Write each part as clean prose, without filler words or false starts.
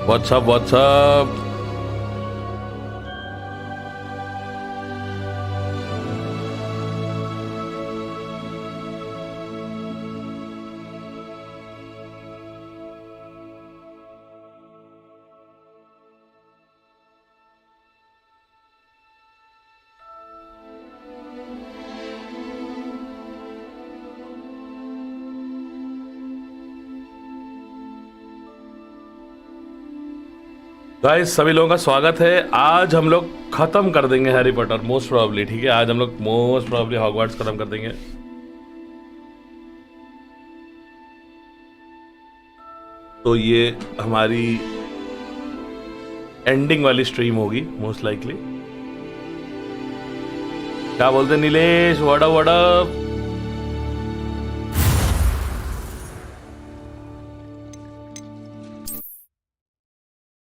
What's up? What's up? Guys सभी लोगों का स्वागत है। आज हम लोग खत्म कर देंगे हैरी पॉटर मोस्ट प्रोबेबली। ठीक है, आज हम लोग मोस्ट प्रोबेबली हॉगवार्ट्स खत्म कर देंगे। तो ये हमारी एंडिंग वाली स्ट्रीम होगी मोस्ट लाइकली। क्या बोलते Nilesh? What up what up?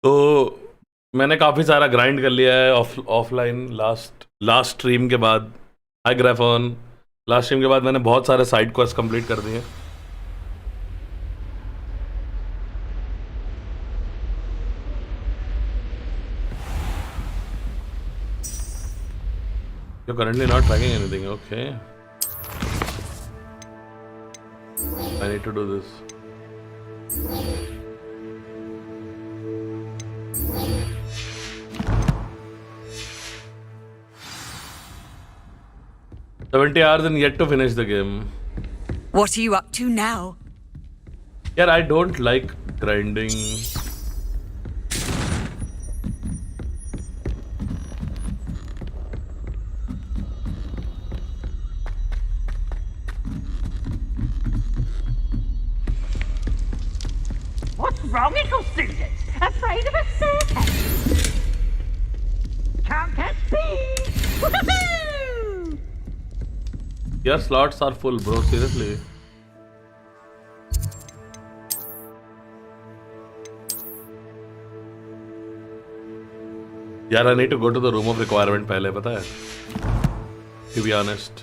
तो मैंने काफ़ी सारा ग्राइंड कर लिया है ऑफलाइन लास्ट स्ट्रीम के बाद। हाय ग्राफोन। लास्ट स्ट्रीम के बाद मैंने बहुत सारे साइड क्वेस्ट कंप्लीट कर दिए। You're currently not tracking anything, okay. I need to do this. $70 hours and yet to finish the game. What are you up to now? Yeah, I don't like grinding. What's wrong, little students? Afraid of a staircase? Can't catch speed! Woohoo! Your slots are full, bro. Seriously. यार, I need to go to the room of requirement पहले, पता है? To be honest.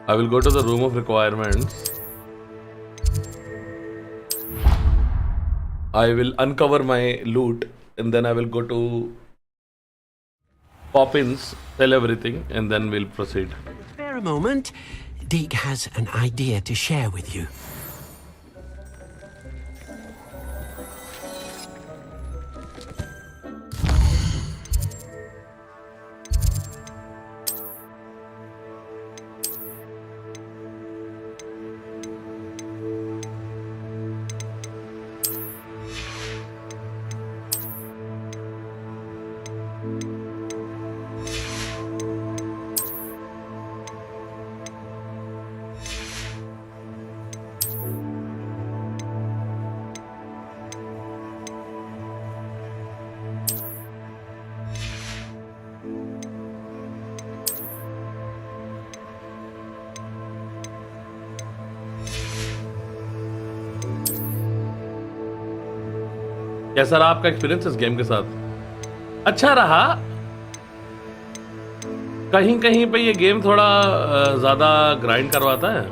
I will go to the room of requirements. I will uncover my loot and then I will go to Poppins, sell everything, and then we'll proceed. Spare a moment. Deke has an idea to share with you. कैसा रहा आपका experience इस game के साथ? अच्छा रहा। कहीं कहीं पे ये गेम थोड़ा ज्यादा ग्राइंड करवाता है।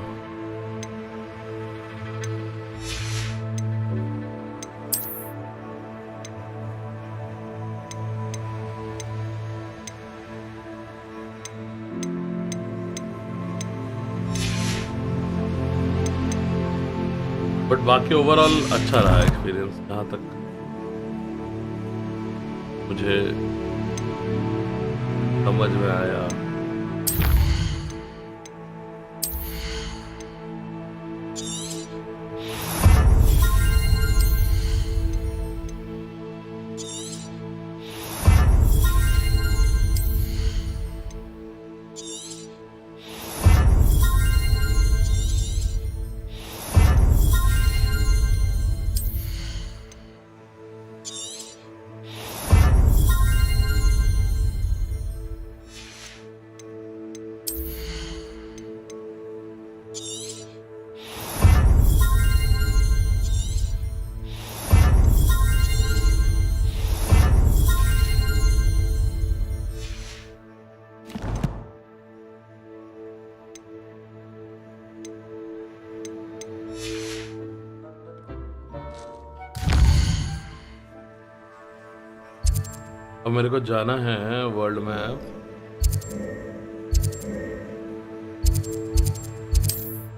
बट बाकी ओवरऑल अच्छा रहा एक्सपीरियंस जहाँ तक मुझे समझ में आया। अब मेरे को जाना है वर्ल्ड मैप।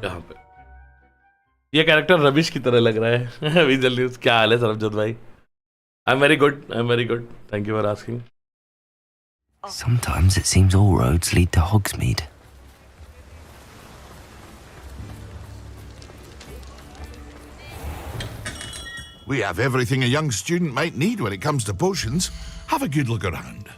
यहाँ पे ये कैरेक्टर रबिश की तरह लग रहा है। अभी जल्दी क्या हाल है सरबजोत भाई? I am very good, I am very good, thank you for asking. Sometimes it seems all roads lead to Hogsmeade. We have everything a young student might need when it comes to potions. Have a good look around.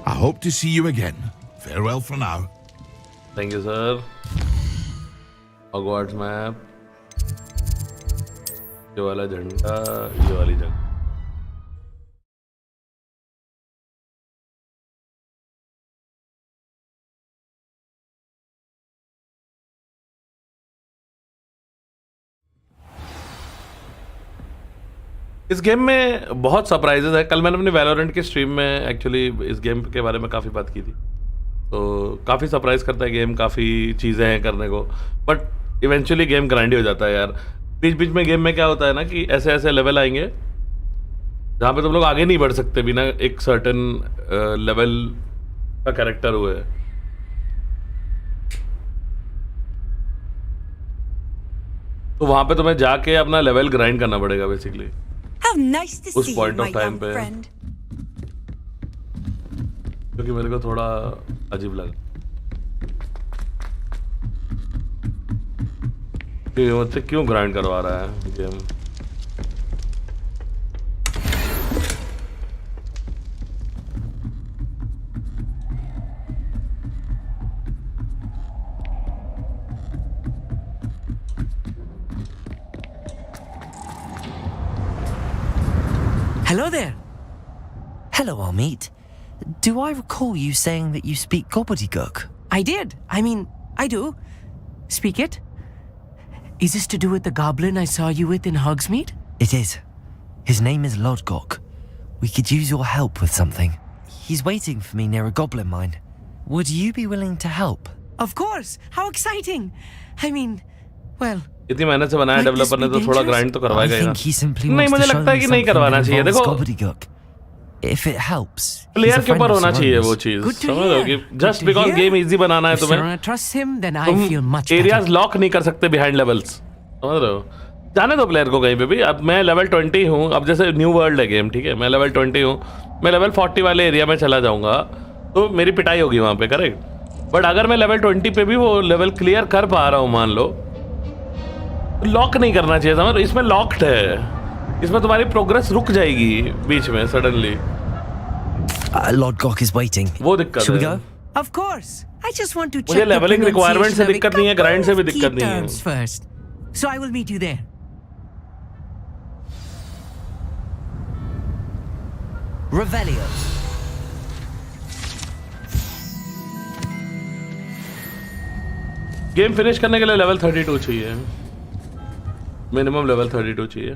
I hope to see you again. Farewell for now. Thank you sir. Hogwarts map, ये वाला झंडा, ये वाली जगह। इस game में बहुत surprises है। कल मैंने अपनी वैलोरेंट की स्ट्रीम में एक्चुअली इस गेम के बारे में काफ़ी बात की थी, तो काफ़ी सरप्राइज करता है गेम, काफ़ी चीज़ें हैं करने को, बट इवेंचुअली गेम ग्राइंडी हो जाता है यार। बीच बीच में गेम में क्या होता है ना कि ऐसे ऐसे लेवल आएंगे जहाँ पे तुम लोग आगे नहीं बढ़ सकते बिना एक सर्टेन लेवल का कैरेक्टर हुए। तो वहाँ पे तुम्हें जाके अपना लेवल ग्राइंड करना पड़ेगा बेसिकली। How nice to उस see you, point of my time young पे। friend. क्योंकि मेरे को थोड़ा अजीब लगा कि मुझसे क्यों ग्राइंड करवा रहा है game. Hello there. Hello, Amit. Do I recall you saying that you speak gobbledygook? I did. I mean, I do. Speak it. Is this to do with the goblin I saw you with in Hogsmeade? It is. His name is Lodgok. We could use your help with something. He's waiting for me near a goblin mine. Would you be willing to help? Of course. How exciting. I mean, well, इतनी मेहनत से बनाया developer ने, तो थोड़ा grind तो I करवाएगा ही ना। think he simply नहीं, wants मुझे to show लगता है me कि नहीं something करवाना that चाहिए। involves देखो gobbledygook. If it helps, he's player a के friend ऊपर of होना चाहिए वो Serenus. चीज, good to समझ रहे हो hear. कि Good just to because hear. Game easy बनाना है if तुम्हें, Serena trusts him, then I तुम feel much areas better. Lock नहीं कर सकते बिहाइंड लेवल्स, समझ रहे हो। जाने दो प्लेयर को कहीं पे भी। अब मैं लेवल 20 हूँ, अब जैसे न्यू वर्ल्ड है गेम, ठीक है, मैं लेवल 20 हूँ, मैं लेवल 40 वाले एरिया में चला जाऊंगा तो मेरी पिटाई होगी वहाँ पे, करेक्ट। बट अगर मैं लेवल 20 पे भी वो लेवल क्लियर कर पा रहा हूँ मान लो, लॉक नहीं करना चाहिए, समझ। इसमें लॉक्ड है, इसमें तुम्हारी प्रोग्रेस रुक जाएगी बीच में सडनली, Lodgok is waiting. वो दिक्कत Shall we है। go? Of course. I just want to check मुझे the leveling requirement से pronunciation of a दिक्कत नहीं है, couple grind से भी of key दिक्कत नहीं है। terms first. So I will meet you there. Revelio. Game finish करने के लिए लेवल 32 चाहिए, मिनिमम लेवल 32 चाहिए।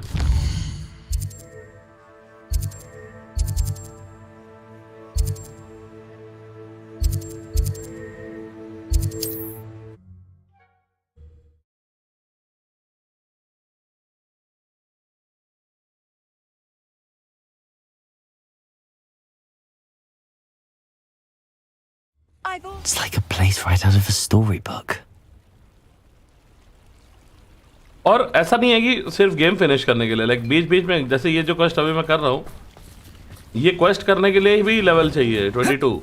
It's like a place right out of a storybook. और ऐसा नहीं है कि सिर्फ गेम फिनिश करने के लिए, लाइक बीच बीच में जैसे ये जो क्वेस्ट अभी मैं कर रहा हूँ, ये क्वेस्ट करने के लिए भी लेवल चाहिए 22।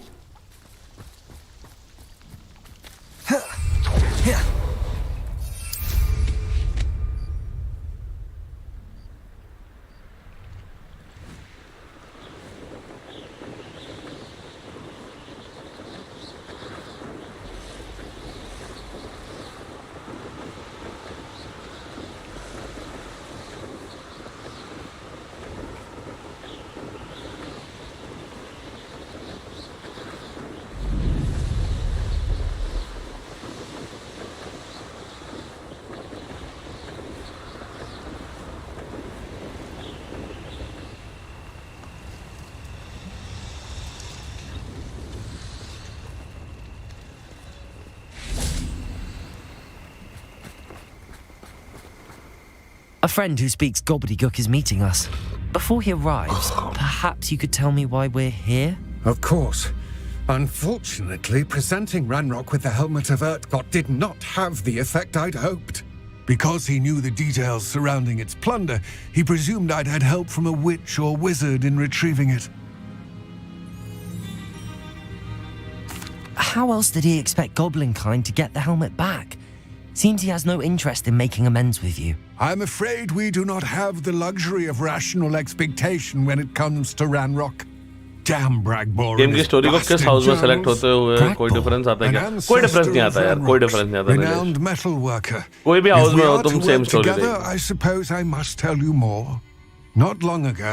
A friend who speaks gobbledygook is meeting us. Before he arrives, perhaps you could tell me why we're here? Of course. Unfortunately, presenting Ranrock with the helmet of Urtkot did not have the effect I'd hoped. Because he knew the details surrounding its plunder, he presumed I'd had help from a witch or wizard in retrieving it. How else did he expect Goblinkind to get the helmet back? Seems he has no interest in making amends with you. I'm afraid we do not have the luxury of rational expectation when it comes to Ranrock. Damn Bragbor. Game की story को किस house में select होते हुए कोई difference आता है क्या? कोई डिफरेंस नहीं आता यार, कोई डिफरेंस नहीं आता है। Renowned metal worker. कोई भी हाउस में हो तुम सेम स्टोरी together, देखो। I suppose I must tell you more. Not long ago,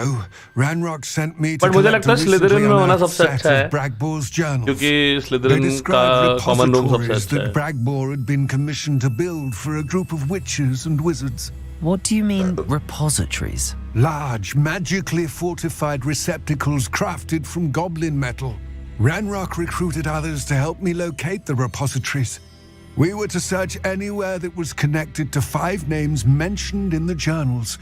Ranrock sent me to But मुझे लगता है स्लिदरिन में होना unearthed सबसे set अच्छा है, of Bragbor's journals. क्योंकि They स्लिदरिन का described कॉमन रूम सबसे repositories अच्छा that है। Bragbor had been commissioned to build for a group of witches and wizards. What do you mean, repositories? Large, magically fortified receptacles crafted from goblin metal. Ranrock recruited others to help me locate the repositories. We were to search anywhere that was connected to 5 names mentioned in the journals: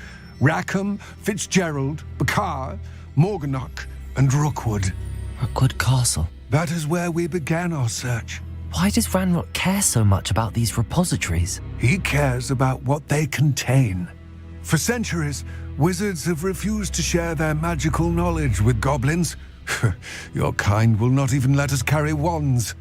Rackham, Fitzgerald, Bakar, Morganach, and Rookwood. Rookwood Castle. That is where we began our search. Why does Ranrock care so much about these repositories? He cares about what they contain. For centuries, wizards have refused to share their magical knowledge with goblins. Your kind will not even let us carry wands.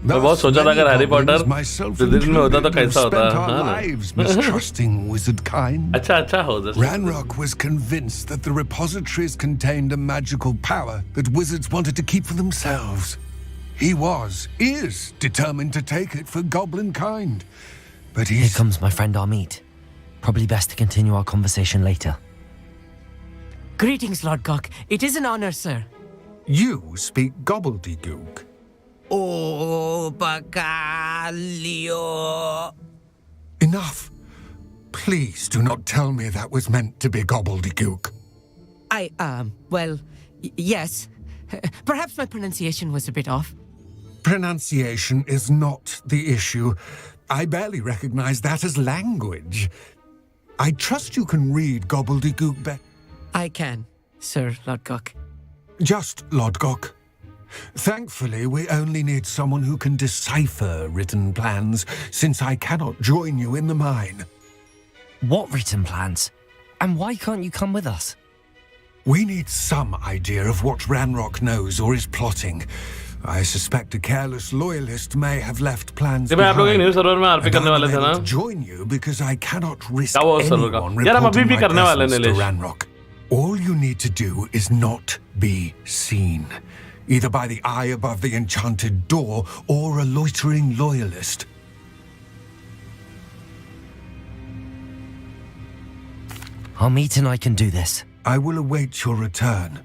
मैं बहुत सोचा था अगर Harry Potter Slytherin में होता तो कैसा होता, हाँ ना? mistrusting wizard kind. अच्छा हो जैसे। Ranrock was convinced that the repositories contained a magical power that wizards wanted to keep for themselves. He is determined to take it for goblin kind. But Here he's... comes my friend Amit. Probably best to continue our conversation later. Greetings, Lord Gok. It is an honor, sir. You speak gobbledygook. Oh, Bacalio. Enough. Please do not tell me that was meant to be gobbledygook. Well, yes. Perhaps my pronunciation was a bit off. Pronunciation is not the issue. I barely recognize that as language. I trust you can read gobbledygook I can, Sir Lord Gok. Just Lodgok. Thankfully, we only need someone who can decipher written plans, since I cannot join you in the mine. What written plans? And why can't you come with us? We need some idea of what Ranrock knows or is plotting. I suspect a careless loyalist may have left plans मैं आप लोग एक behind. New server में RP And करने I'm वाले थे ना? unable to join you because I cannot risk क्या वो उस सर्वर का? anyone यार हम अभी reporting भी my करने वाले हैं presence to Nilesh. Ranrock. All you need to do is not be seen, either by the eye above the enchanted door or a loitering loyalist. Amit and I can do this. I will await your return.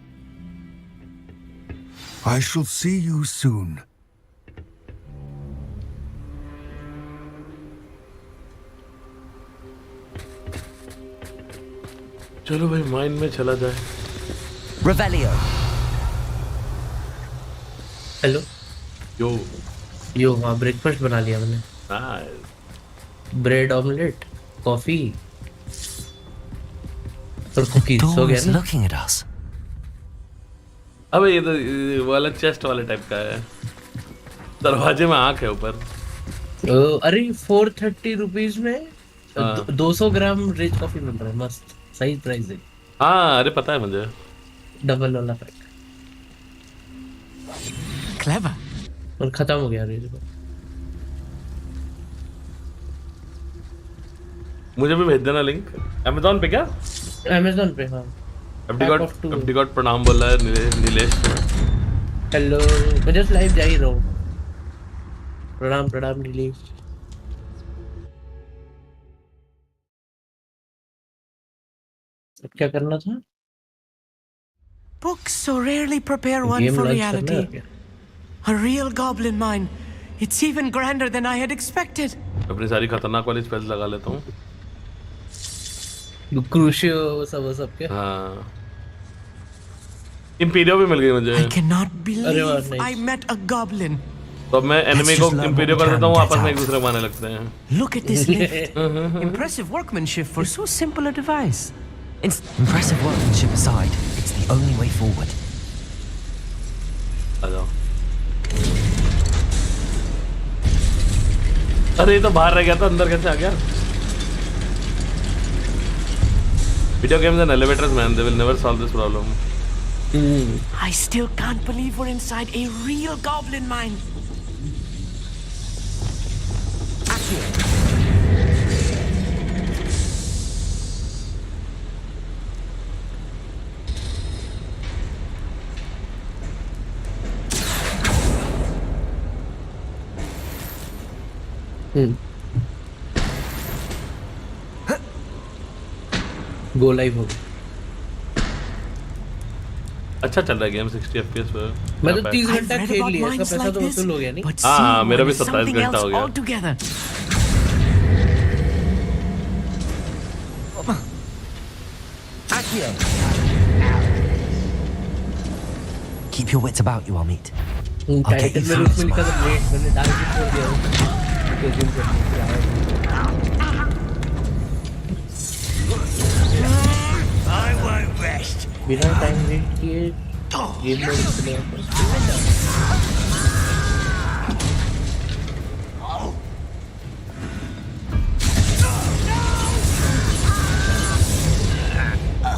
I shall see you soon. चलो भाई mine में चला जाए। Revelio. Hello यो हाँ breakfast बना लिया मैंने। Nice. Bread omelette, coffee और कुकीज। हो Door गया is ना? looking at us. अबे ये वाला चेस्ट वाले टाइप का है, दरवाजे में आंख है ऊपर। अरे 430 रुपीज में 200 ग्राम रिच कॉफी मिल रहा है, मस्त सही प्राइस है। हाँ अरे पता है मुझे। डबल वाला पैक Clever. और खत्म हो गया रिच। मुझे भी भेज देना लिंक। अमेज़न पे क्या? अमेज़न पे हाँ। FD गॉड प्रणाम बोल रहा है नीलेश। हेलो मैं जस्ट लाइव जा ही रहा हूँ। प्रणाम नीलेश। अब क्या करना था? Books so rarely prepare one game for launch करना है reality. क्या? A real goblin mine. It's even grander than I had expected. अपनी सारी खतरनाक वाली स्पेल्स लगा लेता हूँ। क्रूशियो सब क्या? हाँ इम्पीरियो भी मिल गई मुझे। I cannot अरे वाह, believe nice. I met a goblin. तो अब मैं एनिमी Let's को just learn what इम्पीरियो we कर can देता हूँ, get आपस में out. एक दूसरे को मारने लगते हैं. Look at this lift. Impressive workmanship for so simple a device. Impressive workmanship aside, it's the only way forward. आ जाओ. अरे ये तो बाहर रह गया था, अंदर कैसे आ गया? Video games and elevators, man, they will never solve this problem. I still can't believe we're inside a real goblin mine. Go live हो गया. अच्छा चल रहा है गेम 60 FPS पे. मैं तो Not bad. 30 I've घंटा read खेल about लिया, इसका mines पैसा like तो this, वसूल हो गया नहीं. but हाँ, seeing मेरा one भी is 27 something घंटा else हो गया. altogether. Keep your wits about you, Amit. Title में उसमें लिखा था लेट, मैंने डाल के छोड़ दिया. रिज्यूम करने के आया. I won't rest. बिना टाइम वेट किए गेम में चले जाते.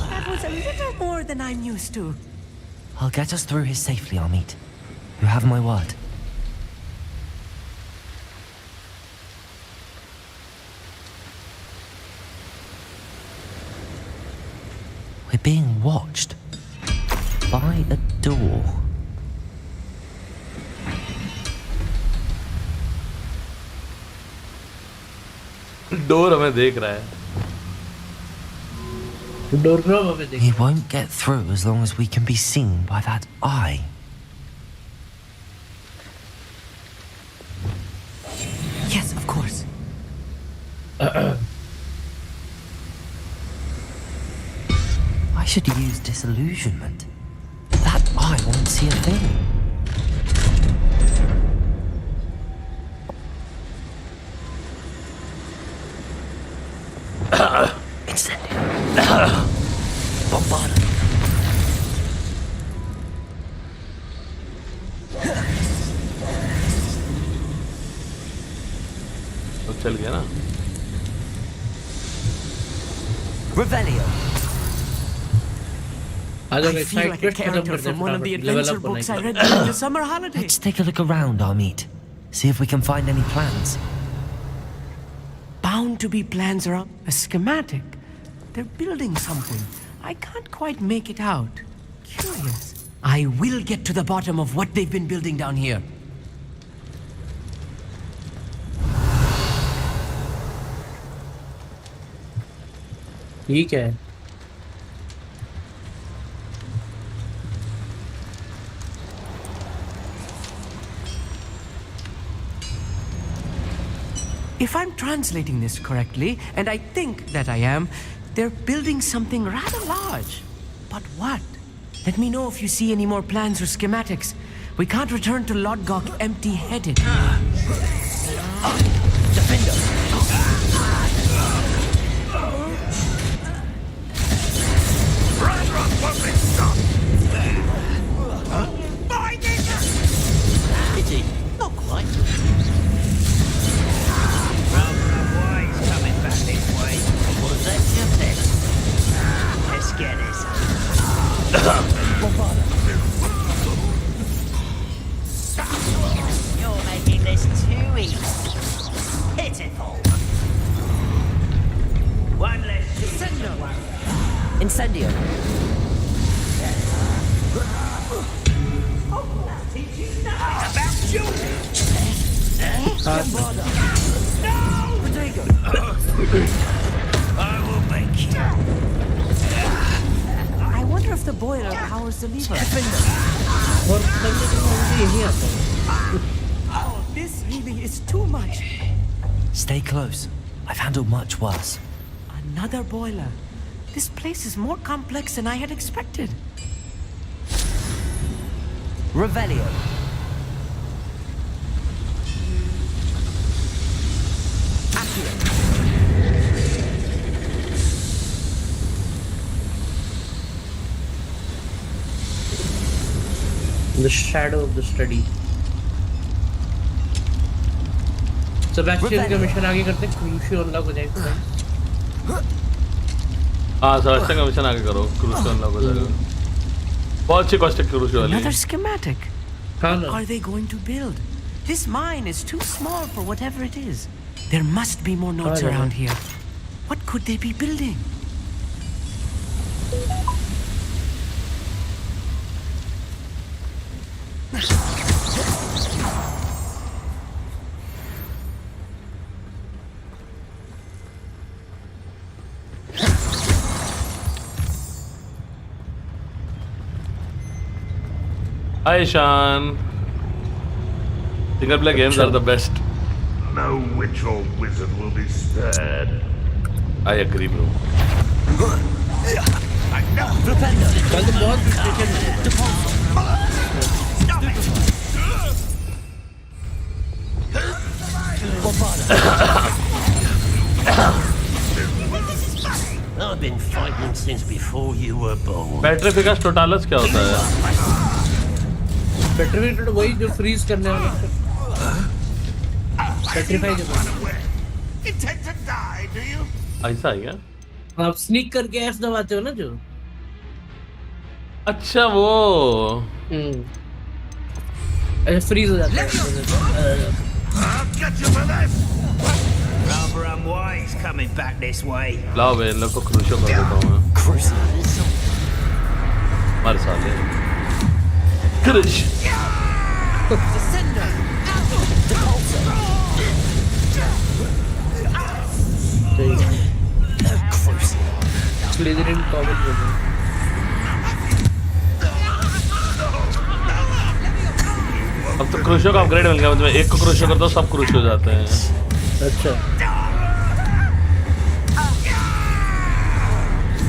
That was a little more than I'm used to. I'll get us through here safely, Amit. You have my word. We're being watched by a door. Door हमें देख रहा है. Door पे हमें देख. He won't get through as long as we can be seen by that eye. Yes, of course. I should use disillusionment. That eye won't see a thing. Incendio. Bombarda. तो चल गया ना. Revelio. आज I मैं feel like a excitement खत्म character कर दे from one of the फटाफट. Level adventure up books I बनाएंगे. read during the summer holidays. Let's take a look around, Amit. See if we can find any plans. Bound to be plans or a schematic. They're building something. I can't quite make it out. Curious. I will get to the bottom of what they've been building down here. ठीक है. If I'm translating this correctly, and I think that I am, they're building something rather large. But what? Let me know if you see any more plans or schematics. We can't return to Lodgok empty-headed. Pity. Not quite. Boys coming back this way. Was that just it? Let's get this. You're making this too easy. Pitiful. One less Incendio. about you. I will make you. I wonder if the boiler powers the lever. और बंदे तो मुझे यही आता है. Oh, this really is too much. Stay close. I've handled much worse. Another boiler. This place is more complex than I had expected. Revelio. The shadow of the study. Sebastian का mission आगे करते हैं, क्रूशियो unlock हो जाएगा भाई. हाँ Sebastian का mission आगे करो, क्रूशियो अनलॉक हो जाएगा. बहुत अच्छी क्वेस्ट है क्रूशियो वाली. Another schematic. हाँ What ना. are they going to build? This mine is too small for whatever it is. There must be more notes I know. around here. What could they be building? Hi Sean. Single player games are the best. No witch or wizard will be spared. I agree, bro. कल तो बहुत station है. I've been fighting since before you were born. Petrificus totalis क्या होता है? Petrified वही जो freeze करने वाला. पेट्रीफाइड जो. Intend to die, do you? ऐसा है क्या? आप स्नीक करके एफ दबाते हो ना जो. अच्छा वो. ऐसे फ्रीज हो जाता है. I'll get you for this! Rather unwise coming back this way. लाओ बे, इन लोग को क्रूशियो कर देता हूँ मैं. मार साले. क्रूश. स्लिदरिन कॉमन हो गया. अब तो क्रूशियो का अपग्रेड मिल गया, मतलब एक को क्रूशियो कर दो सब क्रूशियो हो जाते हैं. अच्छा.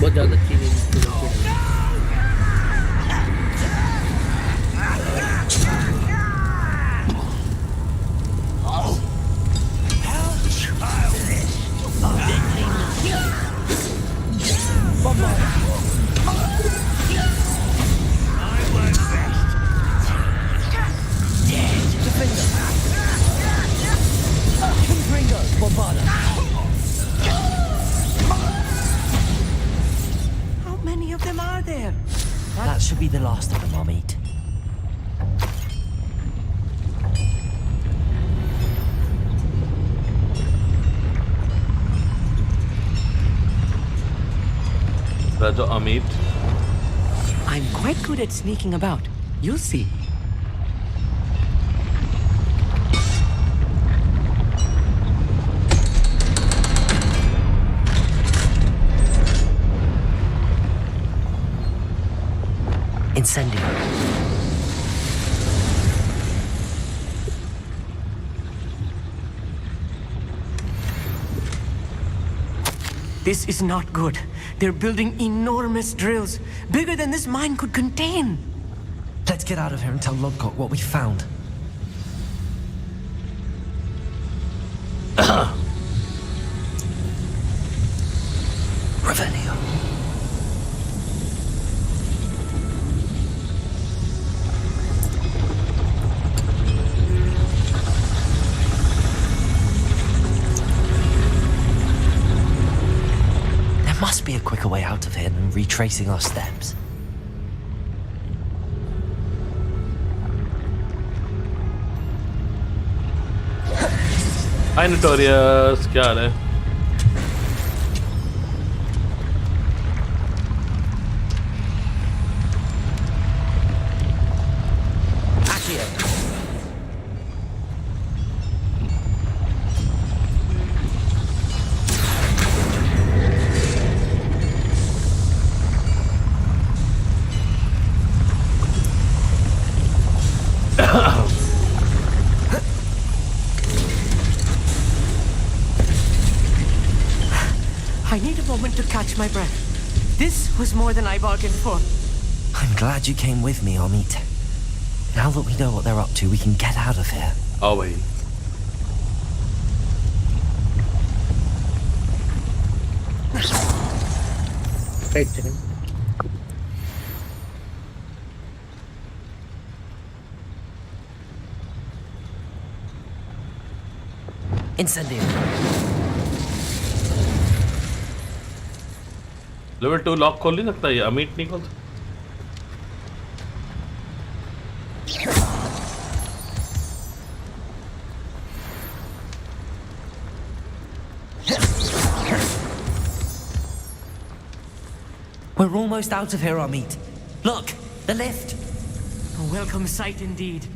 बहुत ज़्यादा चीज़ें. How many of them are there? That should be the last of them I'll meet. राजो Amit. I'm quite good at sneaking about. You'll see. Incendio. This is not good. They're building enormous drills, bigger than this mine could contain. Let's get out of here and tell Lodgok what we found. Revelio. There must be a quicker way out of here than retracing our steps. Hi Notorious, क्या हाल है? I need a moment to catch my breath. This was more than I bargained for. I'm glad you came with me, Amit. Now that we know what they're up to, we can get out of here. आओ भाई. Wait a second. Incendio. Level 2 lock खोल नहीं सकता ये अमित नहीं खोल सकता We're almost out of here, Amit. Look, the lift. A welcome sight indeed.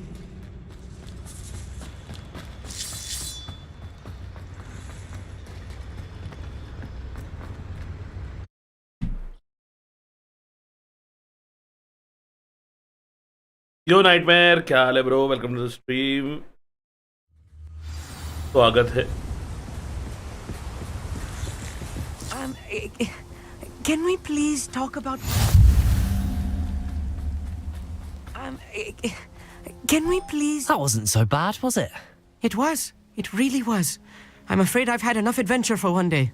Yo nightmare क्या हाल है bro welcome to the stream स्वागत है Can we please talk about... Can we please... That wasn't so bad, was it? It was. It really was. I'm afraid I've had enough adventure for one day.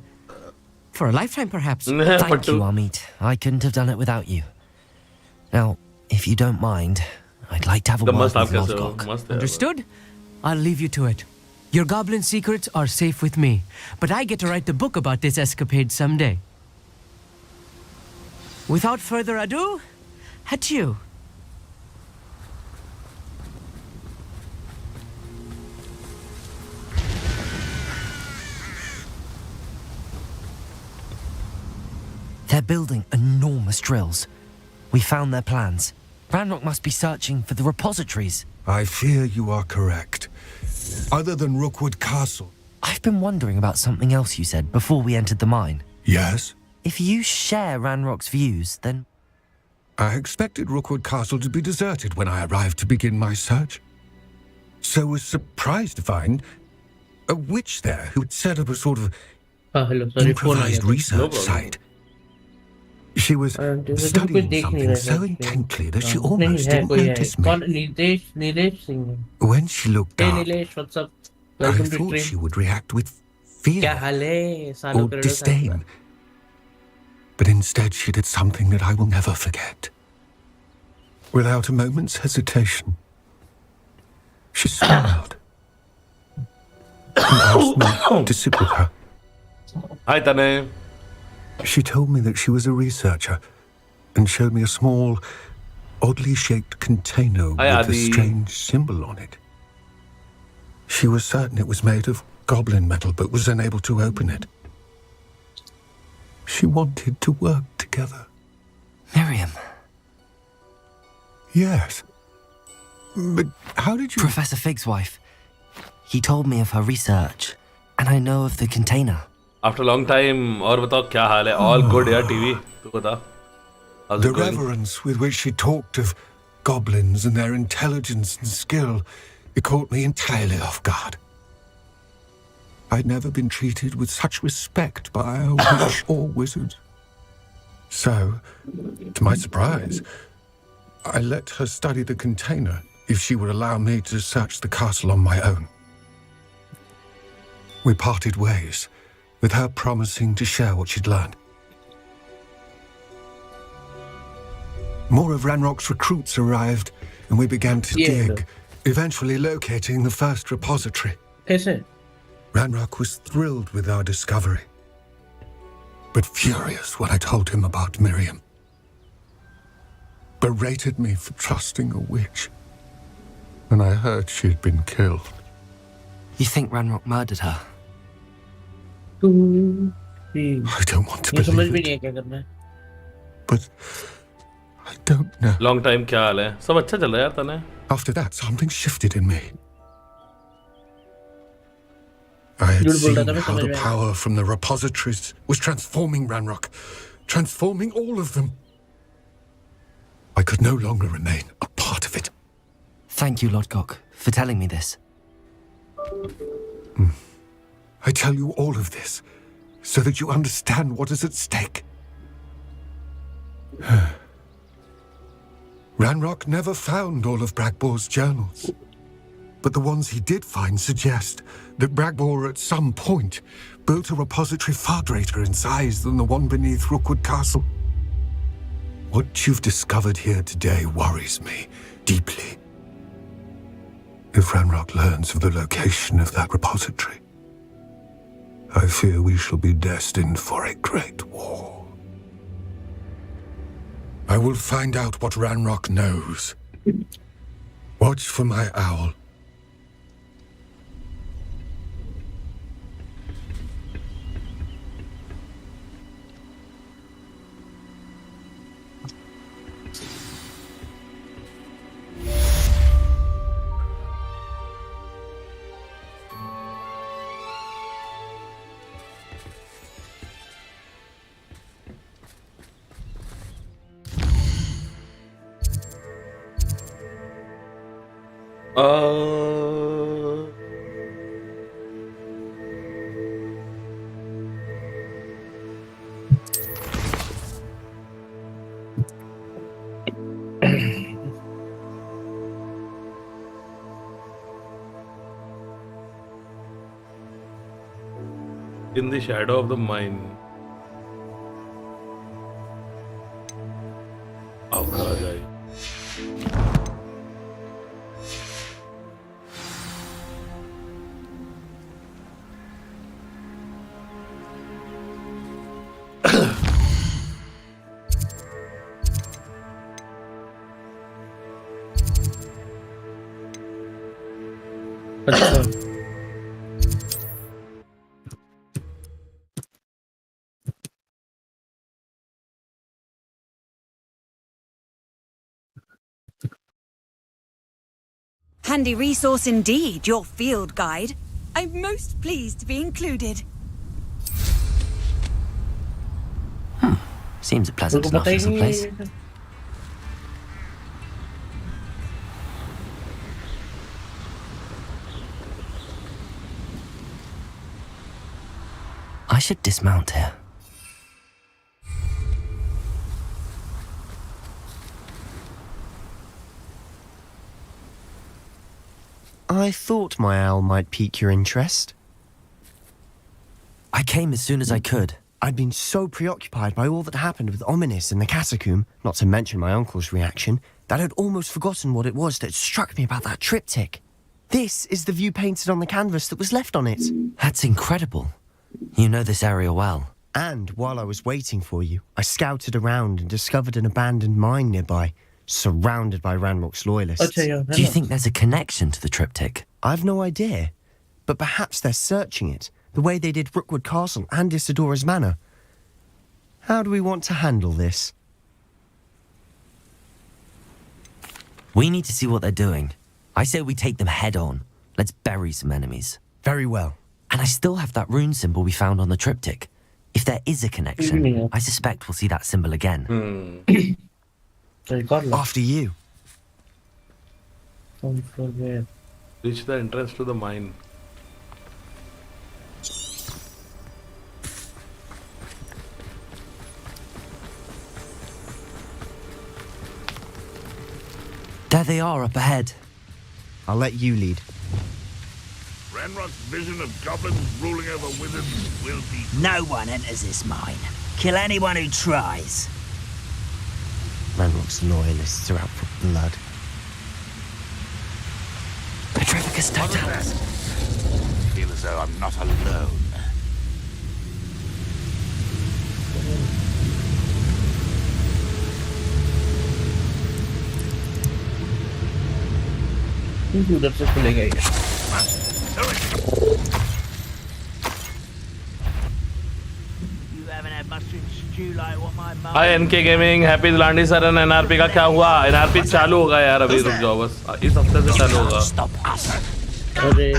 For a lifetime, perhaps. Thank you, Amit. I couldn't have done it without you. Now, if you don't mind, I'd like to have a word with Lodgok. Understood? I'll leave you to it. Your goblin secrets are safe with me, but I get to write the book about this escapade someday. Without further ado, adieu. They're building enormous drills. We found their plans. Ranrock must be searching for the repositories. I fear you are correct. Other than Rookwood Castle. I've been wondering about something else you said before we entered the mine. Yes? If you share Ranrock's views, then... I expected Rookwood Castle to be deserted when I arrived to begin my search. So was surprised to find a witch there who'd set up a sort of hello, sorry, improvised research site. She was studying something so intently that she almost didn't notice me. Nilesh Singh. When she looked Hey up, Nilesh, what's up? I Welcome to thought stream. she would react with fear क्या हाल है? सालों or करोड़ों साल disdain. But instead she did something that I will never forget. Without a moment's hesitation, she smiled and asked me to sit with her. Hi Tane She told me that she was a researcher and showed me a small, oddly shaped container Hi, with a Adi. strange symbol on it. She was certain it was made of goblin metal but was unable to open it. She wanted to work together. Miriam. Yes. But how did you... Professor Fig's wife. He told me of her research, and I know of the container. After long time और बताओ क्या हाल है all good यार TV तू बता How's it The going? reverence with which she talked of goblins and their intelligence and skill, it caught me entirely off guard. I'd never been treated with such respect by a witch or wizard. So, to my surprise, I let her study the container if she would allow me to search the castle on my own. We parted ways, with her promising to share what she'd learned. More of Ranrock's recruits arrived, and we began to dig, eventually locating the first repository. कैसे? Ranrock was thrilled with our discovery, but furious when I told him about Miriam. Berated me for trusting a witch, when I heard she'd been killed. You think Ranrock murdered her? Two, three. I don't want to ये समझ believe भी it, नहीं है क्या करना है. but I don't know. Long time क्या हाल है सब अच्छा चल रहा है यार तने After that, something shifted in me. I had झूठ बोल रहा seen था, मैं how समझ the में आया. power from the repositories was transforming Ranrock, transforming all of them. I could no longer remain a part of it. Thank you, Lodgok, for telling me this. I tell you all of this so that you understand what is at stake. Ranrock never found all of Bragbor's journals, but the ones he did find suggest that Bragbor at some point built a repository far greater in size than the one beneath Rookwood Castle. What you've discovered here today worries me deeply. If Ranrock learns of the location of that repository, I fear we shall be destined for a great war. I will find out what Ranrock knows. Watch for my owl. In the shadow of the mine. आओ करा जाए. अच्छा Handy resource indeed, your field guide. I'm most pleased to be included. Seems a pleasant उनको enough पता ही as a नहीं place. है I should dismount here. I thought my owl might pique your interest. I came as soon as I could. I'd been so preoccupied by all that happened with Ominous in the catacomb, not to mention my uncle's reaction, that I'd almost forgotten what it was that struck me about that triptych. This is the view painted on the canvas that was left on it. That's incredible. You know this area well. And while I was waiting for you, I scouted around and discovered an abandoned mine nearby, surrounded by Ranrock's loyalists. अच्छा यार Do you think there's a connection to the triptych? I've no idea, but perhaps they're searching it, the way they did Rookwood Castle and Isidora's Manor. How do we want to handle this? We need to see what they're doing. I say we take them head on. Let's bury some enemies. Very well. And I still have that rune symbol we found on the triptych. If there is a connection, I suspect we'll see that symbol again. तो एक और ला After you. Don't forget. Reach the entrance to the mine. There they are up ahead. I'll let you lead. Ranrock's vision of goblins ruling over wizards will be... No one enters this mine. Kill anyone who tries. Ranrock's loyalists are out for blood. Petrificus Totalis. I feel as though I'm not alone. उधर से खुलेगा ये You haven't had mushroom stew like what my mum... hi NK gaming happy दिलांडी सरन NRP का क्या हुआ NRP चालू होगा यार अभी रुक जाओ बस इस हफ्ते से चालू होगा Stop us. अरे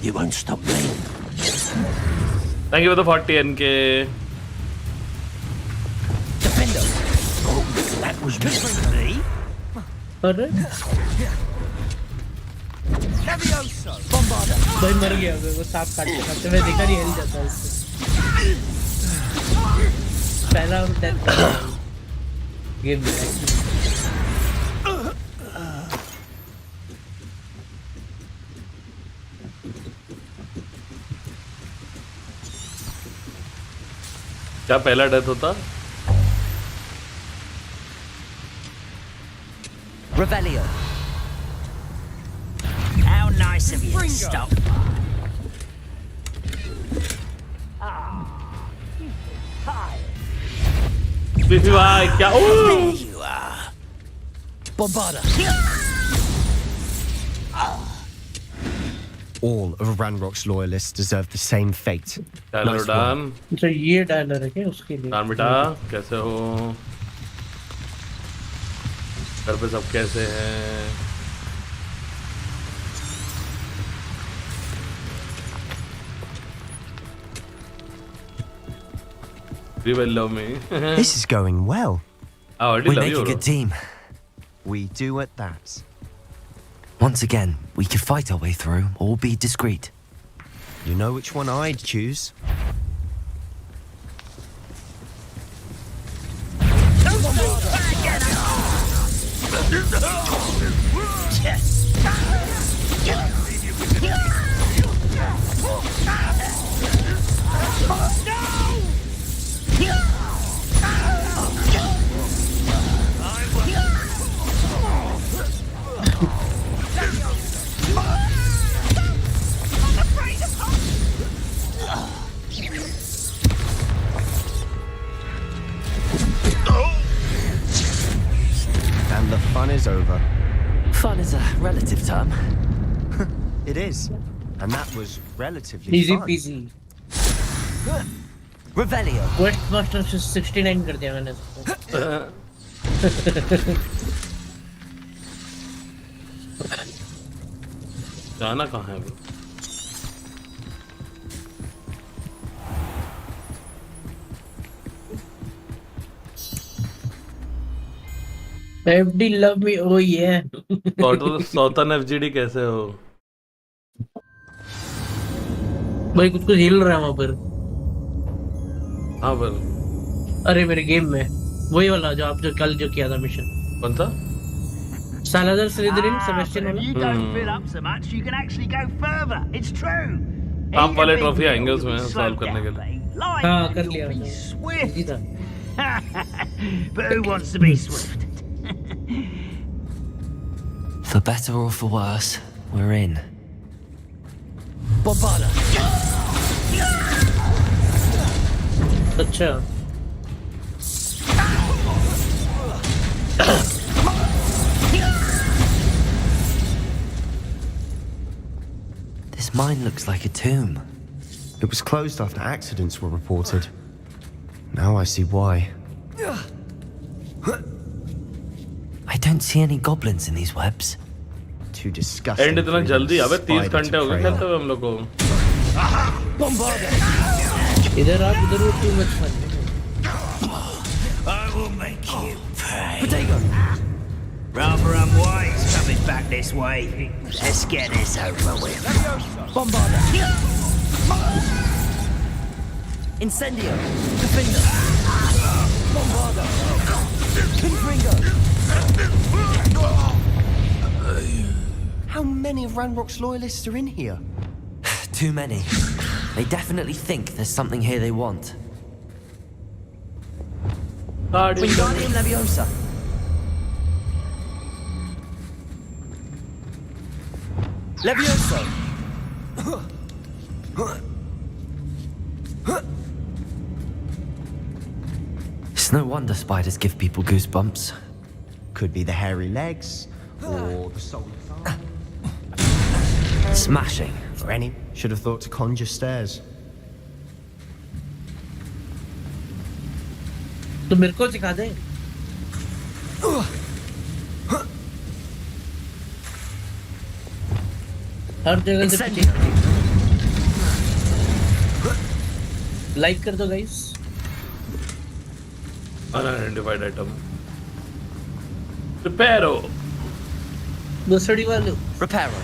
You won't stop me. Thank you for the 40 NK Defender. Oh, that was me. अरे भाई मर गया वो सांप काटते काटते मैं देखा नहीं हिल जाता उससे पहला डेथ गेम क्या पहला डेथ होता Revelio. nice of you to stop. Beefy भाई क्या There you are. Bombarda! All of Ranrock's loyalists deserve the same fate. Dialer Nice डान अच्छा ये डायलर है क्या उसके लिए? डान बेटा कैसे हो घर पे सब कैसे हैं You will love me. This is going well. I already We love make you. a good team. We do at that. Once again, we could fight our way through or be discreet. You know which one I'd choose? And the fun is over. Fun is a relative term. It is. And that was relatively Easy fun. peasy. Revelio. Quest Master 69 कर दिया मैंने इसको. जाना कहाँ है वो FD love me, oh yeah. सौतन FGD कैसे हो भाई कुछ हिल रहा है वहाँ पर. हाँ पर अरे मेरे गेम में वही वाला जो आप जो कल जो किया था मिशन. कौन सा सालादर Slytherin But Sebastian if वाला. you don't fill up so much, you can actually go further. It's true. सांप वाले Even ट्रॉफी big आएंगे you'll उसमें be सॉल्व slowed करने के down, लिए but light हाँ कर you'll लिया. be swift. जी था. But who wants to be swift? For better or for worse, we're in. Bombarda! अच्छा. This mine looks like a tomb. It was closed after accidents were reported. Now I see why. I don't see any goblins in these webs. Too disgusting. And इतना for जल्दी even a अबे 30 spider घंटे to हो गए prey खेलते on. हुए हम लोग को इधर आप उधर वो too much fun. I will make you pay. Rather unwise coming back this way. Let's get this over with. Incendio! Defender! Bombarda! Confringo! How many of Ranrock's loyalists are in here? Too many. They definitely think there's something here they want. Wingardium Leviosa! Levioso! It's no wonder spiders give people goosebumps. Could be the hairy legs, or the soul. Smashing. Or any. Should have thought to conjure stairs. तो मेरे को सिखा दे. हर जगह से like कर दो guys. Unidentified item रिपेयरो दूसरी वाले Reparo.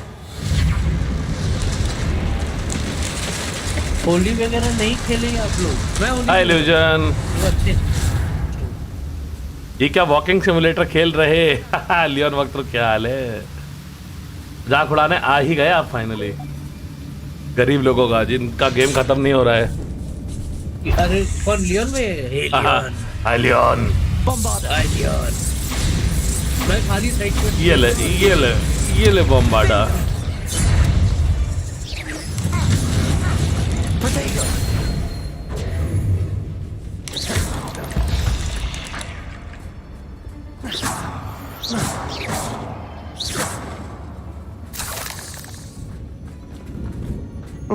होली वगैरह नहीं खेले आप लोग. मैं होली हाय इल्यूजन अच्छे. ये क्या वॉकिंग सिमुलेटर खेल रहे लियोन वक्त क्या हाल है जाक उड़ाने आ ही गए आप फाइनली गरीब लोगों का जिनका गेम खत्म नहीं हो रहा है अरे कौन लियोन में? हाय लियोन मैं खाली साइड पे ये ले बॉम्बार्डा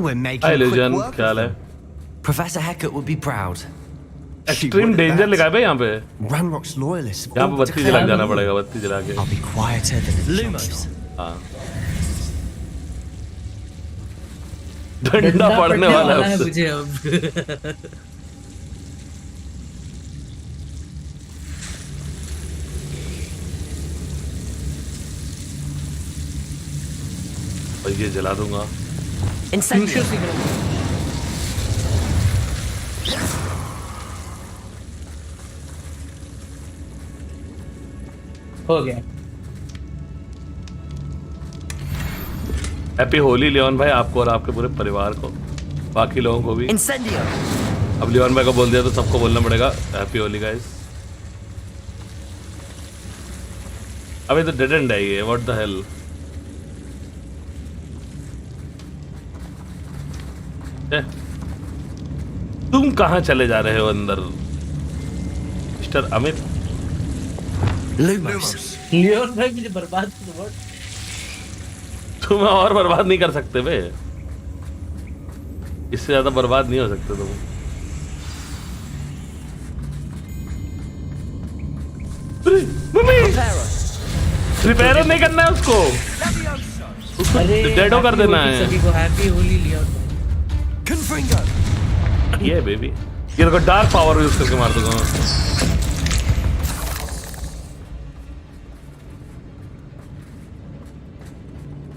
We're making हाय quick लेजेंड, work क्या of हाल है? them. Professor Hecat would be proud. Extreme danger लिखा है भाई यहाँ पे। Ranrock's loyalists have यहाँ all पे बत्ती declared जला जाना war. पड़ेगा, बत्ती जला के। I'll be quieter than a Lumos. johnstone. हाँ। डंडा पड़ने वाला है उससे। मुझे अब। और ये जला दूंगा। Incendio. हो गया। हैप्पी होली लियोन भाई, आपको और आपके पूरे परिवार को, बाकी लोगों को भी। Incendio. अब लियोन भाई को बोल दिया तो सबको बोलना पड़ेगा हैप्पी होली गाइस। अबे तो डेड एंड है ये, व्हाट द हेल। तुम कहाँ चले जा रहे हो अंदर मिस्टर अमित? Lumos. लियोन भाई मुझे बर्बाद कर दो। तुम्हें और बर्बाद नहीं कर सकते बे, इससे ज्यादा बर्बाद नहीं हो सकते तुम। रिपेयर नहीं करना है उसको, डेडो कर देना है। सभी को हैप्पी होली लियोन भाई। ये बेबी, ये देखो डार्क पावर यूज करके मार दूंगा।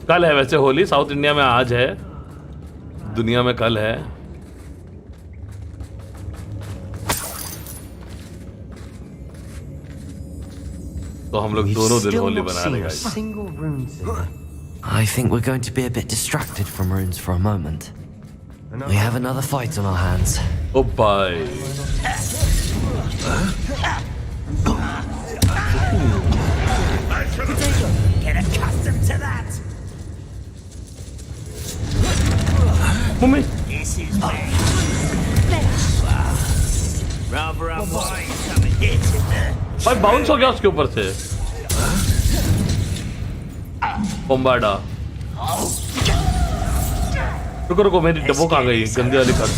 कल है वैसे होली, साउथ इंडिया में आज है, दुनिया में कल है। तो हम लोग दोनों दिन Still होली not बना seen रहे a हैं। single rune singer. I think we're going to be a bit distracted from runes for a moment. We have another fight on our hands. ओ भाई, Get accustomed to that. Mummy This is me. Rather unwise coming here to the भाई bounce हो गया उसके ऊपर से। बोम्बाडा, रुको रुको, मेरी डब्बो कहाँ गई? गंदी वाली कर।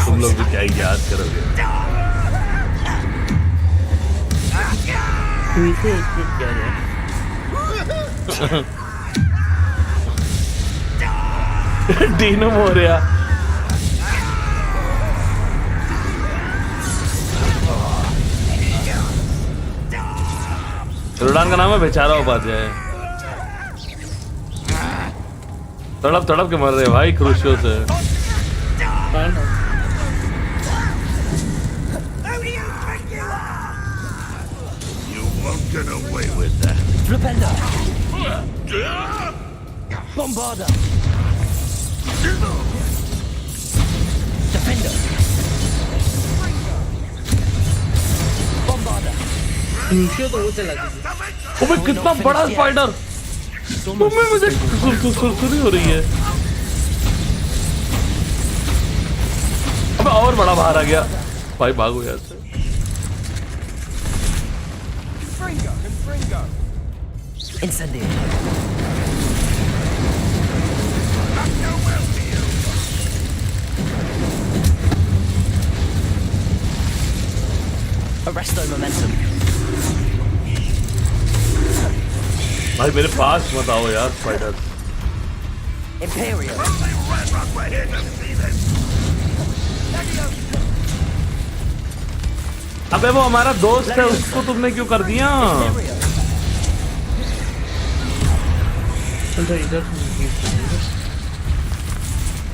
तुम लोग भी क्या ही याद करोगे? डीनो मोरिया, रुडान का नाम है बेचारा उपाध्याय। तड़प तड़प के मर रहे हैं भाई क्रूशियों से। You won't get away with that. Flipenda. Bombarda. Defender. Bombarda. नीचे तो वो चला गया। अबे कितना बड़ा स्पाइडर! मम्मी मुझे सुरसुरी हो रही है। अबे और बड़ा बाहर आ गया भाई, भागो यहाँ से। Incendio. Arresto momentum. भाई मेरे पास मत आओ यार स्पाइडर। Imperial. अबे वो हमारा दोस्त है, उसको तुमने क्यों कर दिया? तो इधर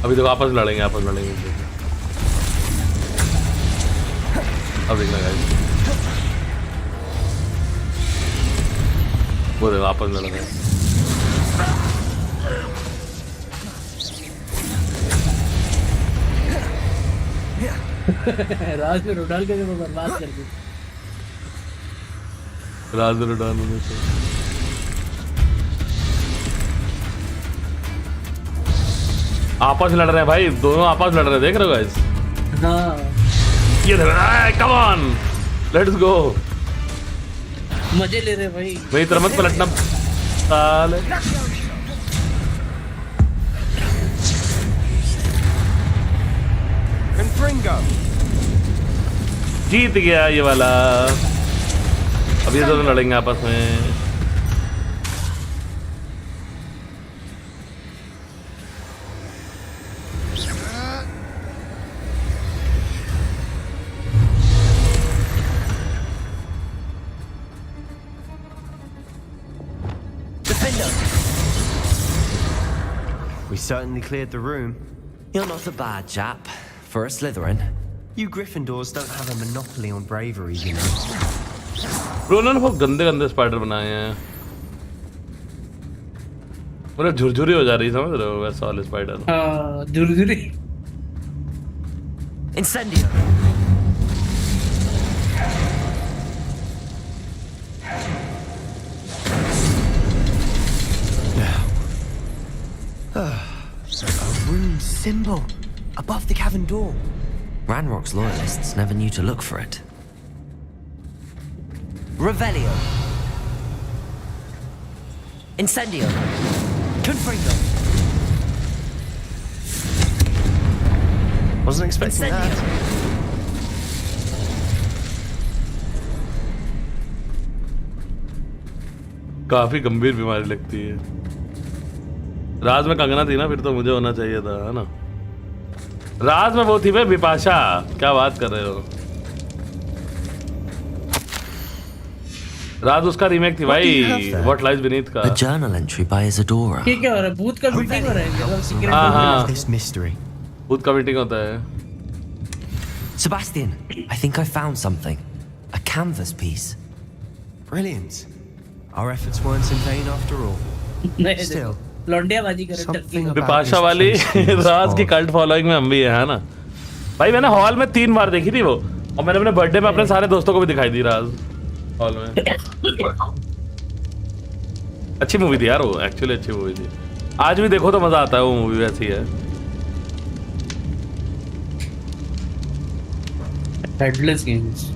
अभी देखो आपस लड़ेंगे, आपस लड़ेंगे। अब देखना गाइस, वो देखो आपस लड़ रहे हैं। राज में रोडाल के वो बर्बाद कर दी। राज रुडान में से। आपस में लड़ रहे हैं भाई, दोनों आपस में लड़ रहे हैं, देख रहे हो गाइस? हाँ ये कम ऑन, लेट्स गो। मजे ले रहे भाई। मेरी तरफ मत पलटना साले। जीत गया ये वाला। अब ये दोनों लड़ेंगे आपस में। We certainly cleared the room. You're not a bad chap for a Slytherin. You Gryffindors don't have a monopoly on bravery, you know. Bro उन्होंने बहुत गंदे गंदे स्पाइडर बनाए हैं, मतलब झुरझुरी हो जा रही, समझ रहे हो? वैसा वाले स्पाइडर। हाँ झुरझुरी। Incendio. A rune symbol above the cavern door. Ranrock's loyalists never knew to look for it. Revelio. Incendio. Confringo. Wasn't expecting that. काफी गंभीर बीमारी लगती है। राज में कंगना थी ना, फिर तो मुझे होना चाहिए था, है ना? राज में वो थी भाई बिपाशा, क्या बात कर रहे हो? राज उसका रीमेक थी भाई, व्हाट लाइज बीनीथ का। A journal entry by Isadora. ये क्या हो रहा है? भूत का मीटिंग हो रहा है, मतलब सीक्रेट हाँ This mystery. भूत का मीटिंग होता है। Sebastian, I think I found something. A canvas piece. Brilliant. Our efforts weren't in vain after all. Still, लौंडियाबाजी कर something about बिपाशा this वाली place seems राज की odd. कल्ट फॉलोइंग में हम भी है ना भाई। मैंने हॉल में 3 बार देखी थी वो, और मैंने अपने बर्थडे में अपने सारे दोस्तों को भी दिखाई दी राज हॉल में। अच्छी मूवी थी यार वो, एक्चुअली अच्छी मूवी थी। आज भी देखो तो मजा आता है, वो मूवी वैसी है। Headless games.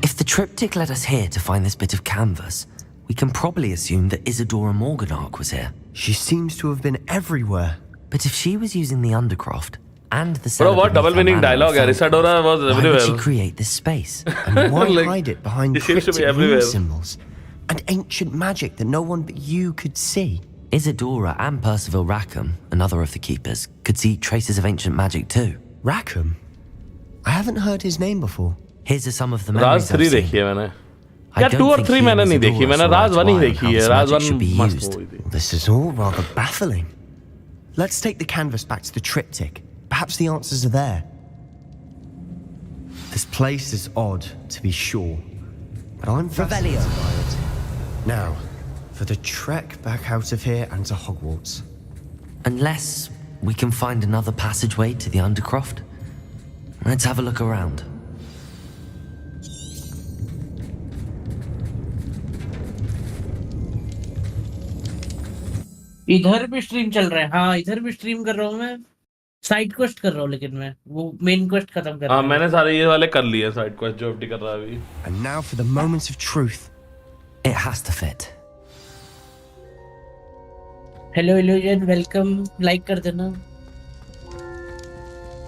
If the triptych led us here to find this bit of canvas, we can probably assume that Isadora Morganach was here. She seems to have been everywhere. But if she was using the Undercroft and the Bro, what cellar double beneath meaning her manor dialogue है? of Isadora was why would she everywhere. create this space? And why Like, hide it behind she seems to be cryptic rune everywhere. symbols and ancient magic that no one but you could see? Isadora and Percival Rackham, another of the keepers, could see traces of ancient magic too. Rackham? I haven't heard his name before. Here's some of the Raj memories 3 I've seen. देखी है मैंने, I या don't 2 और think 3 he मैंने and नहीं देखी, Isadora मैंने saw Raj eye 1 to he eye on देखी how है। this Raj magic 1 should be मस्त used. मूवी थी। This is all rather baffling. Let's take the canvas back to the triptych. Perhaps the answers are there. This place is odd, to be sure, but I'm fascinated by it. Now, for the trek back out of here and to Hogwarts. Unless we can find another passageway to the Undercroft. Let's have a look around. इधर भी stream चल रहा है। हाँ इधर भी stream कर रहा हूँ मैं। साइड क्वेस्ट कर रहा हूँ, लेकिन मैं वो मेन क्वेस्ट खत्म कर रहा हाँ हूँ। मैंने सारे ये वाले कर लिए साइड क्वेस्ट जो अपनी कर रहा है अभी। And now for the moments of truth. It has to fit. Hello illusion, welcome. Like कर देना।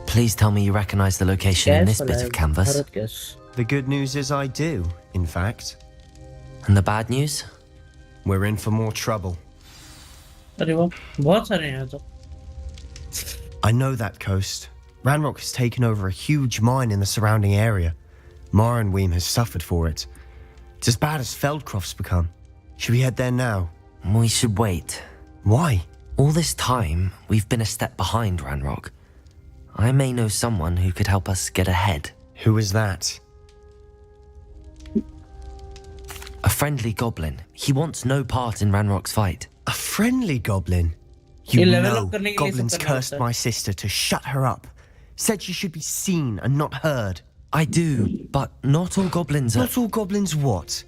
Please tell me you recognize the location in this bit of canvas. Bharat gas. The good news is I do, in fact. And the bad news? We're in for more trouble. अरे वाह, बहुत सारे हैं यहाँ तो। I know that coast. Ranrock has taken over a huge mine in the surrounding area. Morinweem has suffered for it. It's as bad as Feldcroft's become. Should we head there now? We should wait. Why? All this time, we've been a step behind Ranrock. I may know someone who could help us get ahead. Who is that? A friendly goblin. He wants no part in Ranrock's fight. A friendly goblin? You ये level know up करने के लिए goblins सब करना cursed होता है। my sister to shut her up. Said she should be seen and not heard. I do, but not all goblins are... Not all goblins what?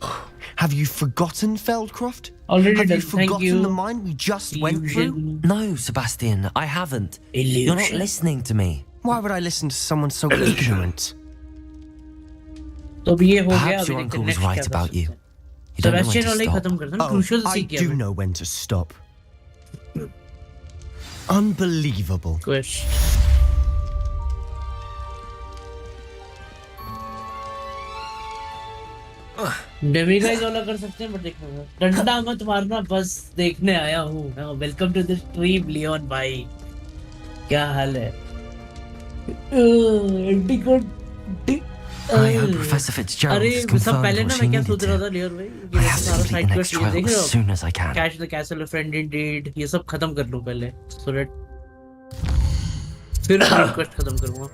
Have you forgotten Feldcroft? Already Have you done. Thank forgotten you. the mine we just went through? Illusion. No, Sebastian, I haven't. You're not Illusion. listening to me. Why would I listen to someone so ignorant? तो अब ये हो गया. Perhaps अभी your देखते uncle हैं was next right क्या कर about you. सकते हैं. You don't know when Sebastian to वाला ही stop. खत्म करते हैं. Oh, Crucial I सीख गया do मैं. know when to stop. Unbelievable. Question. डेमिगाइज वाला कर सकते हैं, बट देखना डंडा मत मारना, बस देखने आया हूँ. Welcome to the stream Leon भाई, क्या हाल है? I hope Professor Fitzgerald अरे has सब confirmed पहले what ना she मैं क्या needed सोच रहा to. था लियोन भाई, I have to सारा complete side the quest next ये trial देख रहे as हो, soon as I can. Catch the castle friend Indeed, ये सब खत्म कर लूं पहले, सो दैट फिर रिक्वेस्ट खत्म करूंगा,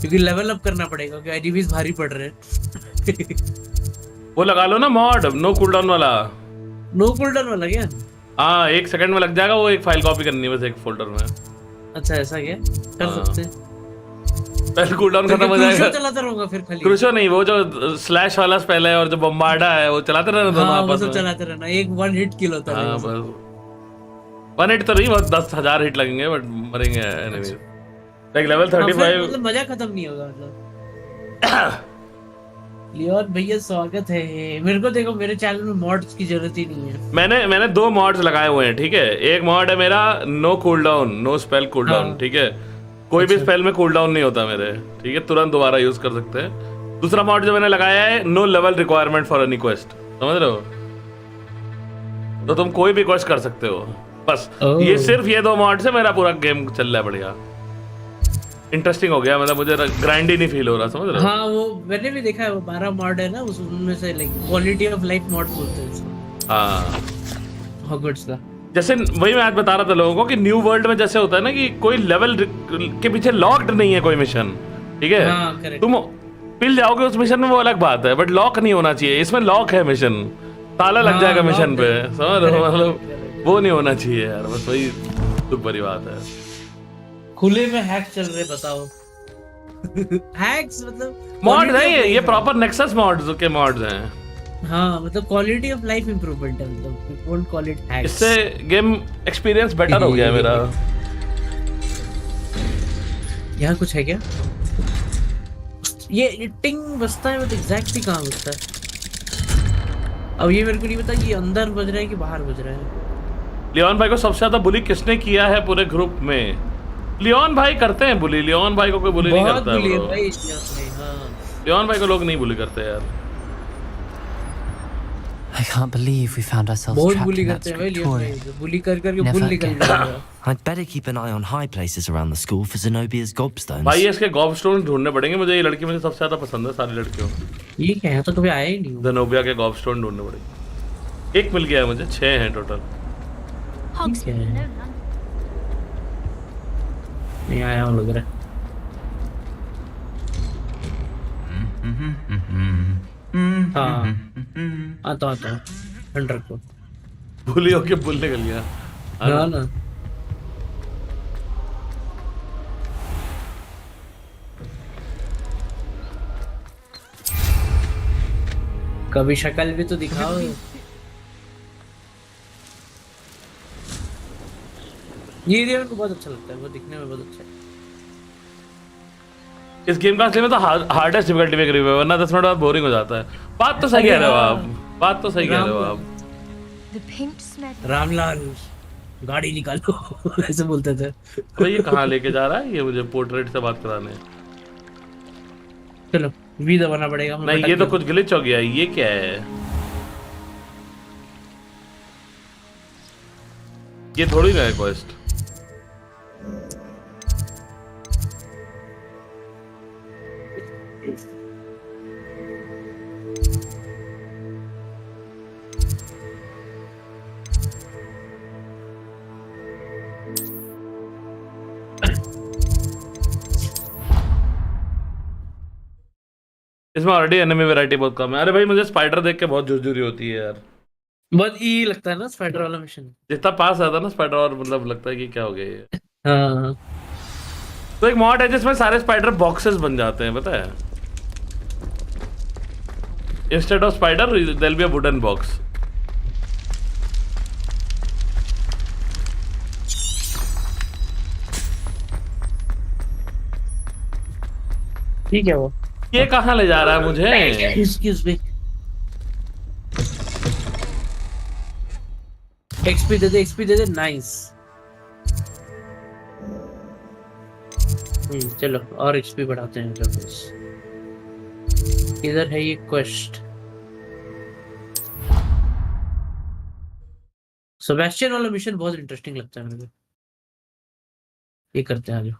क्योंकि लेवल अप करना पड़ेगा, क्योंकि एनिमीज भारी पड़ रहे हैं. वो लगा लो ना मॉड, नो कूलडाउन वाला. नो कूलडाउन वाला क्या? हाँ 1 सेकंड में लग जाएगा, वो एक फाइल कॉपी करनी है बस एक फोल्डर में. अच्छा ऐसा क्या कर हाँ. सकते हैं? पहले कूलडाउन खत्म हो क्रूशो जाएगा. चलाता रहूंगा फिर खाली. क्रूशो नहीं, वो जो स्लैश वाला स्पेल है और जो बम्बार्डा है वो चलाते रहना दोनों हाँ, वो आपस सब में. चलाते रहना, एक वन हिट किल होता है. हाँ बस 1 हिट तो नहीं, बहुत 10,000 हिट लगेंगे बट मरेंगे एनिमी. Like level 35. मतलब मजा खत्म नहीं होगा मतलब. लियोन भैया स्वागत है. मेरे को देखो, मेरे चैनल में मॉड्स की जरूरत ही नहीं है. मैंने 2 मॉड्स लगाए हुए हैं, ठीक है. एक मॉड है मेरा no cooldown, no spell cooldown, हाँ. ठीक है. कोई भी स्पेल में कूलडाउन नहीं होता मेरे, ठीक है, तुरंत दोबारा यूज कर सकते हैं. दूसरा मॉड जो मैंने लगाया है, no level requirement for any quest, समझ रहे हो? तो तुम कोई भी क्वेस्ट कर सकते हो बस. ये सिर्फ ये 2 मॉड से मेरा पूरा गेम चल रहा है बढ़िया. इंटरेस्टिंग हो गया, मतलब मुझे ग्राइंड ही नहीं फील हो रहा, समझ रहे हो? हाँ वो मैंने भी देखा है, वो 12 मॉड है ना, उसमें से like quality of life mod बोलते हैं इसको. हाँ हॉगवर्ट्स का जैसे वही मैं आज बता रहा था लोगों को कि न्यू वर्ल्ड में जैसे होता है ना कि कोई लेवल के पीछे लॉक्ड नहीं है कोई मिशन, ठीक है. हाँ, correct. तुम पिल जाओगे उस मिशन में वो अलग बात है, बट लॉक नहीं होना चाहिए. इसमें लॉक है मिशन, ताला लग हाँ, जाएगा lock मिशन पे, है. समझ रहे हो? Correct, मतलब correct. वो नहीं होना चाहिए यार, बस वही दुख भरी बात है. खुले में हैक चल रहे, बताओ. हैक्स मतलब मॉड नहीं है ये, प्रॉपर नेक्सस मॉड्स के मॉड्स हैं. हाँ मतलब क्वालिटी ऑफ लाइफ इंप्रूवमेंट है, मतलब डोंट कॉल इट हैक्स. इससे गेम एक्सपीरियंस बेटर हो गया मेरा. यहाँ कुछ है क्या? ये टिंग बजता है, मतलब एग्जैक्टली कहाँ बजता है? अब ये मेरे को नहीं पता कि अंदर बज रहा है कि बाहर बज रहा है. लियोन भाई को सबसे ज्यादा बुली किसने किया है पूरे ग्रुप में? लियोन भाई करते हैं बुली. लियोन भाई को कोई बुली नहीं बहुत करता है बुली है bro. भाई इस लियोन में. हाँ लियोन भाई को लोग नहीं बुली करते यार. I can't believe we found ourselves बहुत trapped बुली in that करते हैं भाई लियोन भाई. scriptorium. बुली कर करके Never बुल निकल again. जाएगा. I'd better keep an eye on high places around the school for Zenobia's gobstones. भाई ये इसके गॉबस्टोन ढूंढने पड़ेंगे मुझे. ये लड़की मुझे सबसे ज्यादा पसंद है सारी लड़कियों. ये क्या है, तो कभी आया ही नहीं हूँ. ज़ेनोबिया के गॉबस्टोन ढूंढने पड़ेंगे. एक मिल गया है मुझे, 6 हैं टोटल. ठीक है. नहीं आया हूँ लग रहा है. हाँ आता हूँ 100 को. बुली होके बुल निकल गया. हाँ ना. कभी शक्ल भी तो दिखाओ. ये एरिया मेरे को बहुत अच्छा लगता है, वो दिखने में बहुत अच्छा है. इस गेम का असली में तो हार्डेस्ट डिफिकल्टी में करीब है, वरना 10 मिनट बाद बोरिंग हो जाता है. बात तो सही कह रहे हो आप, बात तो सही कह रहे हो आप. रामलाल गाड़ी निकालो ऐसे बोलते थे. अरे ये कहाँ लेके जा रहा है ये मुझे पोर्ट्रेट से बात कराने? चलो वी दबाना पड़ेगा. नहीं ये तो कुछ ग्लिच हो गया. ये क्या है? ये थोड़ी ना है क्वेस्ट. इसमें ऑलरेडी एनिमी वैरायटी बहुत कम है. अरे भाई मुझे स्पाइडर देख के बहुत झुरझुरी होती है यार. बहुत ई लगता है ना स्पाइडर वाला मिशन. जितना पास आता है ना स्पाइडर और मतलब लगता है कि क्या हो गया ये. हाँ तो एक मॉड है जिसमें सारे स्पाइडर बॉक्सेस बन जाते हैं, पता है? Instead of spider there will be a wooden box. ठीक है वो ये कहाँ ले जा रहा है मुझे? एक्सक्यूज मी एक्सपी दे दे नाइस चलो और एक्सपी बढ़ाते हैं चलो बस इधर है ये क्वेस्ट सेबेस्टियन वाला मिशन बहुत इंटरेस्टिंग लगता है मुझे ये करते हैं आगे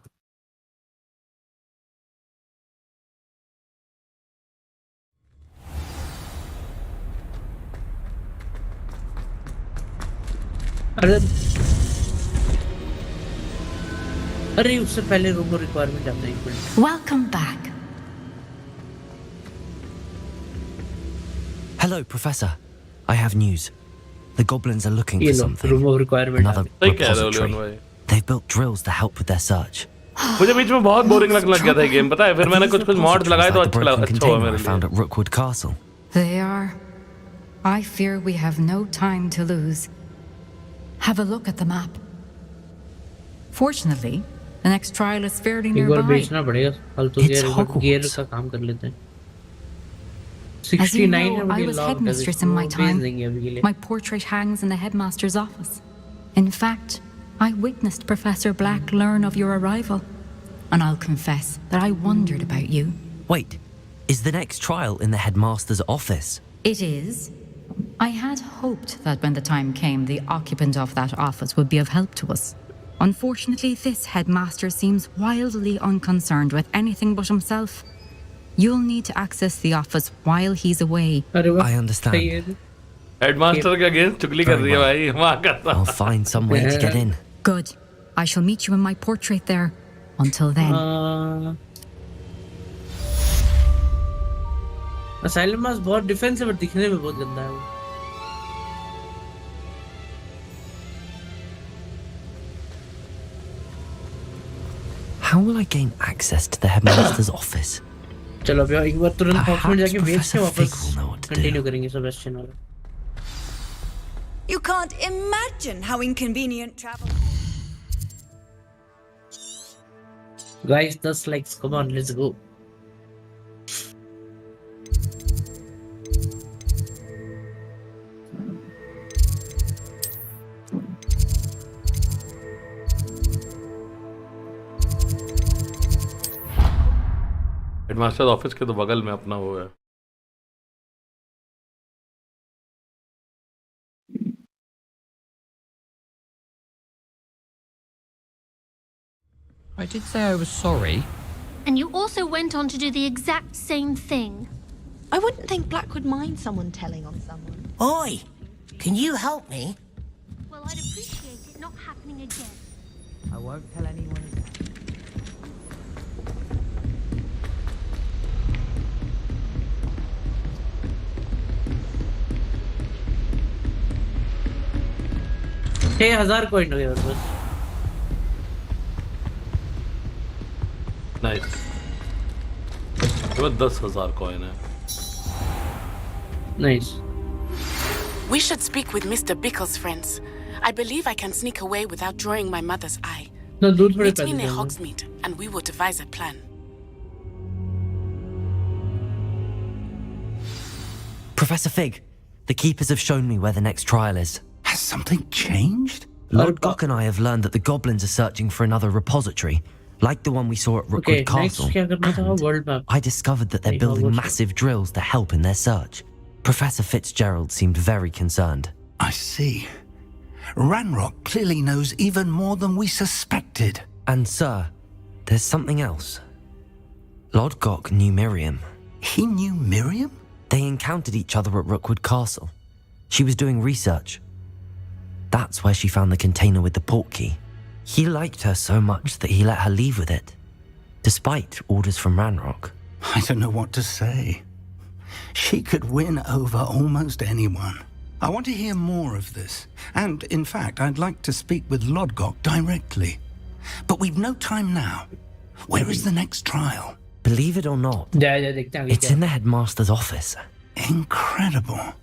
अरे उससे पहले रोबो रिक्वायरमेंट आता है एक minute Welcome back. Hello, Professor. I have news. The goblins are looking ये for लो something. रोबो रिक्वायरमेंट Another सही कह रहे हो repository. लियोन भाई। They've built drills to help with their search. मुझे बीच में बहुत बोरिंग लगने लग गया था ये गेम, पता है? फिर मैंने These कुछ मॉड्स लगाए तो repositories like the broken अच्छा हुआ container मेरे I found लिए। at Rookwood Castle. They are. I fear we have no time to lose. Have a look at the map. Fortunately, the next trial is fairly एक बार nearby. बेचना पड़ेगा फालतू It's Hogwarts. Gear का काम कर लेते हैं As you 69 know, है I बड़ी was long headmistress in my time. देंगे अभी के लिए My portrait hangs in the headmaster's office. In fact, I witnessed Professor Black learn of your arrival. And I'll confess that I wondered about you. Wait, is the next trial in the headmaster's office? It is. I had hoped that when the time came, the occupant of that office would be of help to us. Unfortunately, this headmaster seems wildly unconcerned with anything but himself. You'll need to access the office while he's away. अरे वाह I understand. सही है headmaster के against चुगली कर रही है भाई, वहाँ करता। I'll find some way to get in. Good. I shall meet you in my portrait there. Until then. Asylum मास बहुत डिफेंस है बट दिखने में बहुत गंदा है वो How will I gain access to the headmaster's office? चलो अभी एक बार तुरंत Perhaps हॉस्पिटल जाके बेच के Professor वापस Fig will know what to do. Continue करेंगे सेबेस्टियन वाला You can't imagine how inconvenient travel. Guys 10 likes come on let's go headmaster office के तो बगल में अपना वो है। I did say I was sorry. And you also went on to do the exact same thing. I wouldn't think Black would mind someone telling on someone. Oi! Can you help me? Well, I'd appreciate it not happening again. I won't tell anyone again. छह 1000 coin हो गया बस nice. वो 10,000 coin है। Nice We should speak with Mr. Bickle's friends. I believe I can sneak away without drawing my mother's eye. ना दूर थोड़े Meet me पैसे near देंगे Hogsmeade, and we will devise a plan. Professor Fig, the keepers have shown me where the next trial is. Has something changed? Lord Gok and I have learned that the goblins are searching for another repository, like the one we saw at Rookwood Okay, next Castle. क्या करना था world map I discovered that they're Hey, building Hogwarts. massive drills to help in their search. Professor Fitzgerald seemed very concerned. I see. Ranrock clearly knows even more than we suspected. And sir, there's something else. Lord Gok knew Miriam. He knew Miriam? They encountered each other at Rookwood Castle. She was doing research. That's where she found the container with the portkey. He liked her so much that he let her leave with it, despite orders from Ranrock. I don't know what to say. She could win over almost anyone. I want to hear more of this. And, in fact, I'd like to speak with Lodgok directly. But we've no time now. Where is the next trial? Believe it or not, देखते हैं आगे it's in the headmaster's office. Incredible.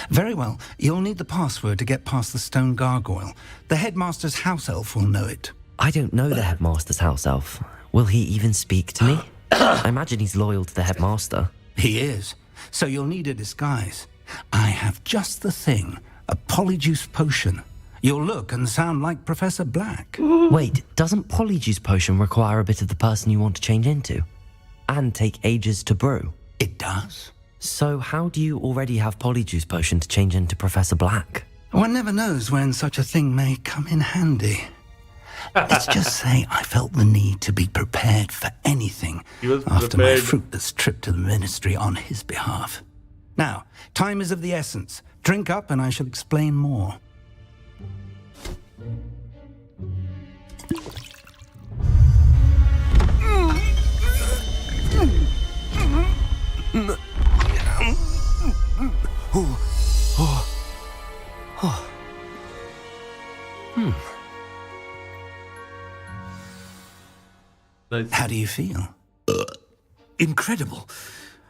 Very well. You'll need the password to get past the stone gargoyle. The headmaster's house elf will know it. I don't know the headmaster's house elf. Will he even speak to me? I imagine he's loyal to the headmaster. He is. So you'll need a disguise. I have just the thing. A polyjuice potion. You'll look and sound like Professor Black. Wait, doesn't polyjuice potion require a bit of the person you want to change into? And take ages to brew? It does. So how do you already have polyjuice potion to change into Professor Black? One never knows when such a thing may come in handy. Let's just say I felt the need to be prepared for anything after my fruitless trip to the ministry on his behalf. Now, time is of the essence. Drink up and I shall explain more. How do you feel? Incredible.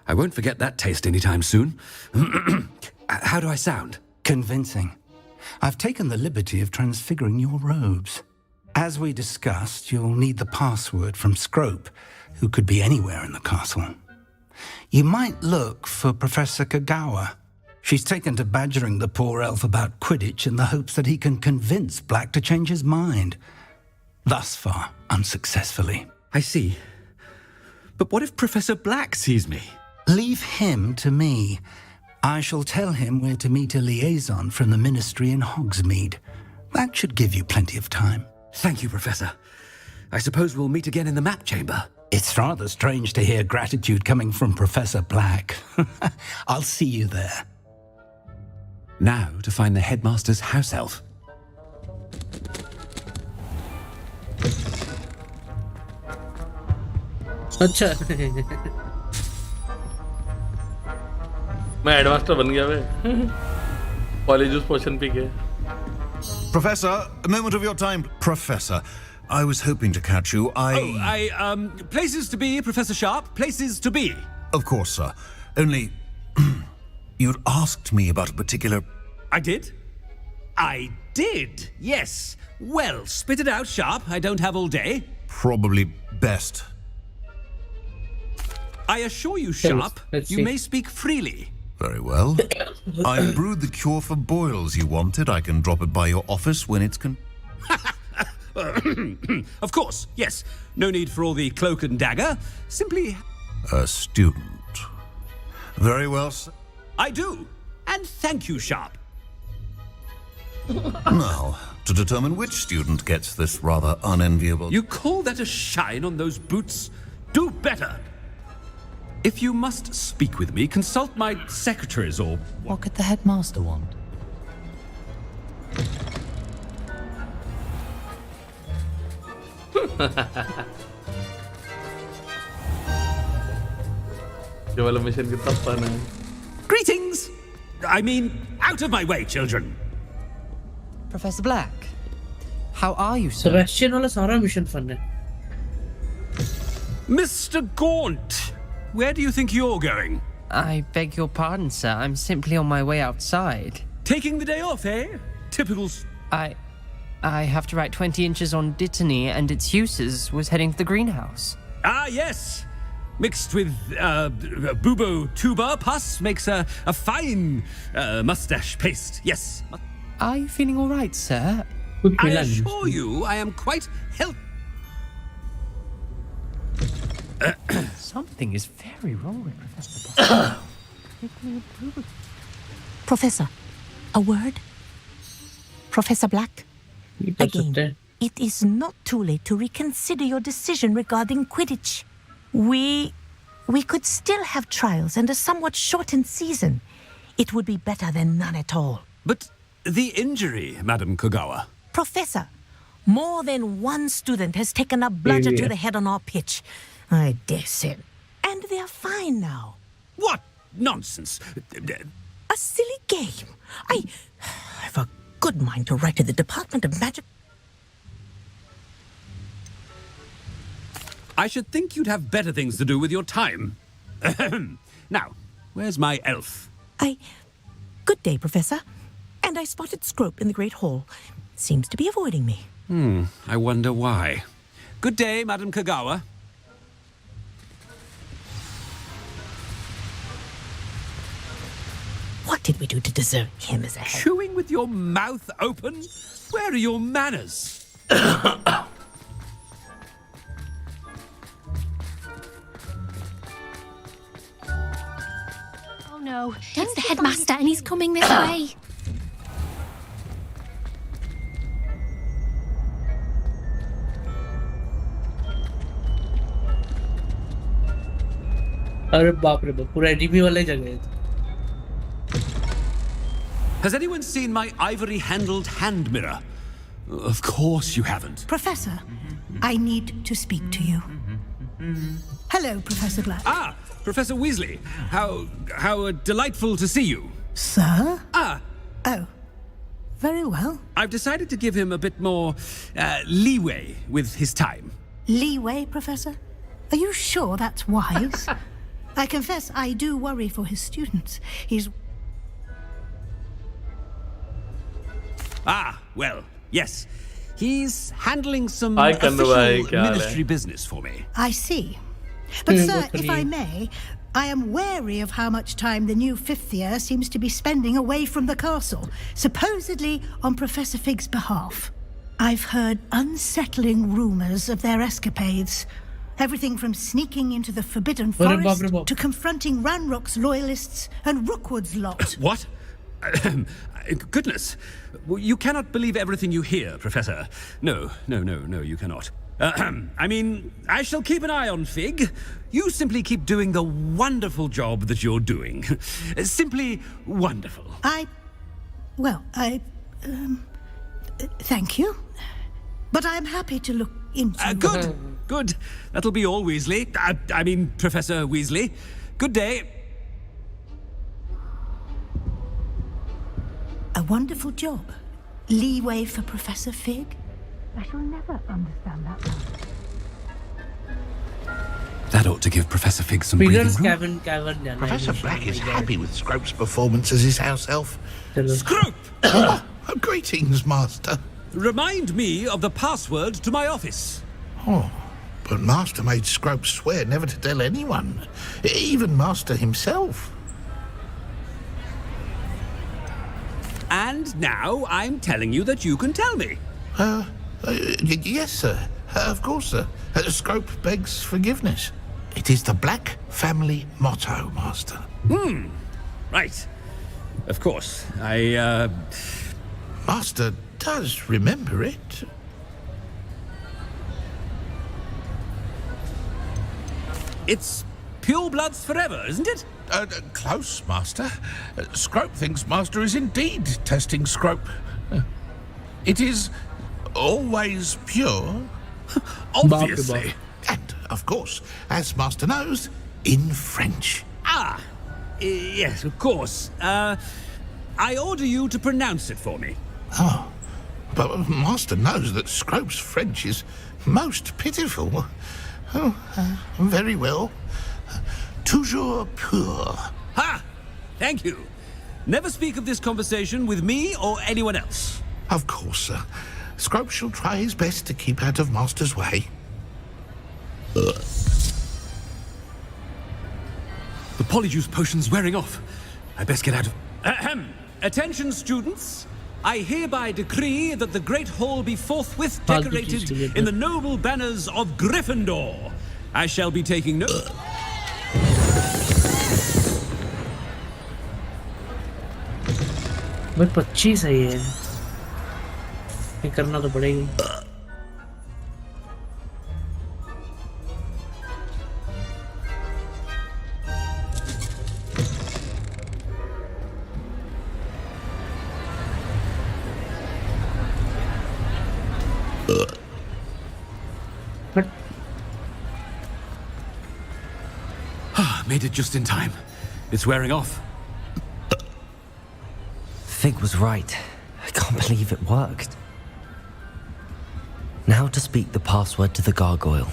I won't forget that taste anytime soon. How do I sound? Convincing. I've taken the liberty of transfiguring your robes. As we discussed, you'll need the password from Scrope, who could be anywhere in the castle. You might look for Professor Kagawa. She's taken to badgering the poor elf about Quidditch in the hopes that he can convince Black to change his mind. Thus far, unsuccessfully. I see. But what if Professor Black sees me? Leave him to me. I shall tell him we're to meet a liaison from the ministry in Hogsmeade. That should give you plenty of time. Thank you, Professor. I suppose we'll meet again in the map chamber. It's rather strange to hear gratitude coming from Professor Black. I'll see you there. Now to find the headmaster's house elf. अच्छा मैं एडमास्टर बन गया वे पॉलीजूस पोशन P के Professor, a moment of your time. Professor, I was hoping to catch you. Places to be, Professor Sharp. Places to be. Of course, sir. Only, you'd asked me about a particular... I did? I did, yes. Well, spit it out, Sharp. I don't have all day. Probably best. I assure you, Sharp, you may speak freely. Very well. I've brewed the cure for boils you wanted. I can drop it by your office when it's Of course, yes. No need for all the cloak and dagger. Simply... A student. Very well, sir. I do. And thank you, Sharp. Now, to determine which student gets this rather unenviable... You call that a shine on those boots? Do better. If you must speak with me, consult my secretaries or... What could the headmaster want? ये वाला mission कितना fun है Greetings! I mean, out of my way, children. Professor Black, how are you, sir? Sebastian वाला सारा mission fun है Mr. Gaunt, where do you think you're going? I beg your pardon, sir. I'm simply on my way outside. Taking the day off, eh? Typical... I have to write 20 inches on Dittany and its uses. Was heading to the greenhouse. Ah, yes. Mixed with bubo tuba pus makes a fine mustache paste. Yes. Are you feeling all right, sir? I assure you, I am quite healthy. Something is very wrong with Professor Black. Professor, a word? Professor Black? Again, it is not too late to reconsider your decision regarding Quidditch. We could still have trials and a somewhat shortened season. It would be better than none at all. But the injury, Madam Kagawa. Professor, more than one student has taken a bludger to the head on our pitch. I dare say. And they're fine now. What nonsense! A silly game. I have a good mind to write to the Department of Magic. I should think you'd have better things to do with your time. Now, where's my elf? Good day, Professor. And I spotted Scrope in the Great Hall. Seems to be avoiding me. I wonder why. Good day, Madam Kagawa. What did we do to deserve him as a head? Chewing with your mouth open? Where are your manners? Oh no, it's the headmaster and he's coming this way. अरे बाप रे बाप पूरा ADP वाले जगह है. Has anyone seen my ivory-handled hand mirror? Of course you haven't. Professor, I need to speak to you. Hello, Professor Black. Ah, Professor Weasley. How delightful to see you. Sir? Ah. Oh. Very well. I've decided to give him a bit more leeway with his time. Leeway, Professor? Are you sure that's wise? I confess I do worry for his students. He's... Ah, well, yes. He's handling some Hi, official Kandu bhai, ministry business for me. I see. But, sir, if I may, I am wary of how much time the new fifth year seems to be spending away from the castle, supposedly on Professor Fig's behalf. I've heard unsettling rumours of their escapades. Everything from sneaking into the Forbidden Forest to confronting Ranrock's loyalists and Rookwood's lot. What? Goodness. You cannot believe everything you hear, Professor. No, you cannot. I mean, I shall keep an eye on Fig. You simply keep doing the wonderful job that you're doing. Simply wonderful. Thank you. But I'm happy to look into... Good. That'll be all, Weasley. I mean, Professor Weasley. Good day. A wonderful job. Leeway for Professor Fig? I shall never understand that one. That ought to give Professor Fig some breathing room. Professor Black is happy with Scrope's performance as his house elf. Scrope! Greetings, Master. Remind me of the password to my office. Oh, but Master made Scrope swear never to tell anyone, even Master himself. And now I'm telling you that you can tell me. Yes, sir. Of course, sir. Scrope begs forgiveness. It is the Black family motto, Master. Right. Of course. Master does remember it. It's pure bloods forever, isn't it? Close, Master. Scrope thinks Master is indeed testing Scrope. It is always pure. Obviously. And, of course, as Master knows, in French. Ah, yes, of course. I order you to pronounce it for me. Oh, but Master knows that Scrope's French is most pitiful. Oh, very well. Toujours pur. Ha! Thank you. Never speak of this conversation with me or anyone else. Of course, sir. Scrope shall try his best to keep out of Master's way. The polyjuice potion's wearing off. I best get out of... Ahem. Attention, students. I hereby decree that the Great Hall be forthwith decorated in the noble banners of Gryffindor. I shall be taking no... भाई 25 है ये करना तो पड़ेगी. Made it just in time. It's wearing off. Fig was right. I can't believe it worked. Now to speak the password to the gargoyle.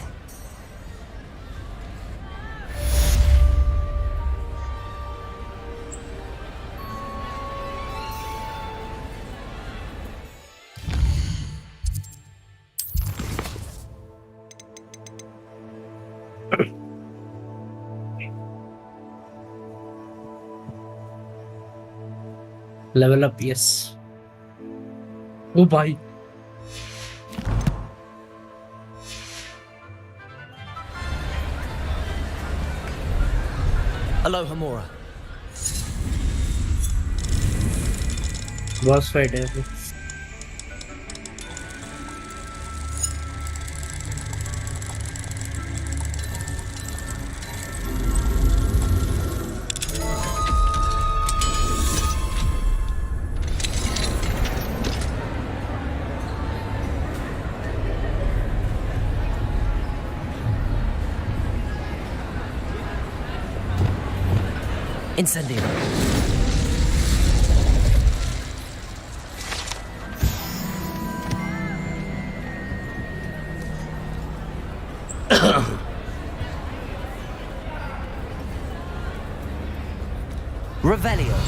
Level up, yes. Oh भाई. Aloha Mora. Boss fight है. Incendio. Revelio.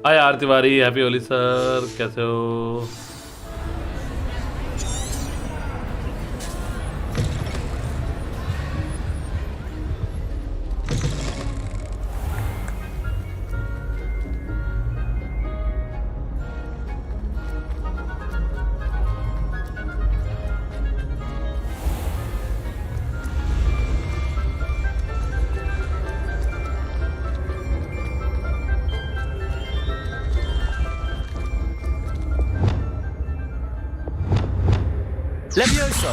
Hi R Tiwari, happy Holi sir, कैसे हो? Levioso.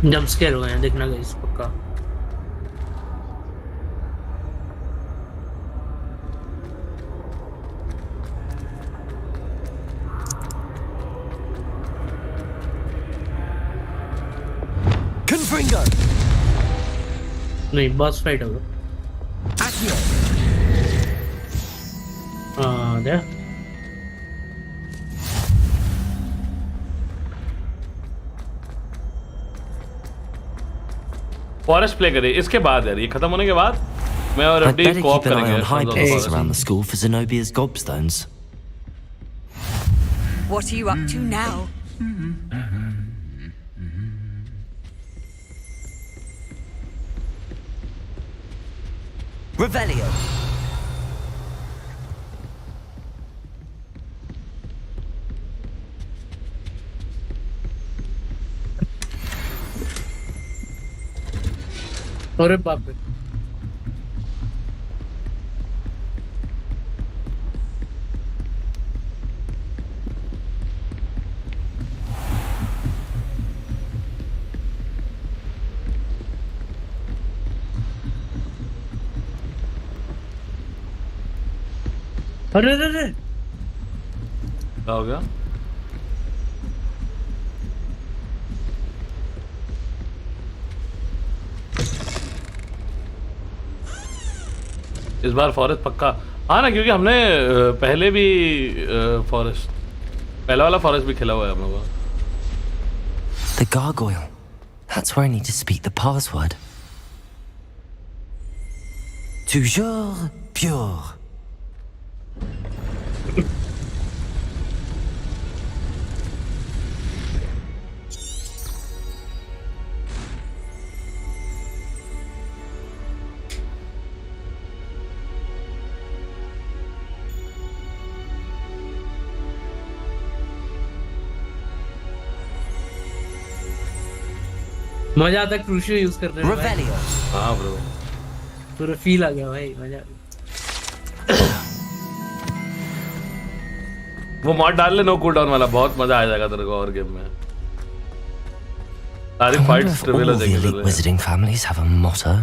Jump scare हुए हैं, देखना guys पक्का. Confringo. नहीं, boss fight होगा. Accio. there. फॉरेस्ट प्ले करें इसके बाद यार, ये खत्म होने के बाद मैं और I'd अपनी better coop keep an eye करेंगे on high places Forest. around the school for Zenobia's gobstones. What are you up to now? Revelio. अरे बाप रे. अरे अरे अरे, क्या हो गया? इस बार फॉरेस्ट पक्का. हाँ ना, क्योंकि हमने पहले भी फॉरेस्ट, पहला वाला फॉरेस्ट भी खेला हुआ है हम लोगों का. The gargoyle. That's where I need to speak the password. Toujours pure. मजा आता है क्रूशियो यूज करने में. Revelio. हाँ ब्रो, पूरा फील आ गया भाई, मजा आ गया. वो मॉड डाल ले नो कूल डाउन वाला, बहुत मजा आ जाएगा तेरे को और गेम में। सारी I wonder fights if reveal हो all the जाएंगी elite तुझे। wizarding families have a motto.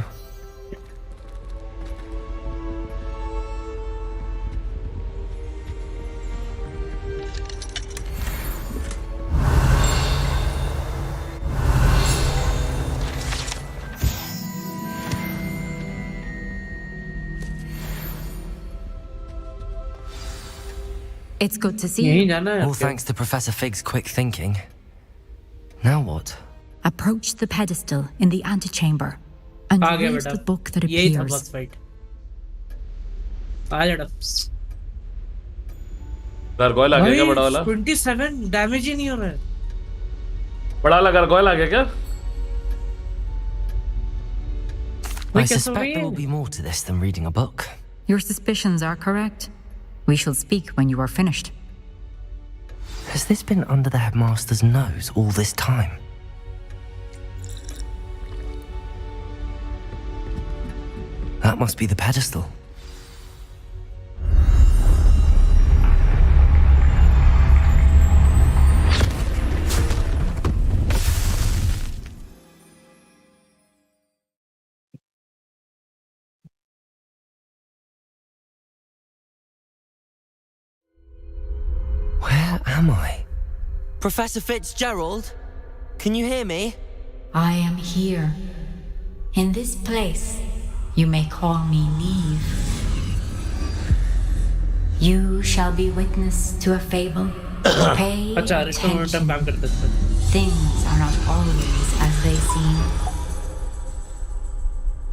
It's good to see यहीं you. जाना है All आपके? thanks to Professor Fig's quick thinking. Now what? Approach the pedestal in the antechamber and आ गया read बेटा। the book that यही था appears. बस fight. आ जाड़ा। गारगोयल आ गया क्या बड़ा वाला? 27 डैमेज ही नहीं हो रहा है। बड़ा वाला गारगोयल आ गया क्या? I suspect there will be more to this than reading a book. Your suspicions are correct. We shall speak when you are finished. Has this been under the headmaster's nose all this time? That must be the pedestal. Where am I? Professor Fitzgerald? Can you hear me? I am here. In this place, you may call me Neve. You shall be witness to a fable. Pay अच्छा restore momentum काम करते हैं। Things are not always as they seem.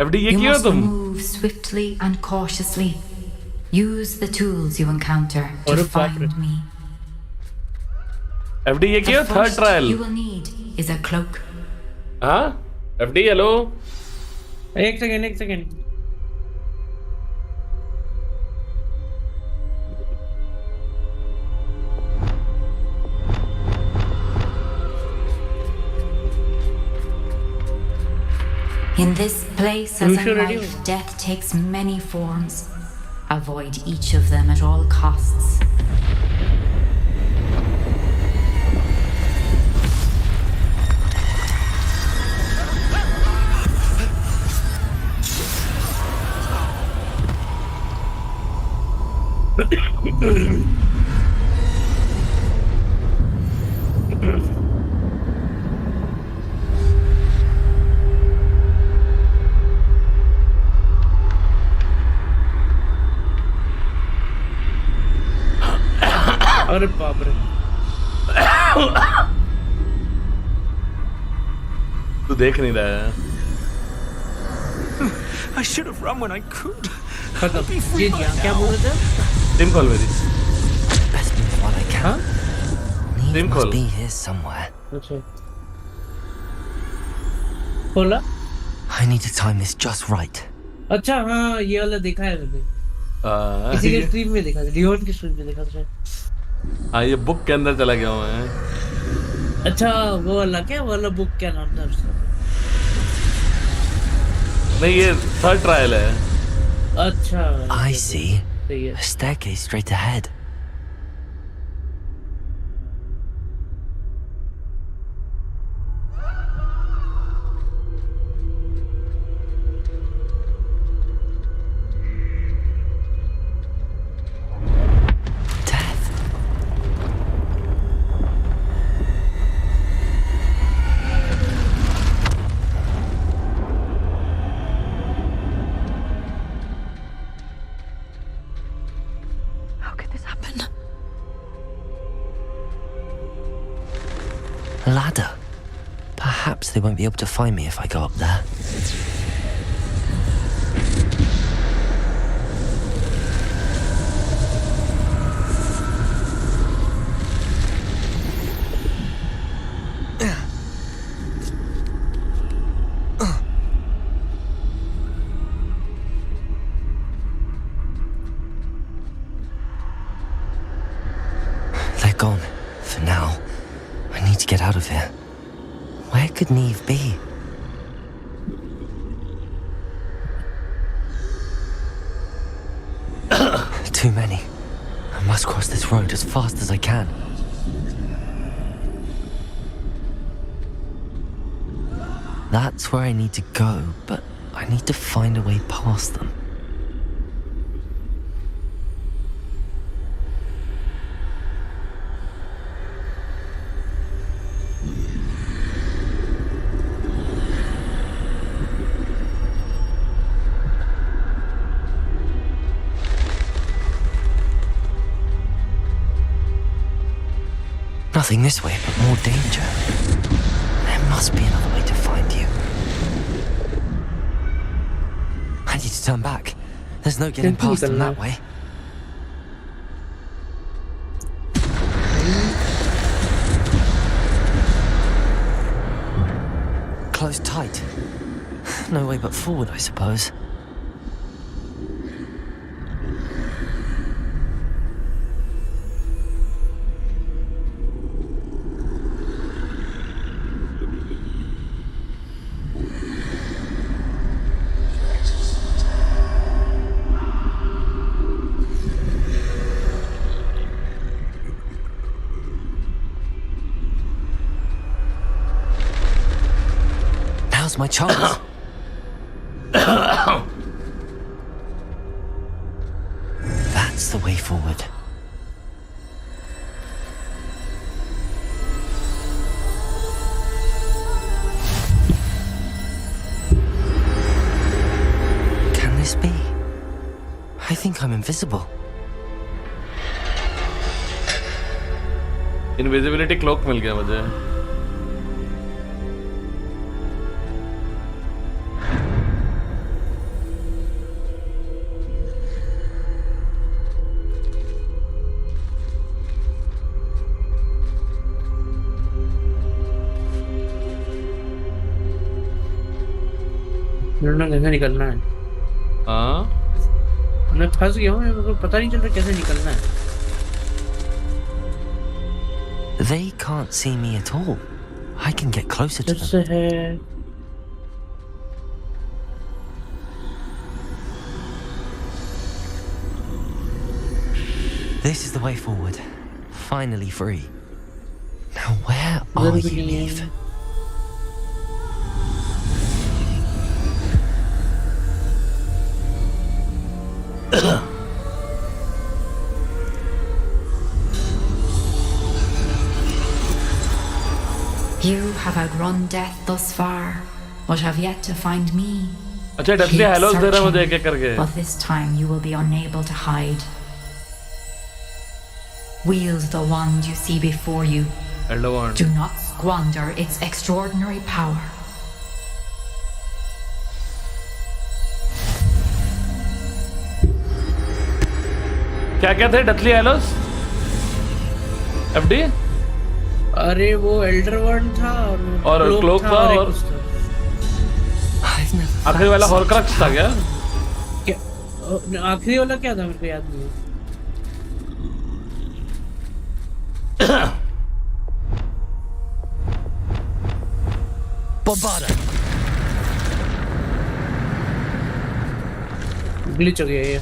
FD ये You किया must तुम? move swiftly and cautiously. Use the tools you encounter to अरे बाप रे। find me. FD ये किया? The third first trial. you will need is a cloak. हाँ? FD hello? एक second. In this place, as You in ready? life, death takes many forms. Avoid each of them at all costs. अरे बाप रे। तू देख नहीं रहा है। I should have run when I could. खत्म। ये क्या बोल रहे थे? टीम कॉल मेरी। Best move while I can. Neve Team must call. be here somewhere. अच्छा। बोला? I need to time this just right. अच्छा हाँ ये वाला देखा है मैंने। किसी के स्ट्रीम में देखा था, लियोन की स्ट्रीम में देखा था। हाँ ये बुक के अंदर चला गया हूँ मैं। अच्छा वो वाला क्या वाला बुक क्या नाम था उसका? नहीं ये थर्ड ट्रायल है। अच्छा। I see. सही है। A staircase straight ahead. A ladder. Perhaps they won't be able to find me if I go up there. They're gone. For now. I need to get out of here. Where could Neve be? Too many. A must cross this road as fast as I can. That's where I need to go, but I need to find a way past them. Nothing this way, but more danger. There must be another way to find you. I need to turn back. There's no getting past them that way. Closed tight. No way but forward, I suppose. Now's my chance. That's the way forward. Can this be? I think I'm invisible. Invisibility cloak मिल गया मुझे. कैसे निकलना है? मैं फंस गया हूँ, मेरे को पता नहीं चल रहा कैसे निकलना है. They can't see me at all. I can get closer to them. This is the way forward. Finally free. Now where are you, Neve? You have outrun death thus far, but have yet to find me. अच्छा डसली Hallows दे रहा है मुझे एक-एक करके. But this time you will be unable to hide. Wield the wand you see before you. Elder wand. Do not squander its extraordinary power. क्या थे डसली Hallows? FD? अरे वो एल्डर वन था और क्लोक था और आखिरी वाला हॉर्क्रक्स था क्या? आखिरी वाला क्या था मेरे को याद नहीं. Bombarda. ग्लिच हो गया ये.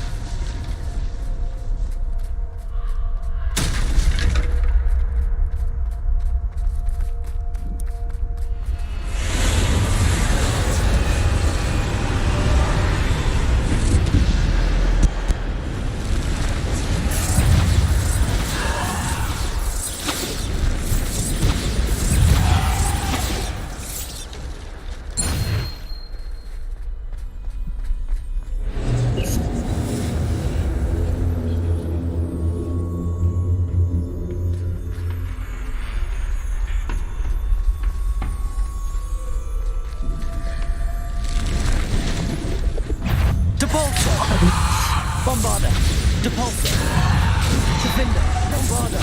Bombarda. Depulsor. Defender. Bombarda.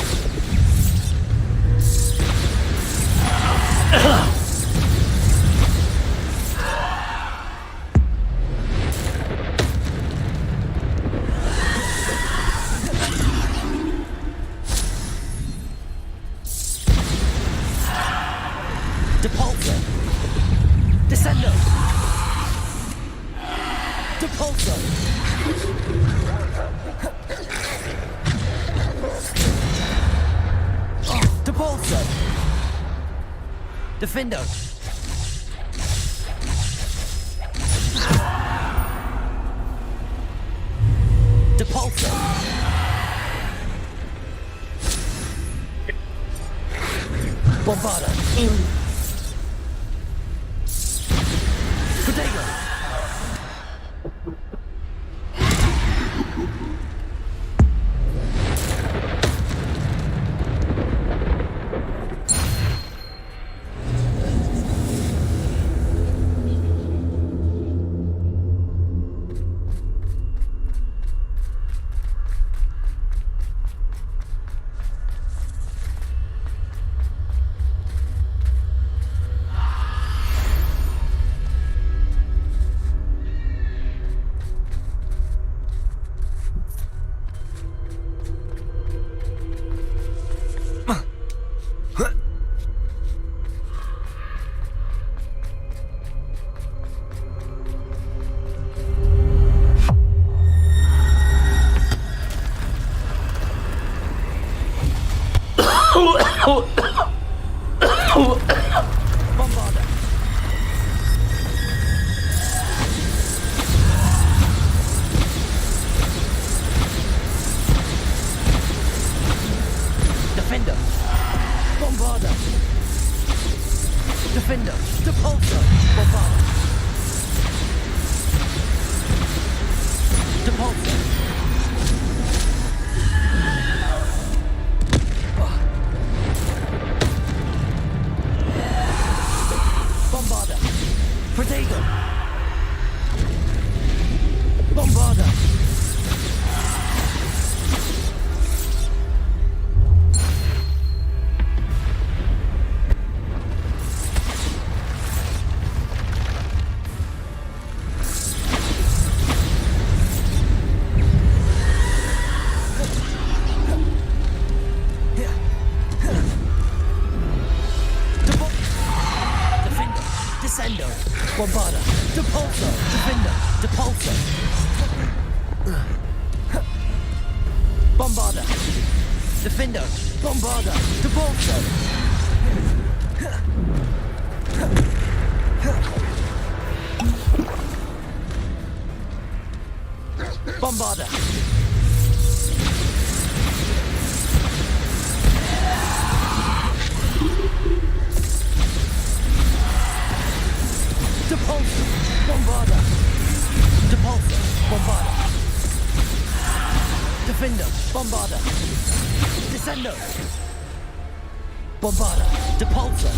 Depulsor. Descendo. Depulsor. Depulso! Defendo! Depulso! Bombarda! Protego! Bombarda! Defender! Bombarda! Defender! Depulso! Bombarda! Depulso! Bombarda! Protego! Bombarda! Defender! Descendo! Bombarda! Depulso! Defender! Depulso! Bombarda! Defender! Bombarda! Depulso! Bombarda! Depulso! Bombarda! Depulso! Bombarda! Defender! Bombarda! Descendo! Bombarda! Depulso!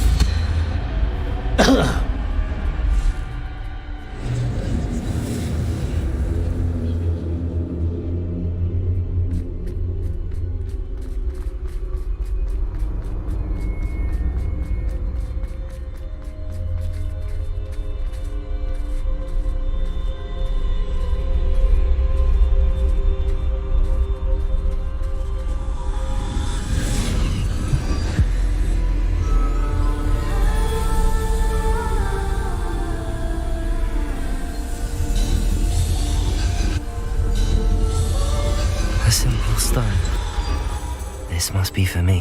A simple stone. This must be for me.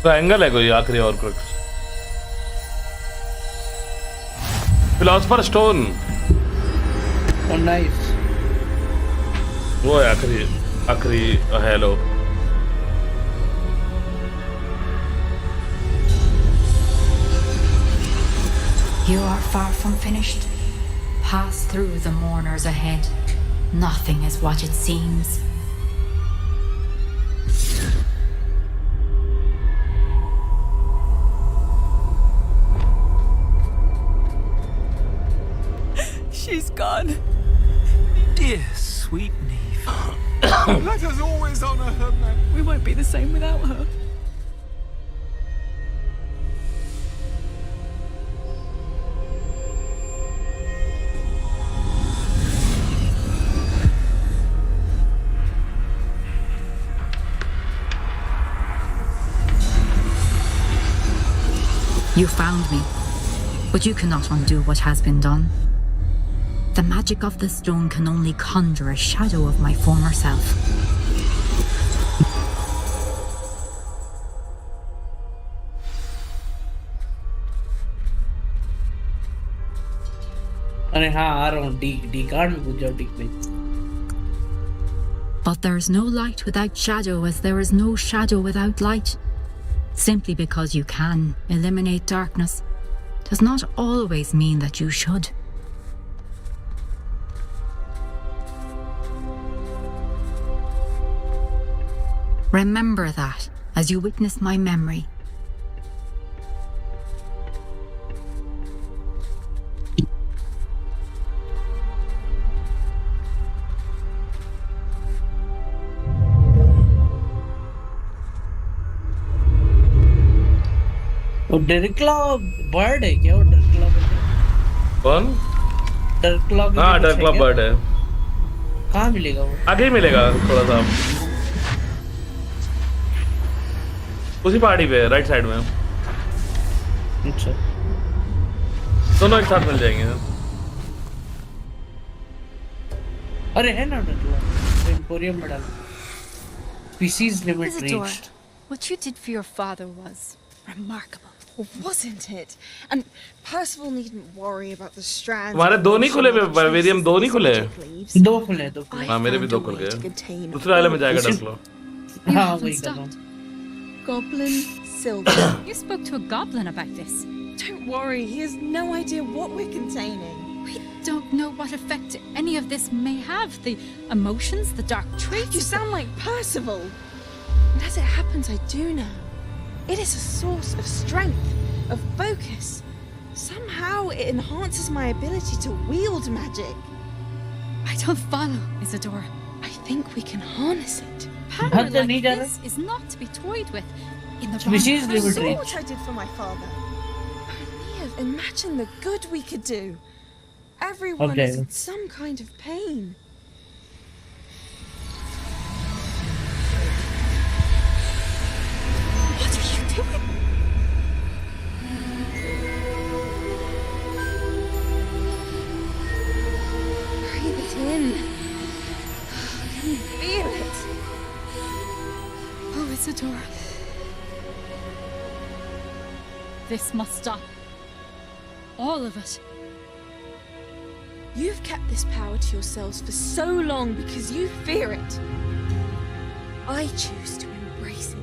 Triangle है कोई आखिरी और crux philosopher stone nice वो है आखिरी hello You are far from finished. Pass through the mourners ahead. Nothing is what it seems. She's gone. Dear sweet Neve. Let us always honor her memory. We won't be the same without her. You found me, but you cannot undo what has been done. The magic of the stone can only conjure a shadow of my former self. अरे हाँ आ रहा हूँ D card में पूछ जाओ D पे. But there's no light without shadow, as there is no shadow without light. Simply because you can eliminate darkness does not always mean that you should. Remember that as you witness my memory. वो डरक्ला bird है क्या? वो डरक्ला कौन? डरक्ला हाँ डरक्ला bird है. कहाँ मिलेगा वो? आगे ही मिलेगा थोड़ा सा, उसी पहाड़ी पे राइट साइड में. अच्छा दोनों एक साथ मिल जाएंगे. अरे है ना डरक्ला एम्पोरियम में डाल. Species limit reached. What you did for your father was remarkable, wasn't it? And Percival needn't worry about the strands. तुम्हारे दो नहीं खुले, वेरियम दो नहीं खुले. दो खुले. हाँ मेरे भी दो खुल गए. दूसरे वाले में जाएगा डरक्ला. हाँ वही कर रहा हूँ. Goblin Silver. You spoke to a goblin about this. Don't worry, he has no idea what we're containing. We don't know what effect any of this may have. The emotions, the dark traits. You sound like Percival. And as it happens, I do now. It is a source of strength, of focus. Somehow it enhances my ability to wield magic. I don't follow, Isadora. I think we can harness it. Power like this is not to be toyed with. In the wrong hands. I saw what I did for my father. Liv, imagine the good we could do. Everyone is in some kind of pain. What are you doing? Breathe it in. Can you feel it? Oh, Isadora. This must stop. All of it. You've kept this power to yourselves for so long because you fear it. I choose to embrace it.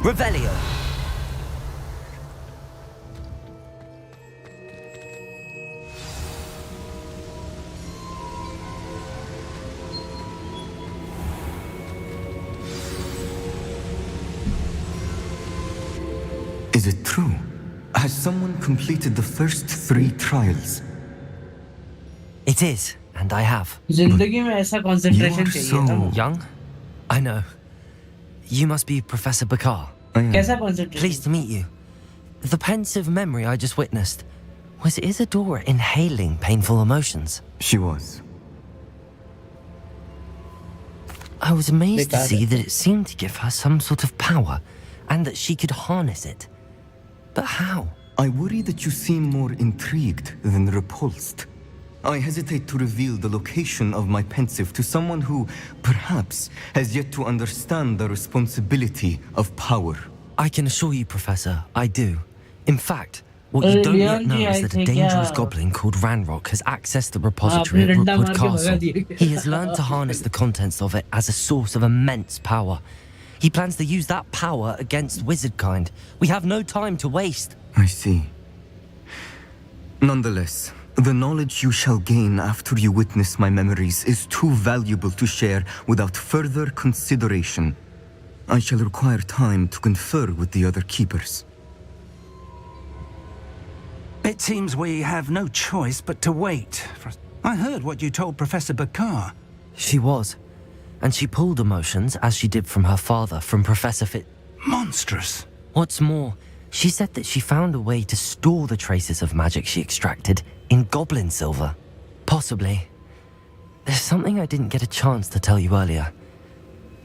Revelio. Is it true? Has someone completed the first 3 trials? It is, and I have. जिंदगी में ऐसा concentration चाहिए था. Young? I know. You must be Professor Bakar. कैसा concentration? Pleased to meet you. The pensive memory I just witnessed, was Isadora inhaling painful emotions? She was. I was amazed to see that it seemed to give her some sort of power, and that she could harness it. But how? I worry that you seem more intrigued than repulsed. I hesitate to reveal the location of my pensive to someone who, perhaps, has yet to understand the responsibility of power. I can assure you, Professor, I do. In fact, what you don't yet know is that a dangerous goblin called Ranrock has accessed the repository at Rookwood Castle. He has learned to harness the contents of it as a source of immense power. He plans to use that power against wizardkind. We have no time to waste. I see. Nonetheless, the knowledge you shall gain after you witness my memories is too valuable to share without further consideration. I shall require time to confer with the other keepers. It seems we have no choice but to wait. I heard what you told Professor Bakar. She was. And she pulled emotions, as she did from her father, from Professor Monstrous. What's more, She said that she found a way to store the traces of magic she extracted in goblin silver. Possibly. There's something I didn't get a chance to tell you earlier.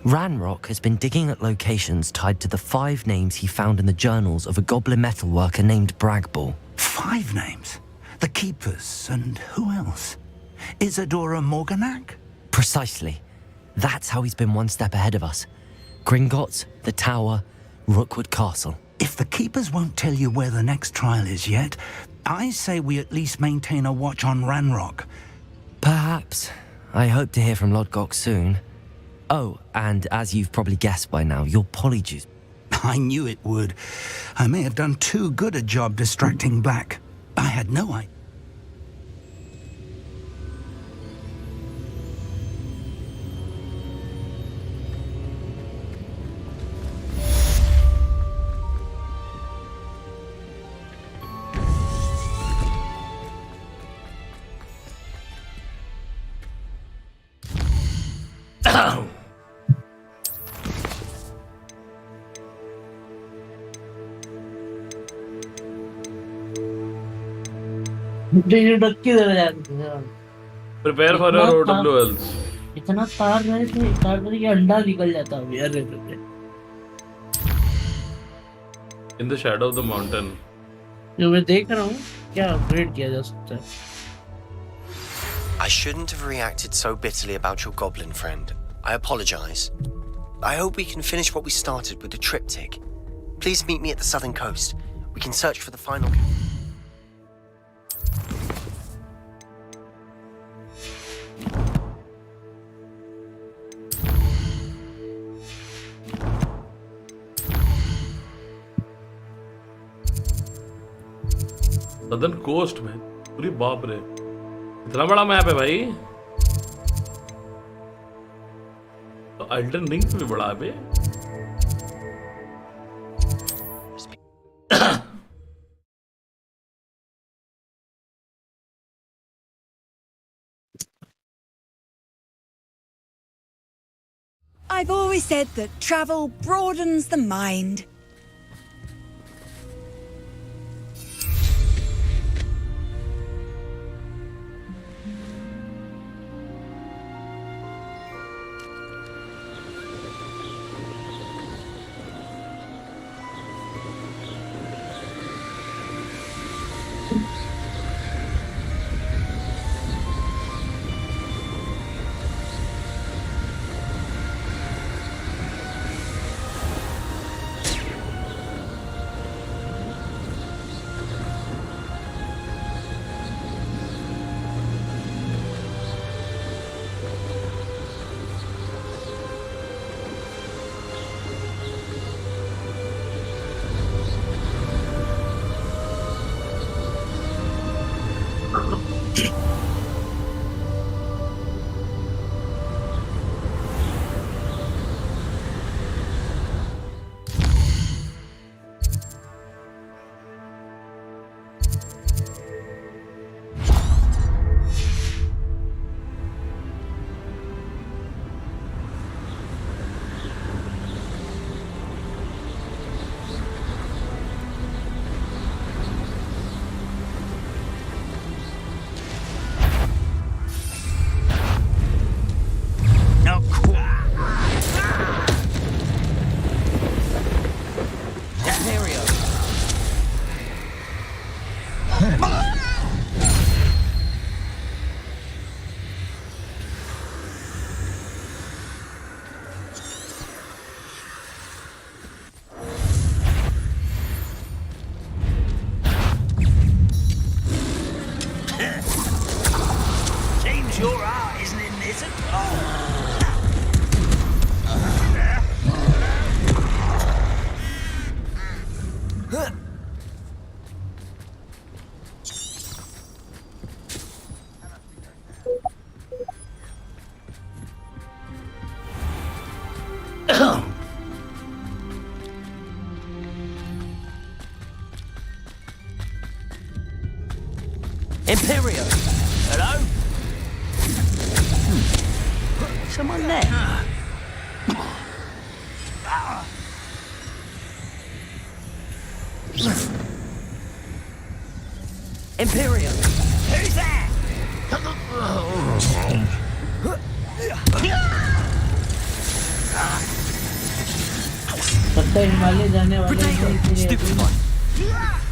Ranrock has been digging at locations tied to the 5 names he found in the journals of a goblin metalworker named Bragball. 5 names? The Keepers, and who else? Isadora Morganac? Precisely. That's how he's been one step ahead of us. Gringotts, the Tower, Rookwood Castle. If the Keepers won't tell you where the next trial is yet, I say we at least maintain a watch on Ranrock. Perhaps. I hope to hear from Lodgok soon. Oh, and as you've probably guessed by now, your polyjuice... I knew it would. I may have done too good a job distracting Black. I had no idea. Prepare for your OWLs. इतना तार रहे थे, तार रहे कि अंडा निकल जाता अभी। अरे In the shadow of the mountain. जो मैं देख रहा हूँ क्या अपग्रेड किया जा सकता है। I shouldn't have reacted so bitterly about your goblin friend. I apologize. I hope we can finish what we started with the triptych. Please meet me at the southern coast. We can search for the final... southern coast में पूरी बाप रे इतना बड़ा map है भाई। तो Alton ring से भी बड़ा है बे। I've always said that travel broadens the mind. Imperio! Hello? Someone there? Imperium! Who's there? लगता है हिमालय जाने वाले हैं इसलिए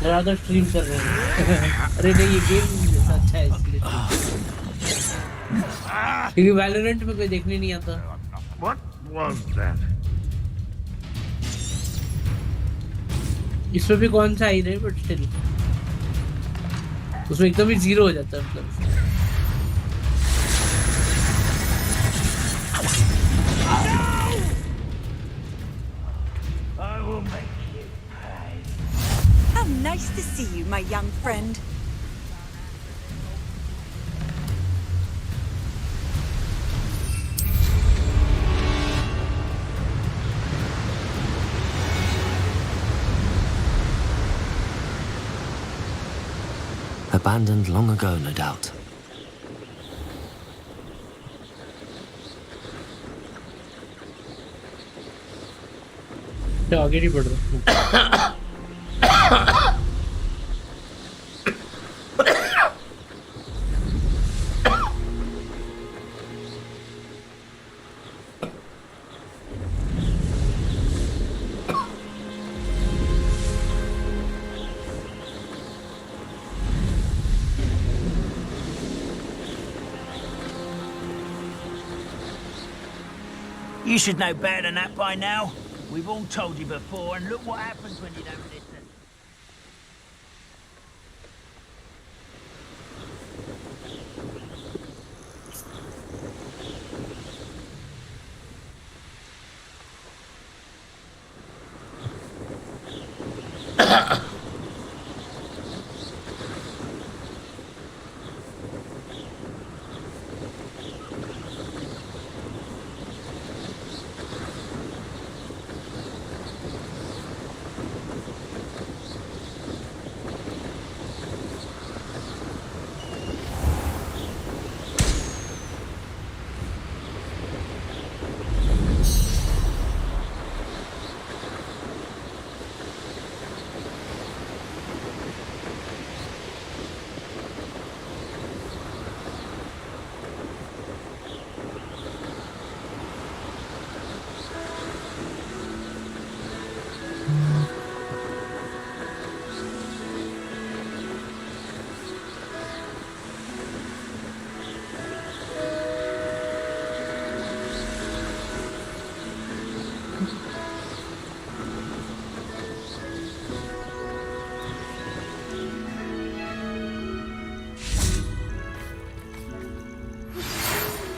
ज़्यादा स्ट्रीम कर रहे हैं अरे नहीं ये गेम अच्छा है इसलिए क्योंकि वैलोरेंट में कोई देखने नहीं आता What was that? इसमें भी कौन सा आई रहे बट स्टिल उसमें एकदम ही जीरो हो जाता है मतलब I will make you pay. How nice to see you, my young friend. Abandoned long ago, no doubt. तो आगे नहीं बढ़ रहा You should know better than that by now. We've all told you before, and look what happens when you don't listen.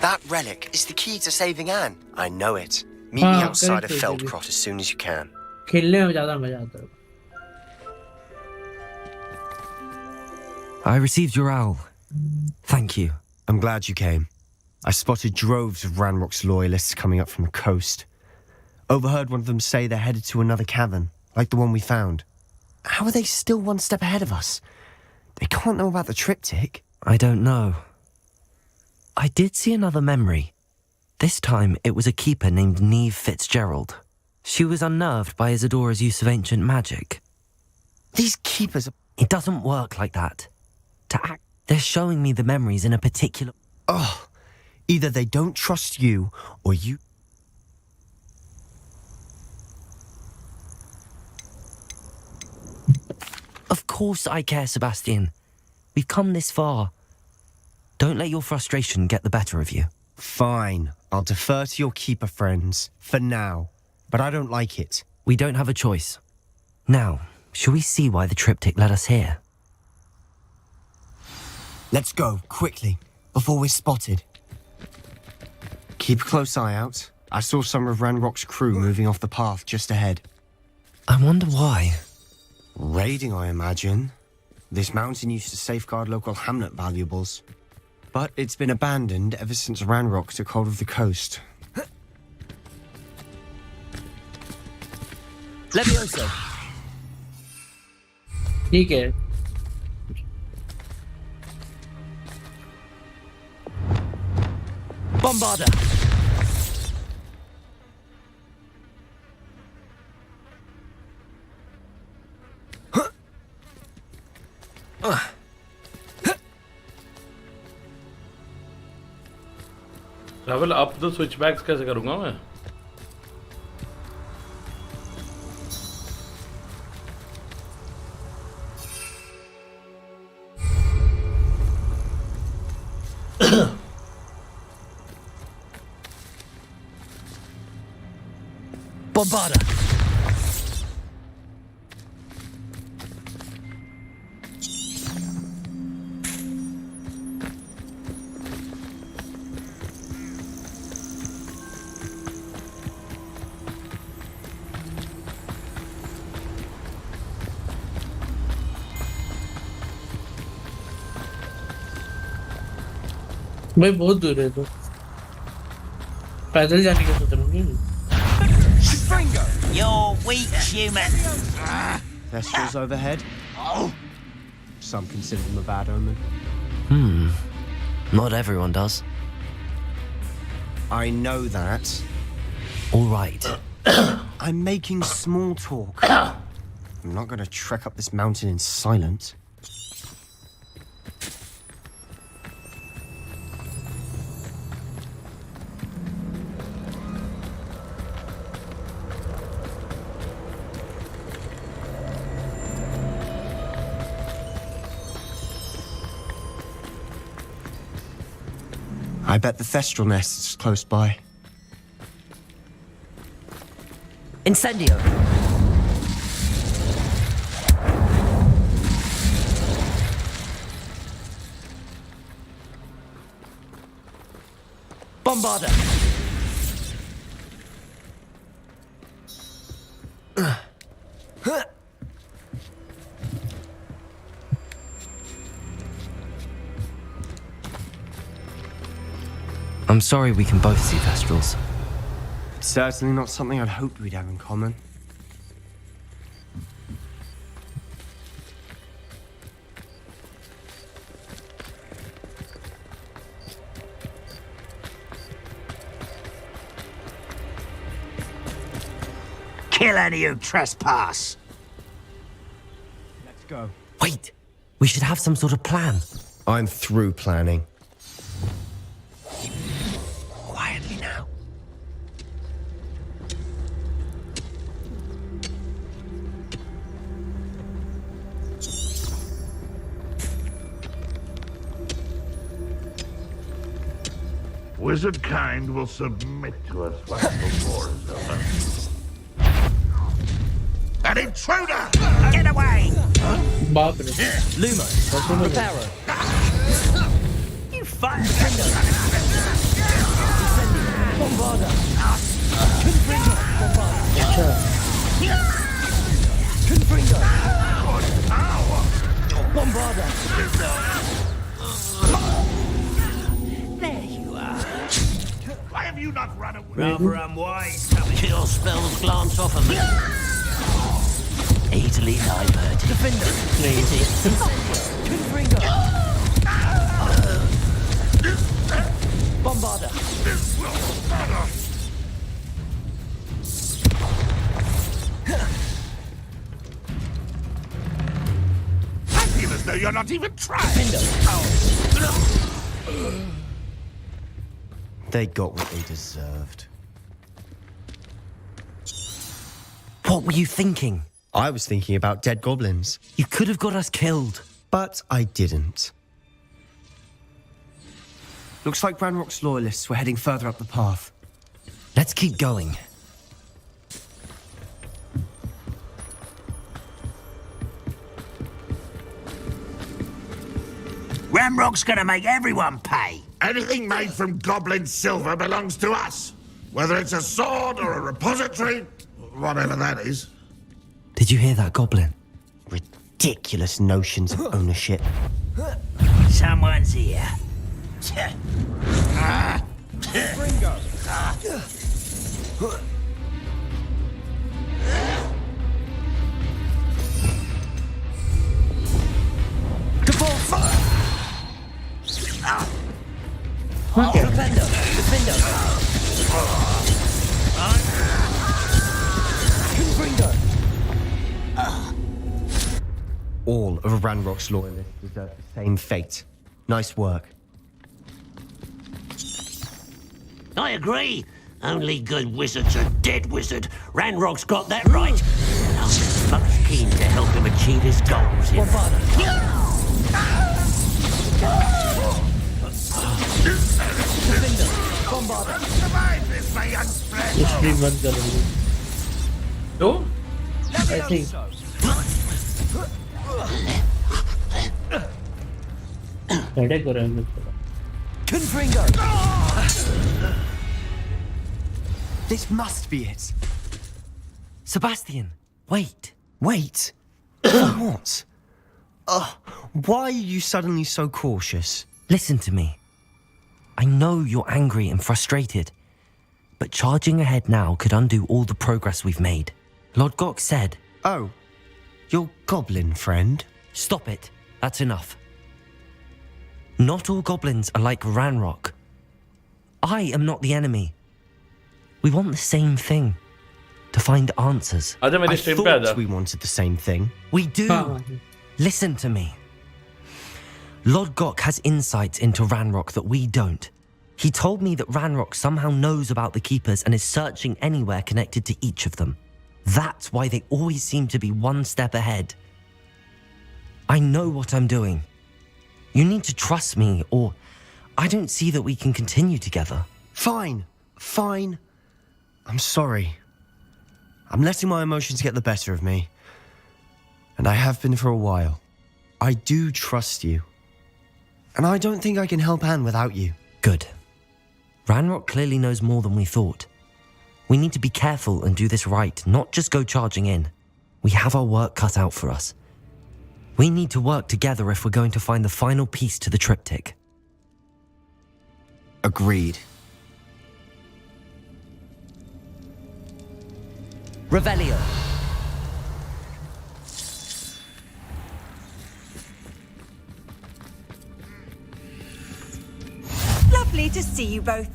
That relic is the key to saving Anne. I know it. Meet me outside of Feldcrot as soon as you can. खेलने में ज़्यादा मजा आता है I received your owl. Thank you. I'm glad you came. I spotted droves of Ranrock's loyalists coming up from the coast. Overheard one of them say they're headed to another cavern, like the one we found. How are they still one step ahead of us? They can't know about the triptych. I don't know. I did see another memory. This time it was a keeper named Neve Fitzgerald. She was unnerved by Isadora's use of ancient magic. These keepers are... It doesn't work like that. To act... They're showing me the memories in a particular... Oh, either they don't trust you, or you... Of course I care, Sebastian. We've come this far. Don't let your frustration get the better of you. Fine. I'll defer to your keeper friends, for now. But I don't like it. We don't have a choice. Now, shall we see why the triptych led us here? Let's go, quickly, before we're spotted. Keep a close eye out. I saw some of Ranrock's crew moving off the path just ahead. I wonder why. Raiding, I imagine. This mountain used to safeguard local hamlet valuables. But it's been abandoned ever since Ranrock took hold of the coast. Levioso. ठीक है Bombarda. Level up the switchbacks कैसे करूँगा मैं? Bombarda! भाई बहुत दूर है तो पैदल जाने का सोच रहा हूँ। You're weak, human. Thestrals overhead. Some consider them a bad omen. Not everyone does. I know that. All right. I'm making small talk. I'm not going to trek up this mountain in silence. I bet the Thestral nest is close by. Incendio! Bombarda! I'm sorry we can both see Thestrals. Certainly not something I'd hoped we'd have in common. Kill any who trespass. Let's go. Wait! We should have some sort of plan. I'm through planning. Quietly now. Wizard kind will submit to us once the war is over. An intruder! Get away! बाप रे Lumo, Reparo. You fire! Bombarda. Confringo. Bombarda. Confringo. Bombarda. There you are. Why have you not run away? Rather unwise coming. Kill spells glance off of me. Easily diverted. Defender. Crazy. Confringo. Bombarda. This will matter. I feel as though you're not even trying. They got what they deserved. What were you thinking? I was thinking about dead goblins. You could have got us killed. But I didn't. Looks like Ranrock's loyalists were heading further up the path. Let's keep going. Ramrock's gonna make everyone pay. Anything made from goblin silver belongs to us. Whether it's a sword or a repository, whatever that is. Did you hear that, Goblin? Ridiculous notions of ownership. Someone's here. Defender! Defender! Confringo! All of Ranrock's loyalists deserve the same fate. Nice work. I agree. Only good wizards are dead wizard. Ranrock's got that right. And I'm as much keen to help him achieve his goals. Survive this, my young friend. Stream बंद कर रही तो ऐसे ही headache हो रहा है मुझे Confringo! This must be it. Sebastian, wait. Wait? For what? Why are you suddenly so cautious? Listen to me. I know you're angry and frustrated, but charging ahead now could undo all the progress we've made. Lord Gok said... Oh, your goblin friend? Stop it. That's enough. Not all goblins are like Ranrock. I am not the enemy. We want the same thing. To find answers. I thought we wanted the same thing. We do. Listen to me. Lord Gok has insights into Ranrock that we don't. He told me that Ranrock somehow knows about the Keepers and is searching anywhere connected to each of them. That's why they always seem to be one step ahead. I know what I'm doing. You need to trust me, or I don't see that we can continue together. Fine. I'm sorry. I'm letting my emotions get the better of me. And I have been for a while. I do trust you. And I don't think I can help Anne without you. Good. Ranrock clearly knows more than we thought. We need to be careful and do this right, not just go charging in. We have our work cut out for us. We need to work together if we're going to find the final piece to the triptych. Agreed. Revelio. Lovely to see you both.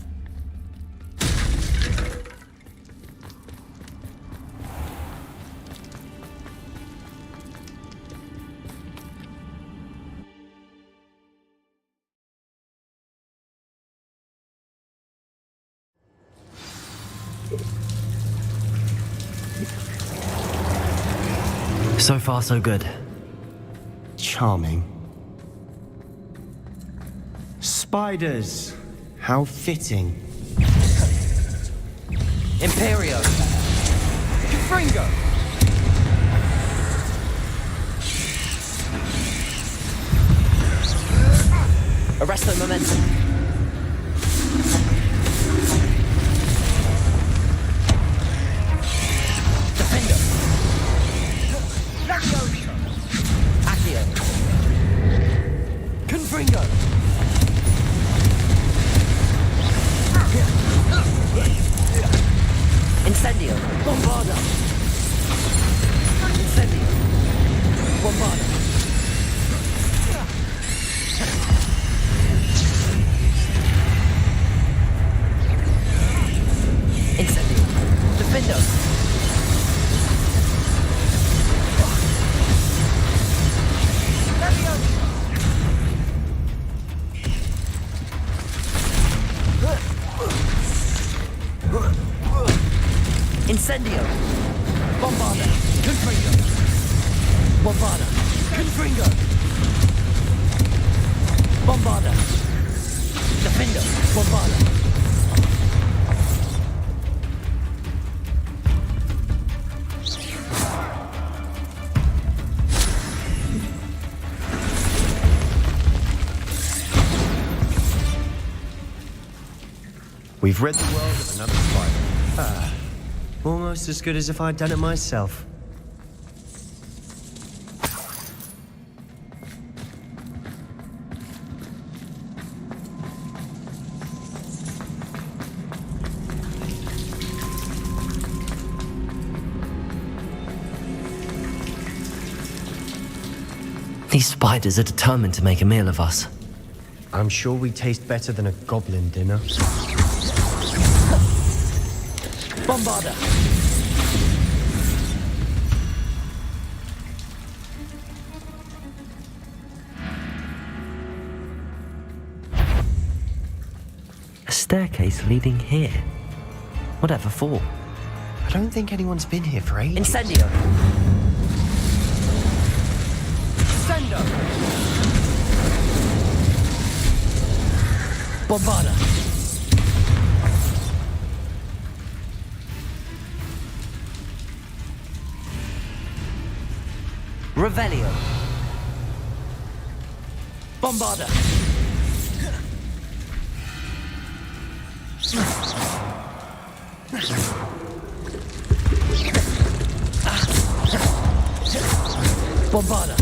So far, so good. Charming. Spiders. How fitting. Imperio. Confringo. Arresto momentum. Defender. Accio. Confringo. Incendio. Bombarda. Incendio. Bombarda. Incendio. Defendo. Incendio. Bombarda. Confringo. Bombarda. Confringo. Bombarda. Defendo. Bombarda. We've rid the world of another spider. Almost as good as if I'd done it myself. These spiders are determined to make a meal of us. I'm sure we taste better than a goblin dinner. Bombarda. staircase leading here. Whatever for? I don't think anyone's been here for ages. Incendio! Sendo! Bombada! Revelio! Bombada! Bombada!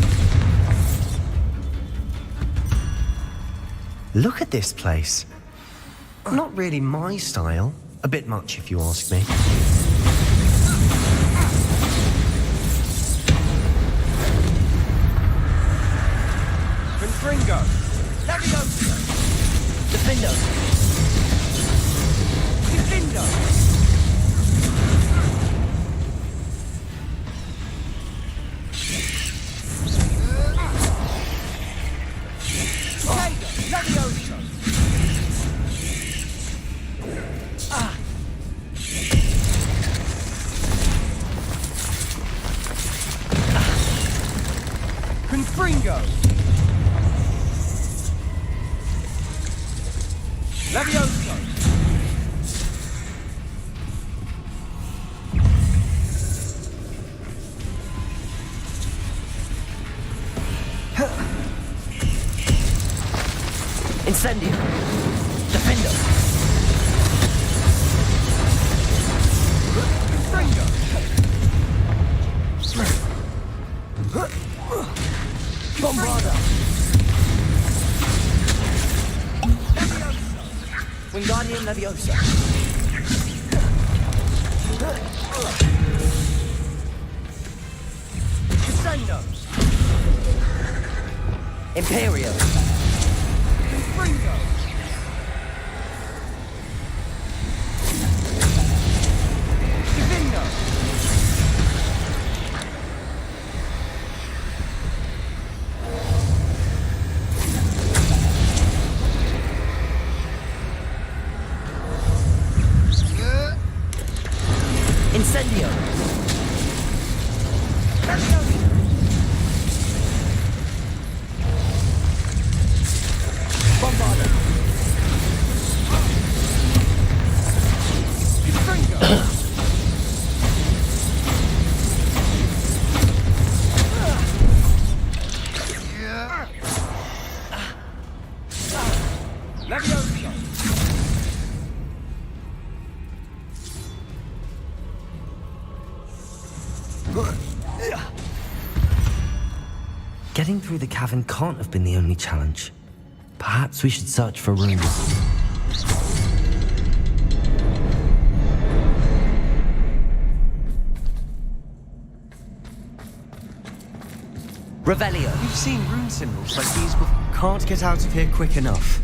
Look at this place. Not really my style. A bit much, if you ask me. Confringo! Leviosa! Defendo! Defendo! Leviosa! Confringo! Levioso! Incendio! Defendo! Confringo! Bombarda! Wingardium Leviosa! Crescendo! Imperio! Confringo! Divino! Incendio! Bombarda! Confringo! Leviosa! Getting through the cavern can't have been the only challenge. Perhaps we should search for rooms. Revelio! You've seen rune symbols like these before. Can't get out of here quick enough.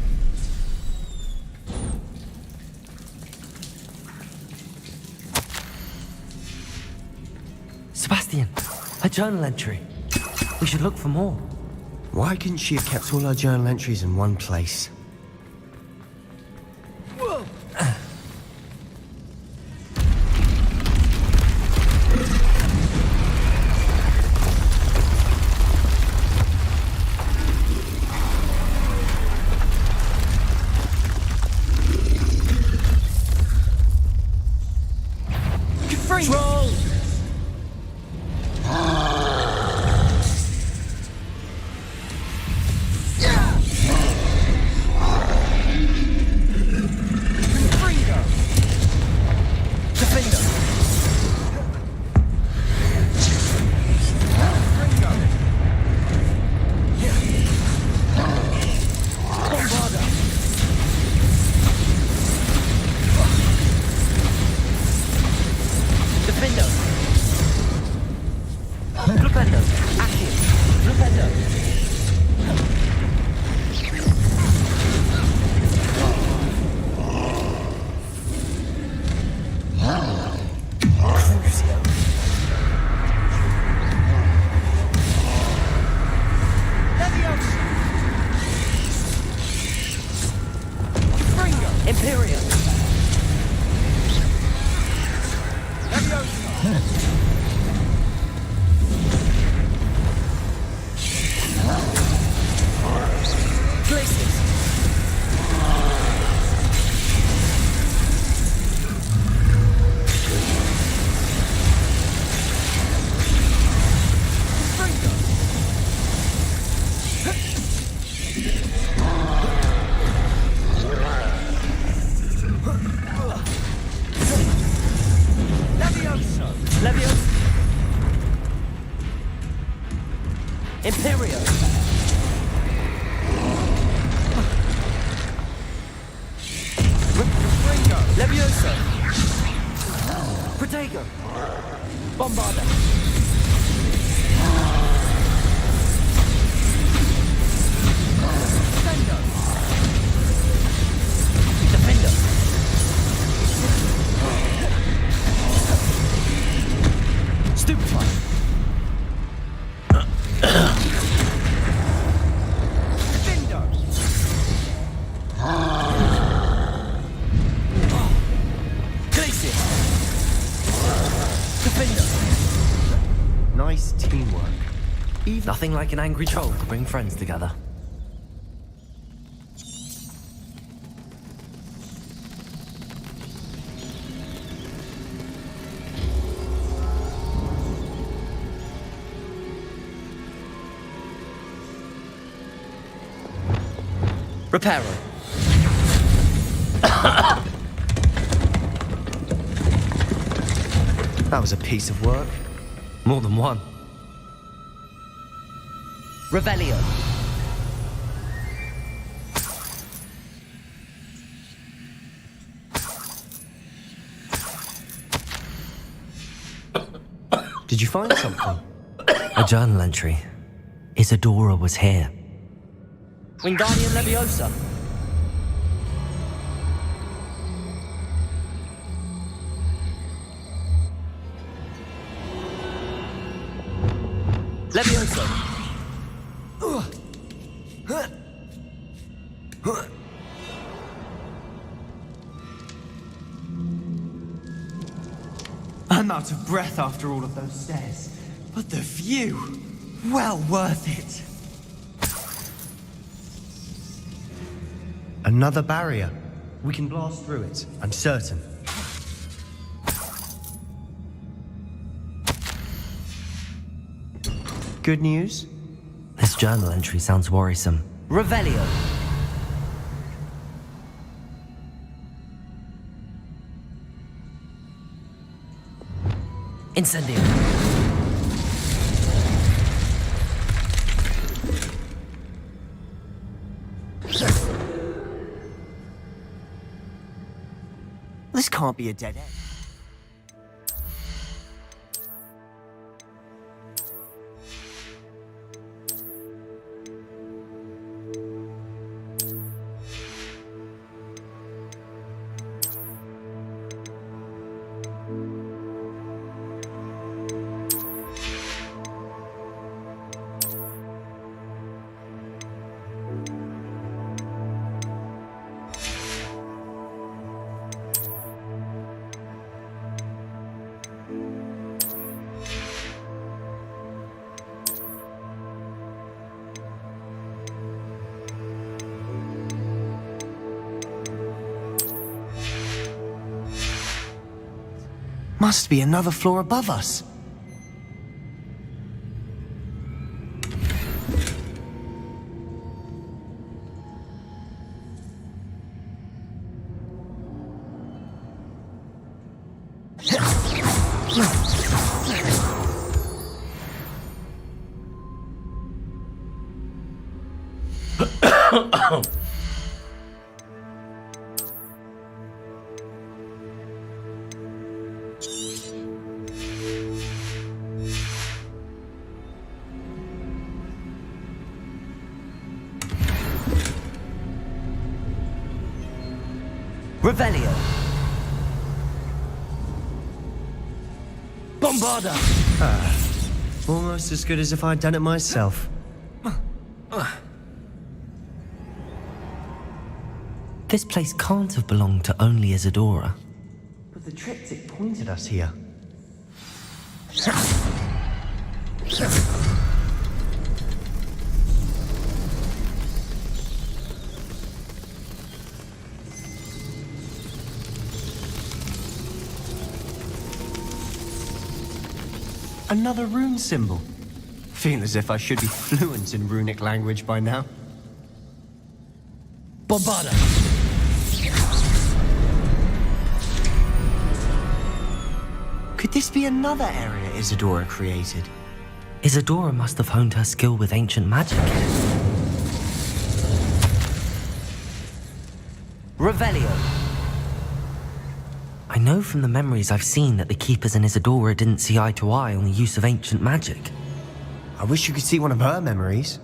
Sebastian, a journal entry. We should look for more. Why couldn't she have kept all her journal entries in one place? Control! Imperium. Places. Levioso. Levioso. Imperium. Levioso. Protego. Bombarda. Defender. Defender. Stupefy. Defender. Glacier. Defender. Nice teamwork. Nothing like an angry troll to bring friends together. Reparo. That was a piece of work. More than one. Revelio. Did you find something? A journal entry. Isadora was here. Wingardium Leviosa. Leviosa. I'm out of breath after all of those stairs. But the view, well worth it. Another barrier. We can blast through it, I'm certain. Good news? This journal entry sounds worrisome. Revelio. Incendio. This can't be a dead end. Must be another floor above us. Revelio. Bombarda. Almost as good as if I'd done it myself. This place can't have belonged to only Isadora. But the triptych pointed us here. Another rune symbol. Feel as if I should be fluent in runic language by now. Bombada! Could this be another area Isadora created? Isadora must have honed her skill with ancient magic. Revelio. I know from the memories I've seen that the Keepers and Isadora didn't see eye to eye on the use of ancient magic. I wish you could see one of her memories.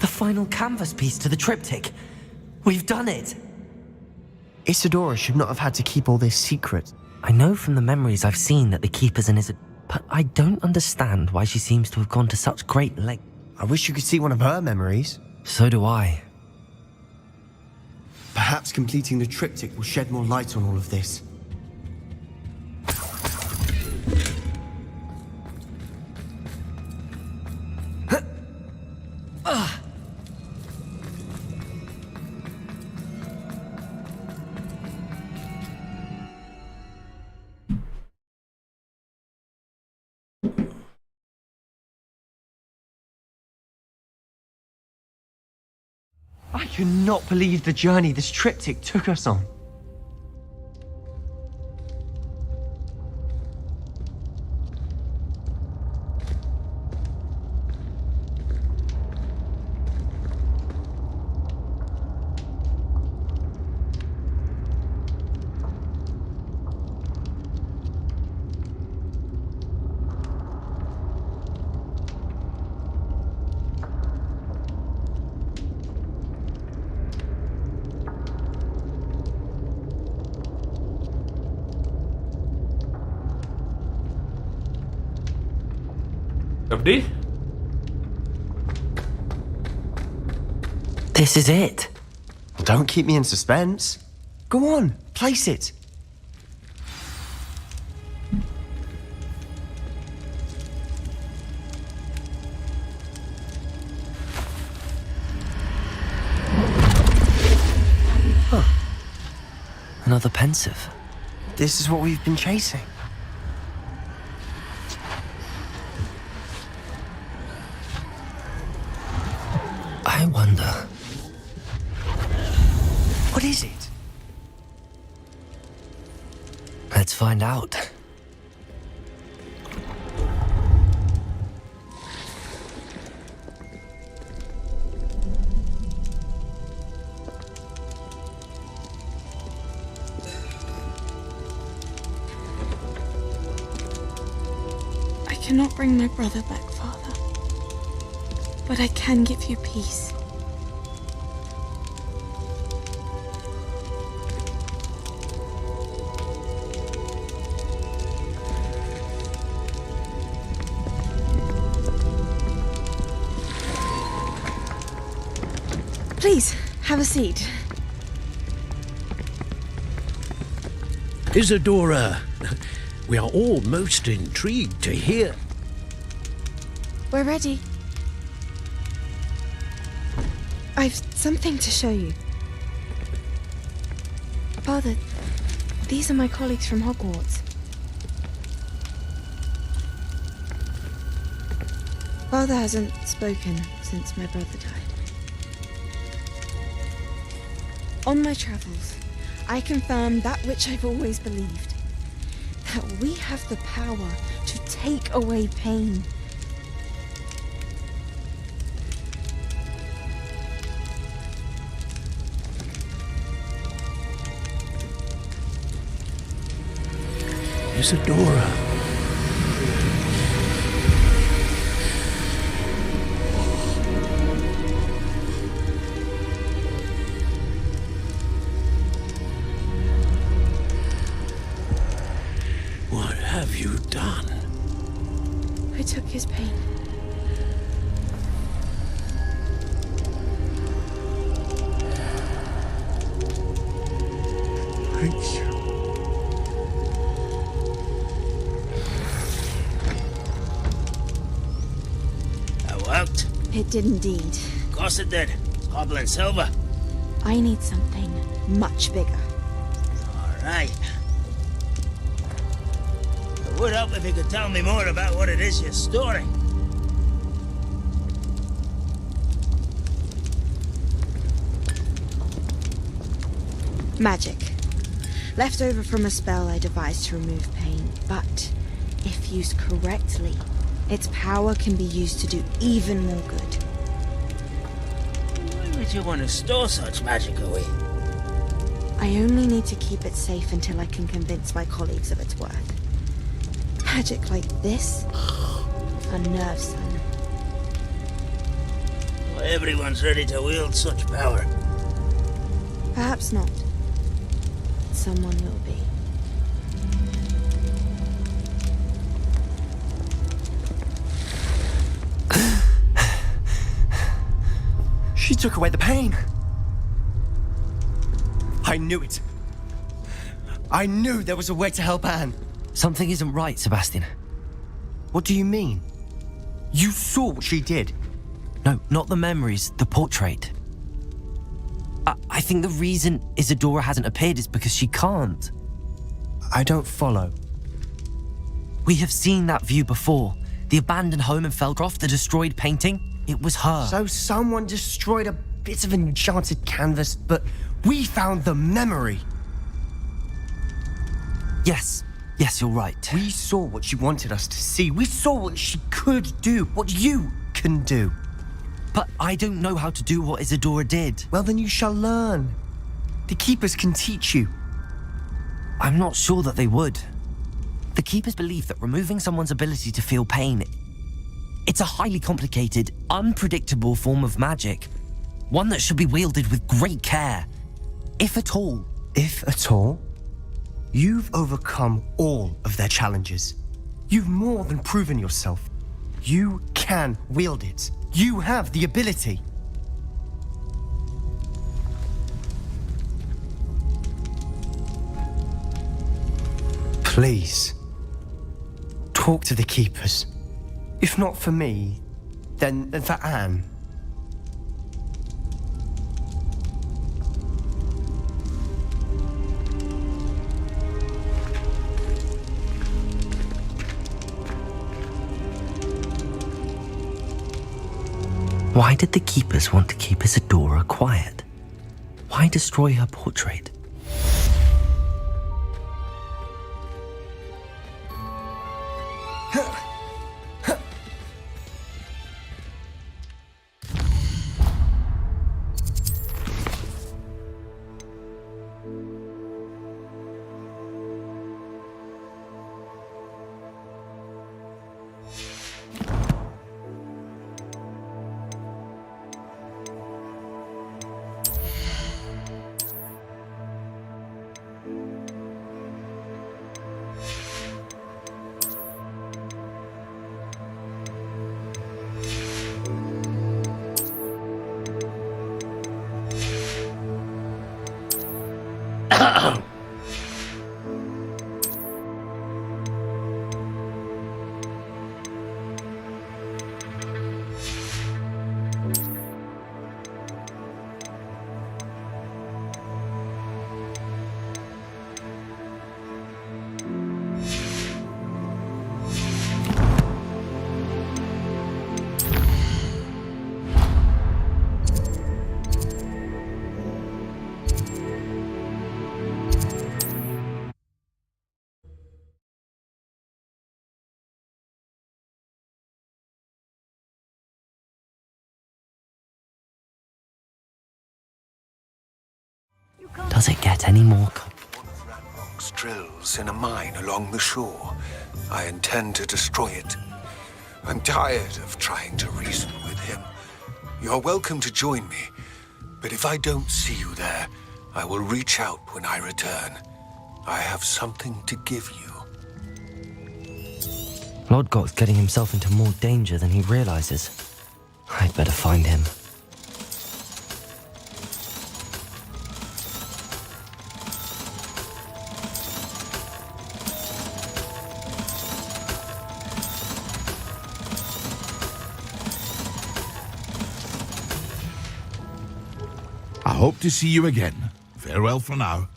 The final canvas piece to the triptych. We've done it! Isadora should not have had to keep all this secret. I know from the memories I've seen that the Keepers and Isadora... But I don't understand why she seems to have gone to such great length. I wish you could see one of her memories. So do I. Perhaps completing the triptych will shed more light on all of this. I cannot believe the journey this triptych took us on. FD? This is it. Don't keep me in suspense. Go on, place it. Huh. Another pensive. This is what we've been chasing. I wonder... What is it? Let's find out. I cannot bring my brother back, Father. But I can give you peace. Please, have a seat. Isadora, we are all most intrigued to hear. We're ready. I've something to show you. Father, these are my colleagues from Hogwarts. Father hasn't spoken since my brother died. On my travels, I confirm that which I've always believed. That we have the power to take away pain. Isadora. What have you done? I took his pain. It did indeed. Of course it did. It's goblin silver. I need something much bigger. All right. It would help if you could tell me more about what it is you're storing. Magic. Left over from a spell I devised to remove pain, but if used correctly, its power can be used to do even more good. Why would you want to store such magic away? I only need to keep it safe until I can convince my colleagues of its worth. Magic like this? Unnerves some. Well, everyone's ready to wield such power. Perhaps not. Someone will be. She took away the pain. I knew it. I knew there was a way to help Anne. Something isn't right, Sebastian. What do you mean? You saw what she did. No, not the memories, the portrait. I think the reason Isadora hasn't appeared is because she can't. I don't follow. We have seen that view before. The abandoned home in Feldcroft, the destroyed painting. It was her. So someone destroyed a bit of enchanted canvas, but we found the memory. Yes, you're right. We saw what she wanted us to see. We saw what she could do, what you can do. But I don't know how to do what Isadora did. Well, then you shall learn. The Keepers can teach you. I'm not sure that they would. The Keepers believe that removing someone's ability to feel pain, it's a highly complicated, unpredictable form of magic. One that should be wielded with great care. If at all. If at all? You've overcome all of their challenges. You've more than proven yourself. You can wield it. You have the ability. Please, talk to the Keepers. If not for me, then for Anne. Why did the Keepers want to keep Isadora quiet? Why destroy her portrait? Does it get any more Ranrock's drills in a mine along the shore. I intend to destroy it. I'm tired of trying to reason with him. You're welcome to join me, but if I don't see you there, I will reach out when I return. I have something to give you. Lodgok's getting himself into more danger than he realizes. I'd better find him. hope to see you again. Farewell for now.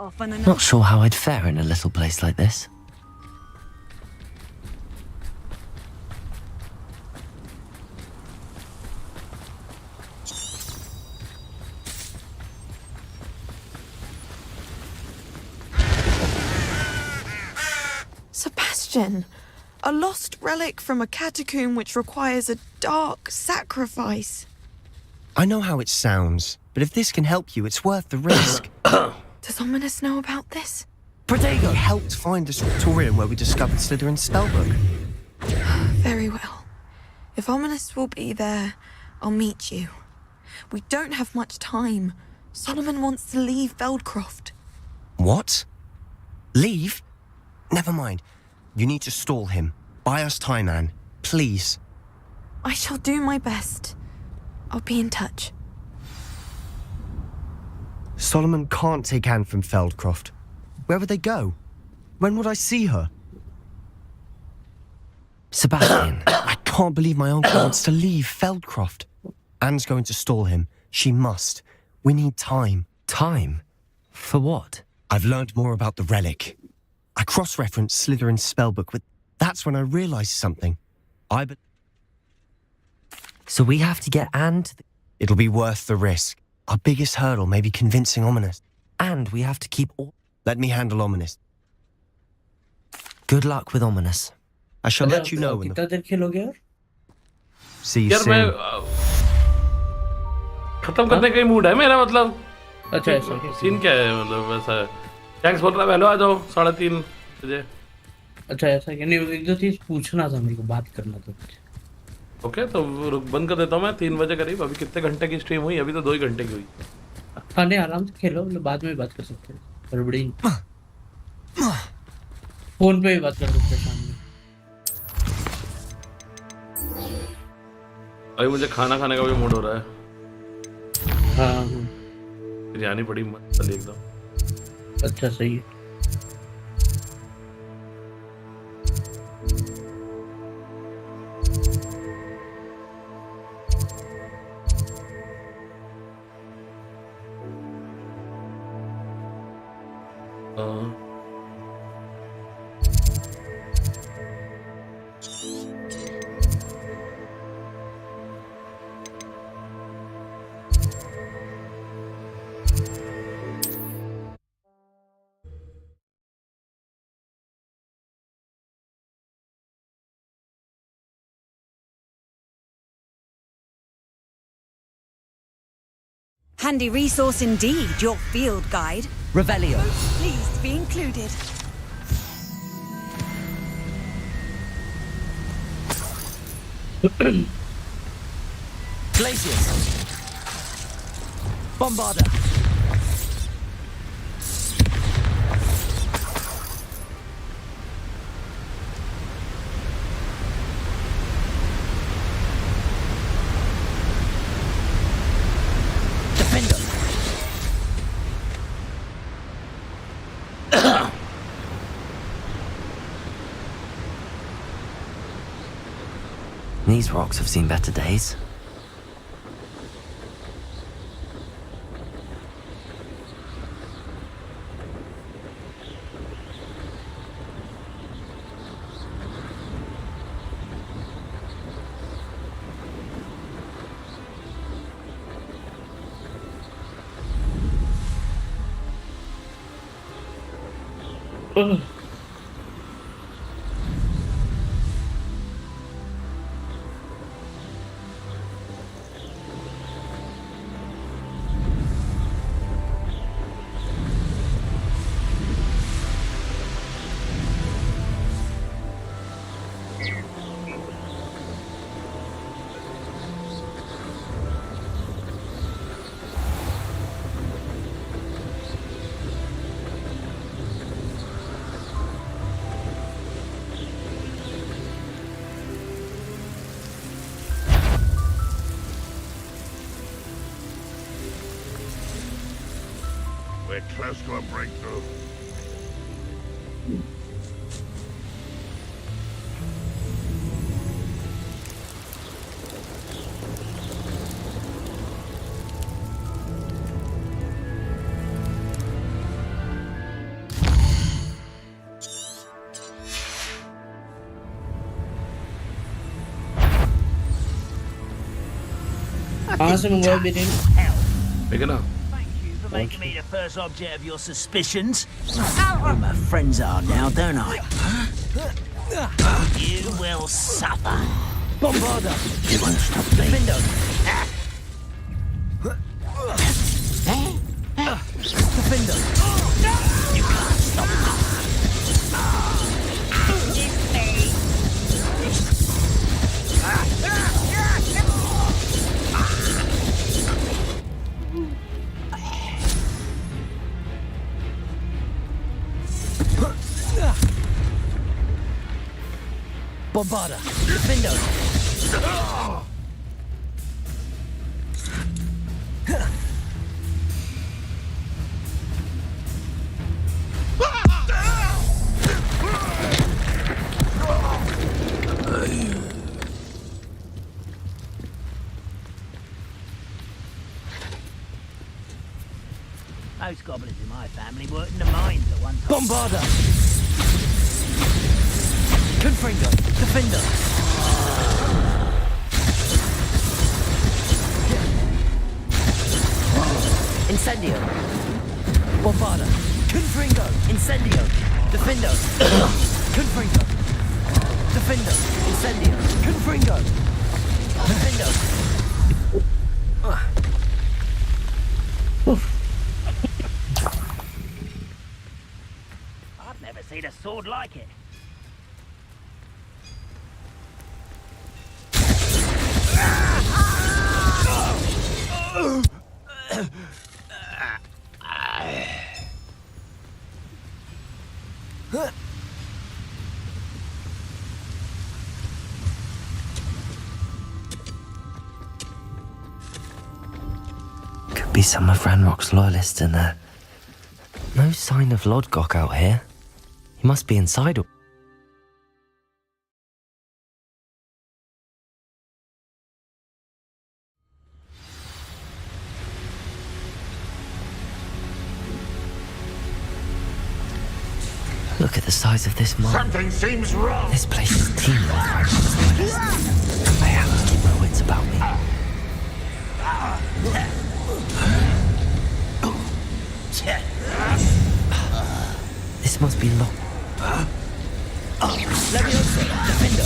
Off on Not sure how I'd fare in a little place like this. Sebastian, a lost relic from a catacomb which requires a dark sacrifice. I know how it sounds, but if this can help you, it's worth the risk. Does Ominous know about this? Protego helped find the scriptorium where we discovered Slytherin's spellbook. Very well. If Ominous will be there, I'll meet you. We don't have much time. Solomon wants to leave Feldcroft. What? Leave? Never mind. You need to stall him. Buy us time, Anne. Please. I shall do my best. I'll be in touch. Solomon can't take Anne from Feldcroft. Where would they go? When would I see her? Sebastian. I can't believe my uncle wants to leave Feldcroft. Anne's going to stall him. She must. We need time. Time? For what? I've learned more about the relic. I cross-referenced Slytherin's spellbook with... That's when I realized something. So we have to get Anne to the... It'll be worth the risk. Our biggest hurdle may be convincing Ominous. And we have to keep all... Let me handle Ominous. Good luck with Ominous. I shall let you know when कितना देर खेलोगे यार? See you यार soon. मैं खत्म करने का ही mood है मेरा मतलब. अच्छा ऐसा सीन क्या है मतलब वैसा है. टैक्स बोल रहा है हेलो आ जाओ 3:30 बजे. अच्छा ऐसा क्या नहीं एक दो चीज पूछना था मेरे को बात करना था. ओके तो बंद कर देता हूँ मैं 3 बजे करीब. अभी कितने घंटे की स्ट्रीम हुई? अभी तो 2 ही घंटे की हुई. हाँ नहीं आराम से खेलो मतलब बाद में भी बात कर सकते हैं. गड़बड़ी फोन पे भी बात कर सकते हैं सामने. अभी मुझे खाना खाने का भी मूड हो रहा है. हाँ बिरयानी बड़ी मस्त चली एकदम. अच्छा सही है. Handy resource indeed, your field guide. Revelio. Most pleased to be included. Glacius. Bombarder. These rocks have seen better days. We're close to a breakthrough. कहाँ से मंगवाया बिरयानी? ठीक है ना? For making me the first object of your suspicions. Who my friends are now, don't I? You will suffer. Bombarda! You won't stop me. Defender! Defender! You can't stop me. Bombarda! Defender! Most goblins in my family worked in the mines at one time. Bombarda! Confringo! Defender! Incendio! Bombarda! Confringo! Incendio! Defendo! Confringo! Defendo! Incendio! Confringo! Defendo! I've never seen a sword like it. Could be some of Ranrock's loyalists in there. No sign of Lodgok out here. He must be inside. Look at the size of this mine. Something seems wrong. This place is teeming with Ranrock's loyalists. I have to keep my wits about me. This must be locked. Leviosa! Defender!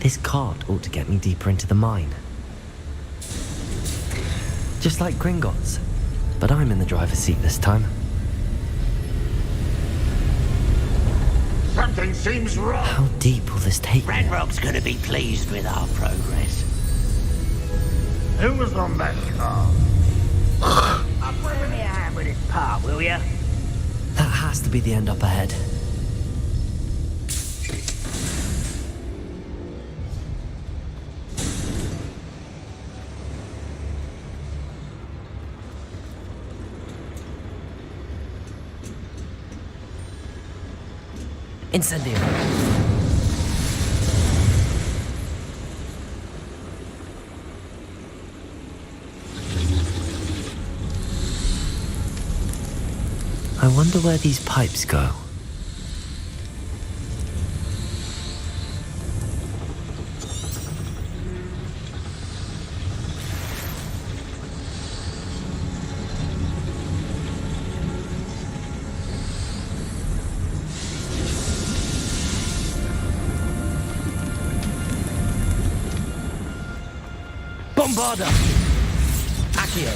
This cart ought to get me deeper into the mine. Just like Gringotts, but I'm in the driver's seat this time. Something seems wrong. How deep will this take me? Ranrock's gonna be pleased with our progress. Who was on that car? I'll bring me a hand with this part, will ya? That has to be the end up ahead. Incendio! I wonder where these pipes go. Bombarda! Accio!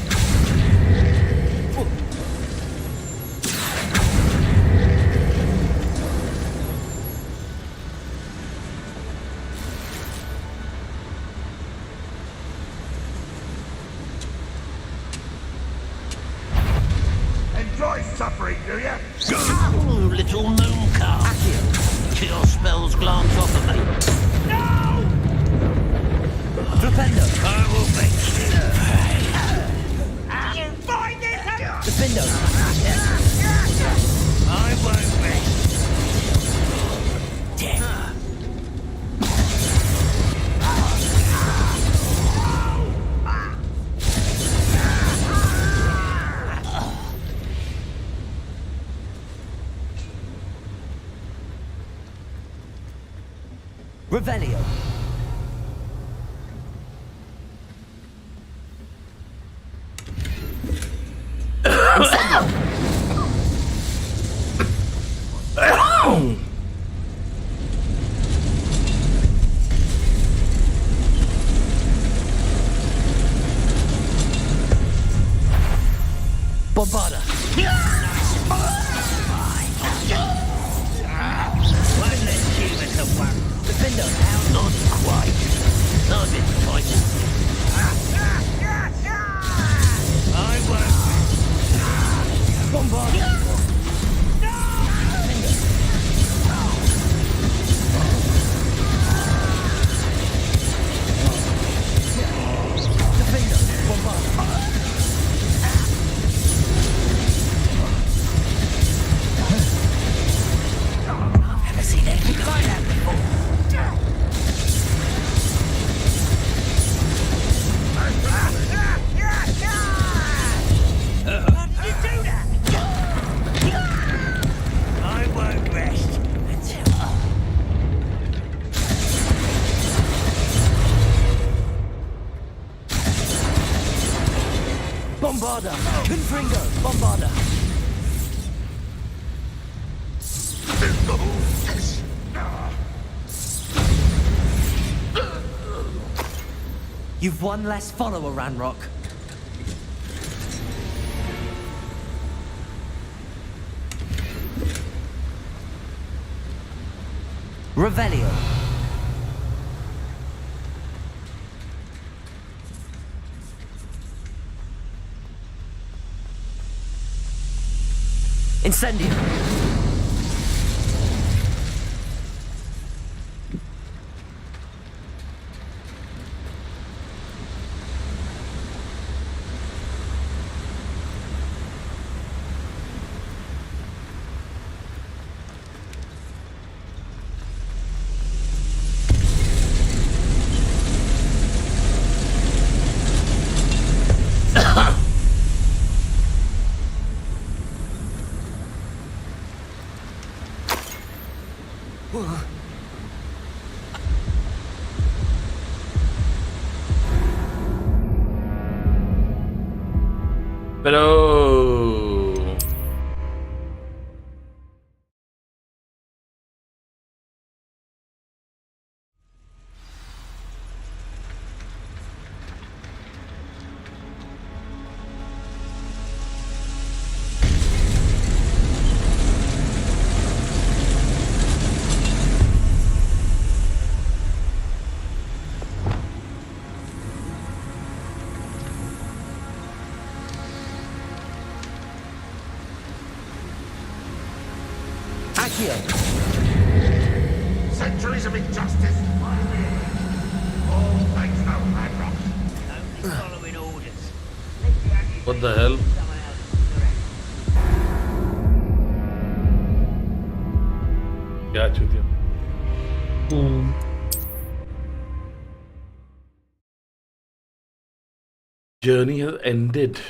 Enjoy suffering, do ya? little moon calf. Cure spells glance off of me. No! Flipendo. I will make you pay. You find this out! Flipendo. I won't rest. Revelio. Bombarda. Won't let you at a one. Defendo. Not quite. Not this point. I won't. Bombarda. Bombarda! Confringo! Bombarda! You've one less follower, Ranrock. Revelio. Incendio. Pero... Centuries of injustice. All thanks to Ranrock. Only following orders. What the hell? क्या चूतिया? Journey has ended.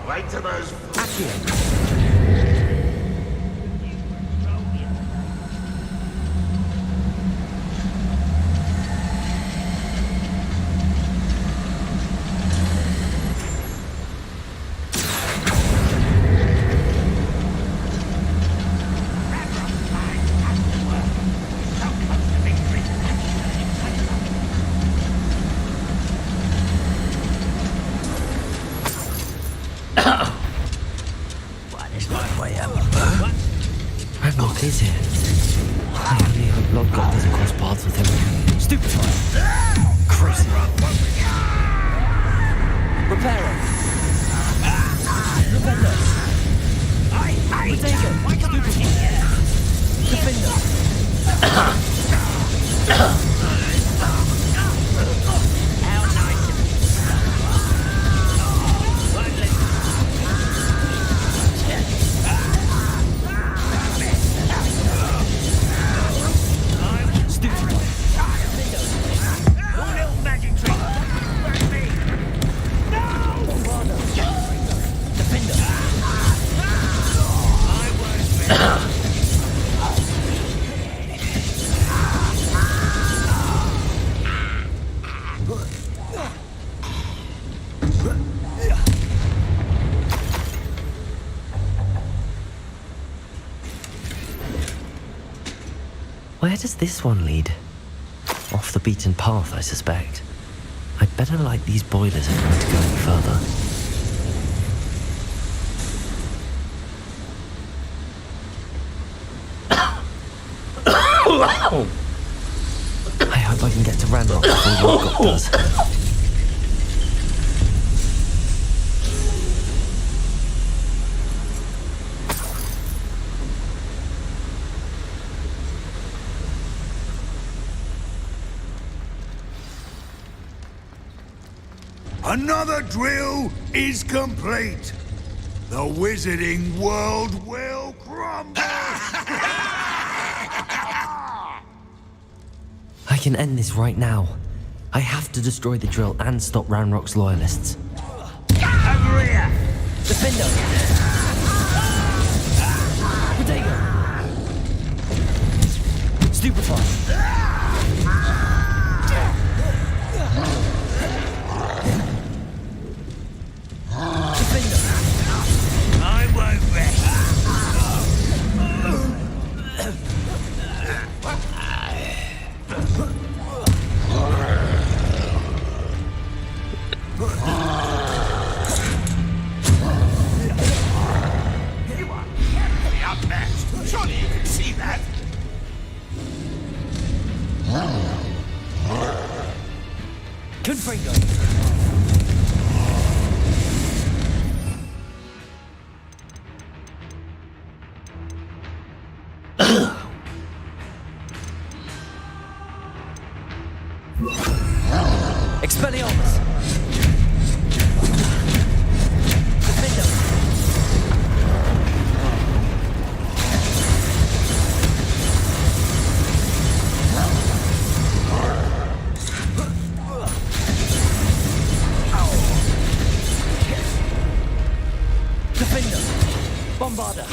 Right to those. my way up. Ranrock is here. I only hope Lodgok doesn't cross paths with him. Stupefy. Crazy. Reparo. Defender. Potato. Stupefy. Defender. How nice of you. Right, let's... Stupefy. Your little magic trick. Where's me? Defender. I won't be. Where does this one lead? Off the beaten path, I suspect. I'd better light these boilers if I'm to go any further. I hope I can get to Ranrock before Lodgok does. Another drill is complete. The wizarding world will crumble. I can end this right now. I have to destroy the drill and stop Ranrock's loyalists. Over here. Defender. Potato. Stupefy. I won't rest. Up next. Surely you can see that. Confringo. Expelliarmus. Defender. Defender. Bombarder.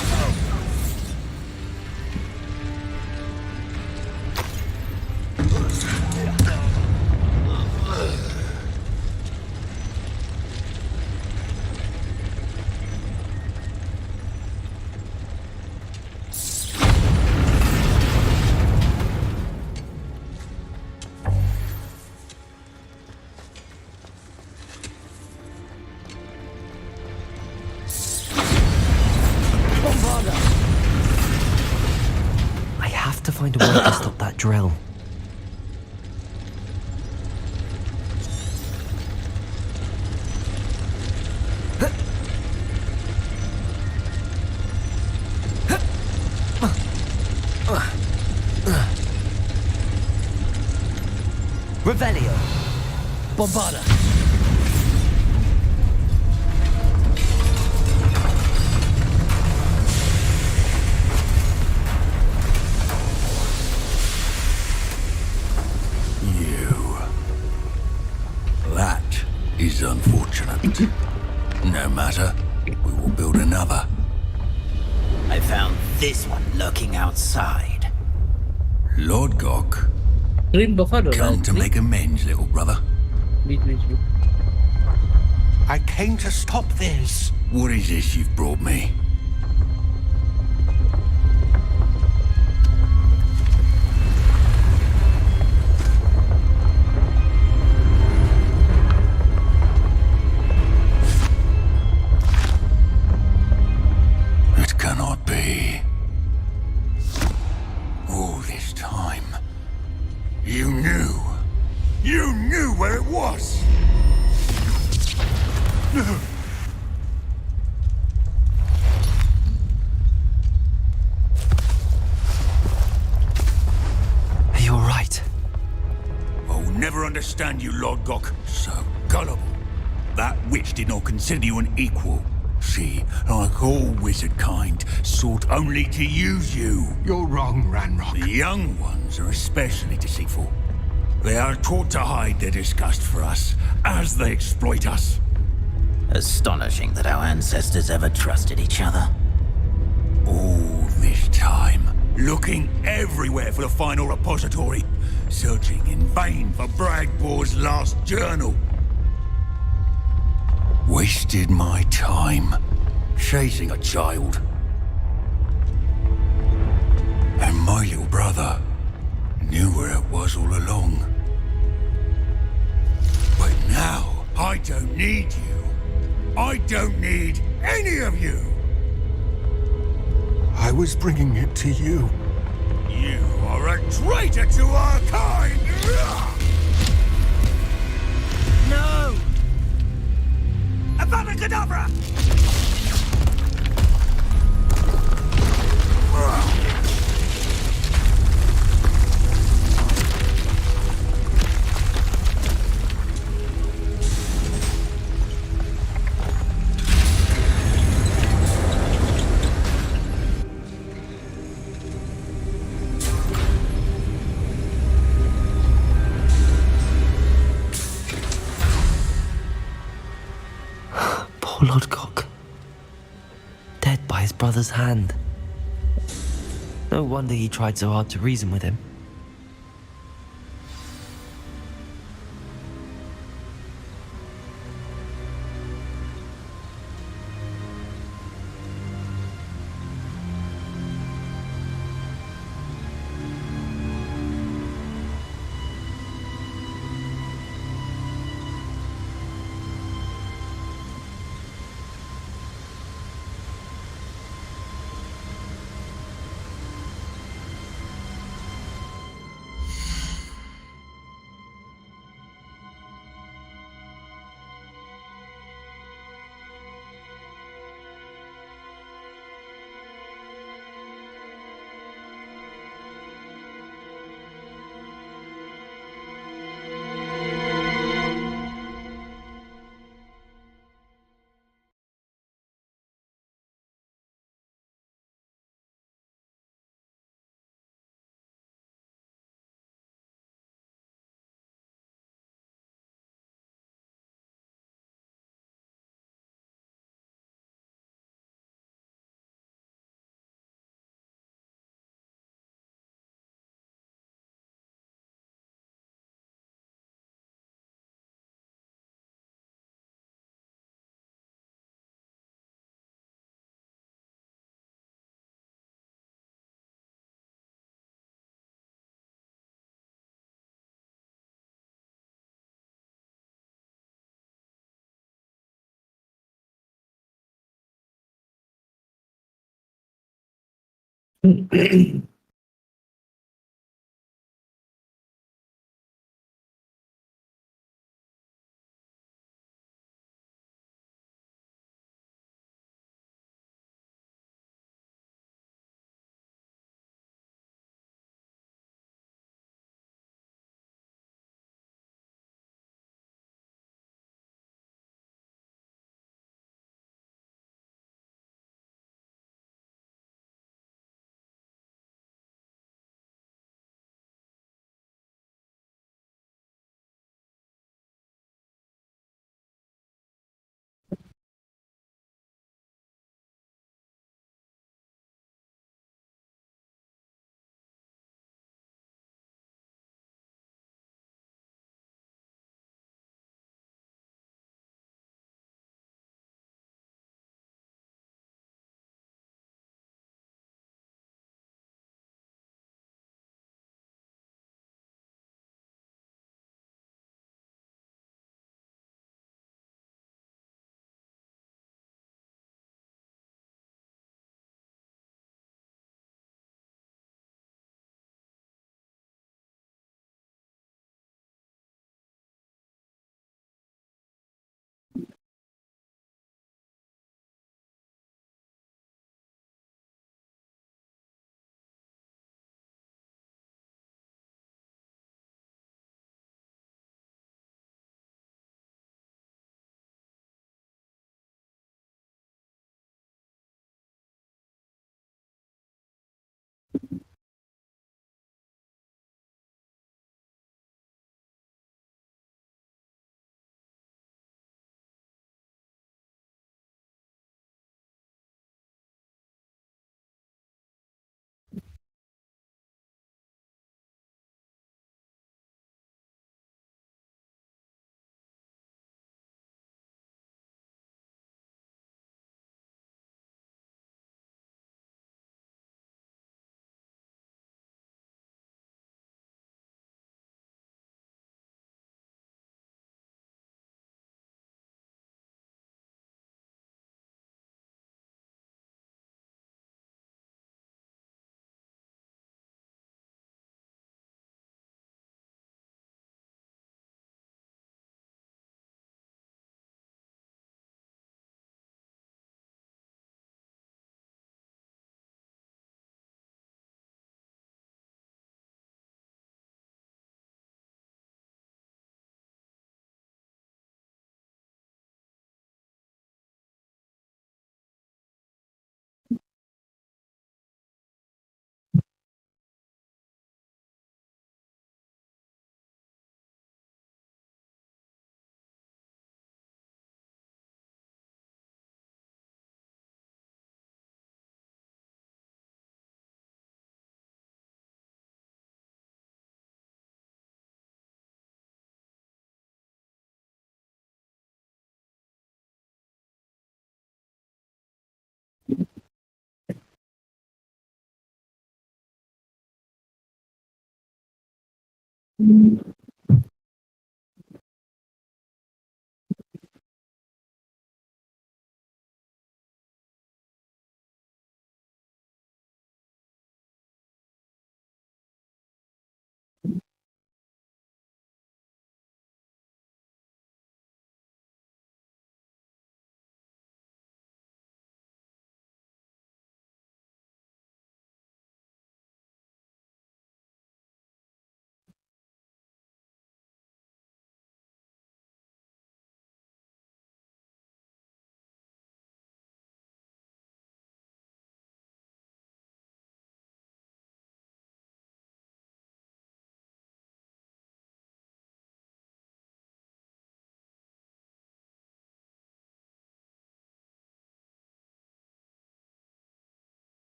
I have to find a way to stop that drill. Revelio. Bombarda. That is unfortunate. No matter. We will build another. I found this one lurking outside. Lodgok, Green buffalo. come to make amends, little brother. Wait. I came to stop this. What is this you've brought me? It's understand you, Lord Gok. So gullible. That witch did not consider you an equal. She, like all wizard kind, sought only to use you. You're wrong, Ranrock. The young ones are especially deceitful. They are taught to hide their disgust for us, as they exploit us. Astonishing that our ancestors ever trusted each other. All this time, looking everywhere for the final repository, searching in vain for Bragbor's last journal. Wasted my time, chasing a child. And my little brother knew where it was all along. But now, I don't need you. I don't need any of you. I was bringing it to you. You are a traitor to our kind! No! Avada Kedavra! Poor Lodgok. Dead by his brother's hand. No wonder he tried so hard to reason with him.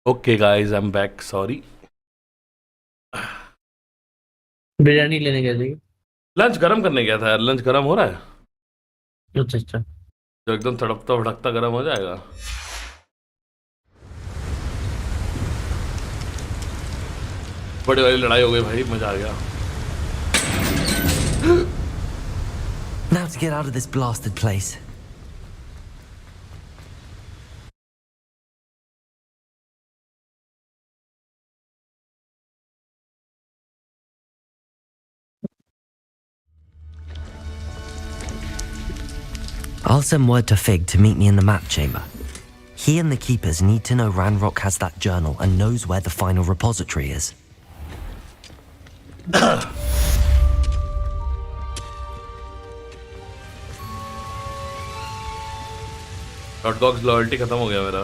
Okay, guys, I'm back. Sorry. Biryani लेने गए थे? Lunch गरम करने गया था यार. Lunch गरम हो रहा है. अच्छा अच्छा. जो एकदम तड़पता भड़कता गरम हो जाएगा. बड़ी वाली लड़ाई हो गई भाई. मजा आ गया. Now to get out of this blasted place. I'll send word to Fig to meet me in the map chamber. He and the keepers need to know Ranrock has that journal and knows where the final repository is. Hot Dogs loyalty खत्म हो गया मेरा.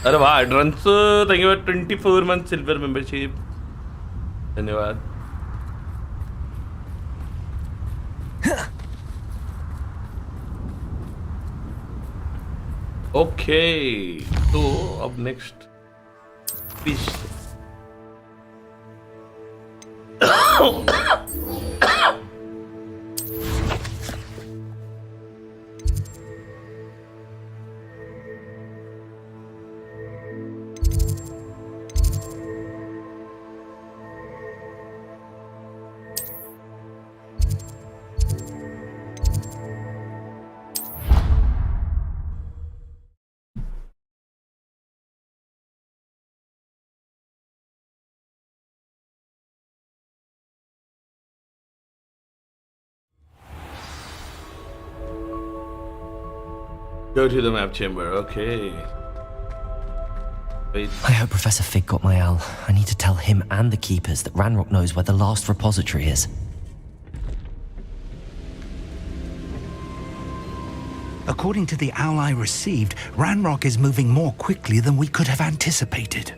अरे वाह एड्रेंस thank you 24 month silver membership. धन्यवाद. Okay, so up next, fish. Go to the map chamber, okay. Wait. I hope Professor Fig got my owl. I need to tell him and the keepers that Ranrock knows where the last repository is. According to the owl I received, Ranrock is moving more quickly than we could have anticipated.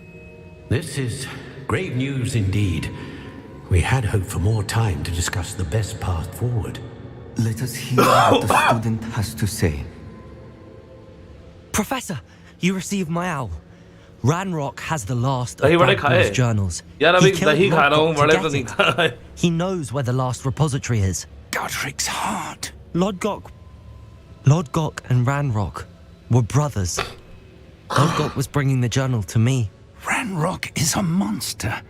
This is grave news indeed. We had hoped for more time to discuss the best path forward. Let us hear what the student has to say. Professor, you received my owl. Ranrock has the last of दही बड़े Bradbury's खाए? journals. यार He अभी killed दही खा रहा हूँ, Lodgok to बड़े get तो नहीं it. खा रहा है. He knows where the last repository is. Godric's heart. Lodgok and Ranrock were brothers. Lodgok was bringing the journal to me. Ranrock is a monster.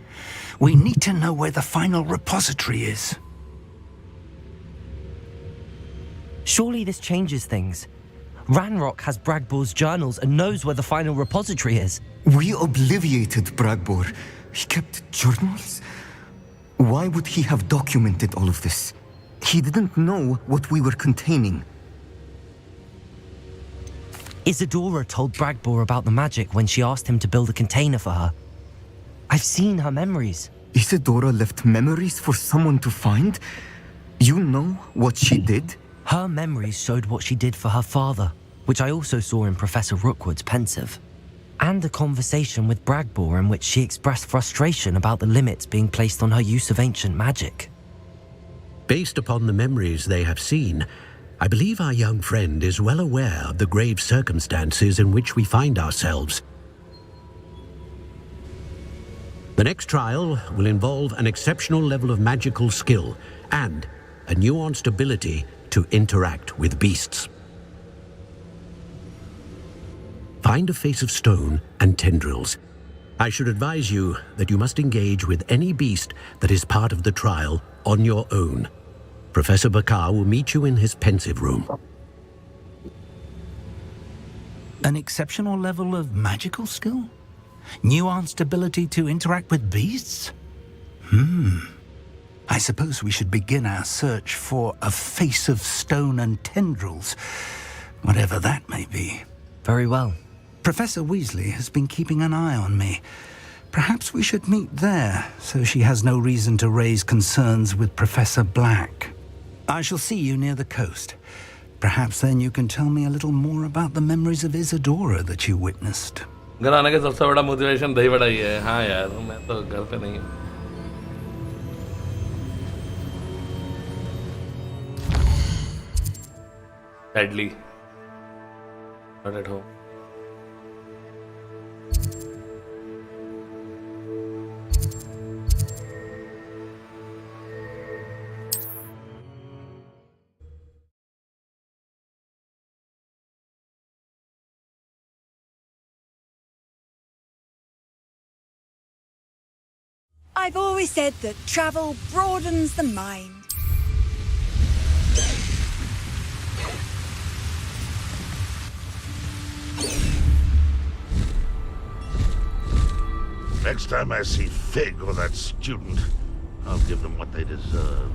We need to know where the final repository is. Surely this changes things. Ranrock has Bragbor's journals and knows where the final repository is. We obliviated Bragbor. He kept journals? Why would he have documented all of this? He didn't know what we were containing. Isadora told Bragbor about the magic when she asked him to build a container for her. I've seen her memories. Isadora left memories for someone to find? You know what she did? Her memories showed what she did for her father, which I also saw in Professor Rookwood's pensive. And a conversation with Bragbor in which she expressed frustration about the limits being placed on her use of ancient magic. Based upon the memories they have seen, I believe our young friend is well aware of the grave circumstances in which we find ourselves. The next trial will involve an exceptional level of magical skill and a nuanced ability to interact with beasts. Find a face of stone and tendrils. I should advise you that you must engage with any beast that is part of the trial on your own. Professor Bakar will meet you in his pensive room. An exceptional level of magical skill? Nuanced ability to interact with beasts? I suppose we should begin our search for a face of stone and tendrils, whatever that may be. Very well. Professor Weasley has been keeping an eye on me. Perhaps we should meet there, so she has no reason to raise concerns with Professor Black. I shall see you near the coast. Perhaps then you can tell me a little more about the memories of Isadora that you witnessed. घर आने का सबसे बड़ा motivation दही बड़ा ही है. हाँ यार, मैं तो घर पे नहीं हूँ. Sadly, not at home. I've always said that travel broadens the mind. Next time I see Fig or that student, I'll give them what they deserve.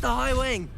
the High Wing!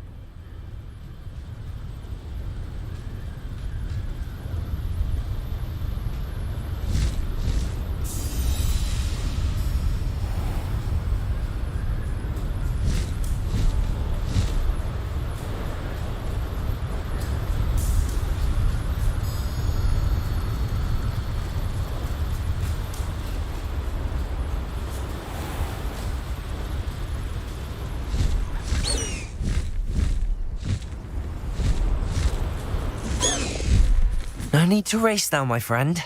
No need to race now, my friend.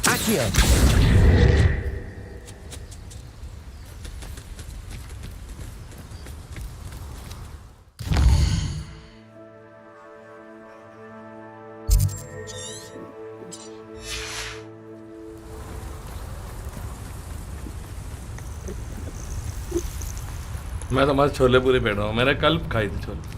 Accio! मैं तो मस्त छोले पूरी पेट रहा हूँ मैंने कल खाई थी chole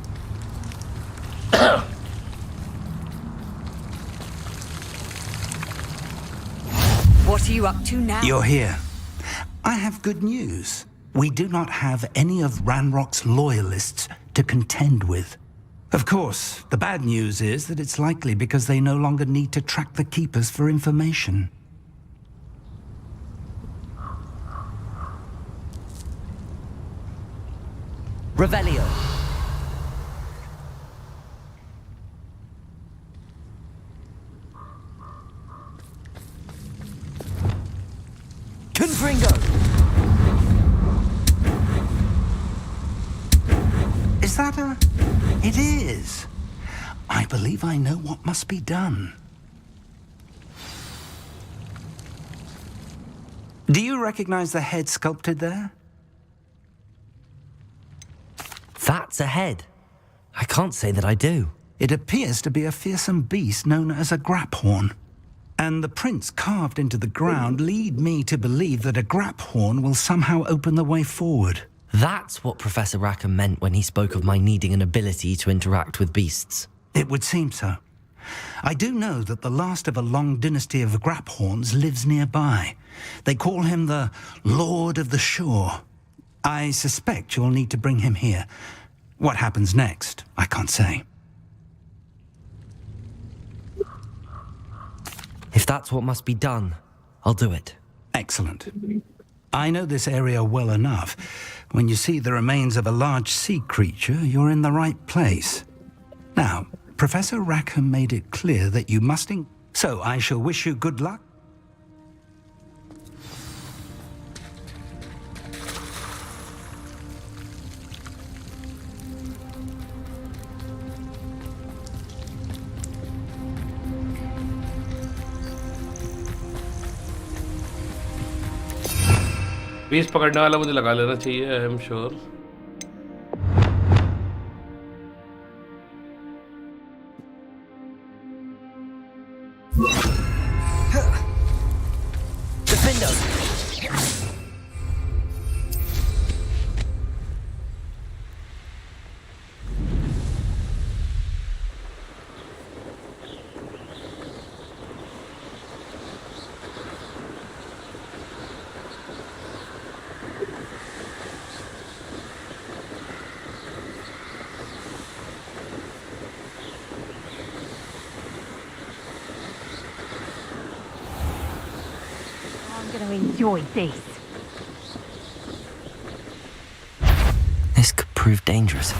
What are you up to now? You're here. I have good news. We do not have any of Ranrock's loyalists to contend with. Of course, the bad news is that it's likely because they no longer need to track the Keepers for information. Revelio. Confringo. Is that a... It is. I believe I know what must be done. Do you recognize the head sculpted there? That's a head. I can't say that I do. It appears to be a fearsome beast known as a graphorn. And the prints carved into the ground lead me to believe that a graphorn will somehow open the way forward. That's what Professor Rackham meant when he spoke of my needing an ability to interact with beasts. It would seem so. I do know that the last of a long dynasty of graphorns lives nearby. They call him the Lord of the Shore. I suspect you'll need to bring him here. What happens next, I can't say. If that's what must be done, I'll do it. Excellent. I know this area well enough. When you see the remains of a large sea creature, you're in the right place. Now, Professor Rackham made it clear that you must... So I shall wish you good luck. बीस पकड़ने वाला मुझे लगा लेना चाहिए I am sure Enjoy this. This could prove dangerous.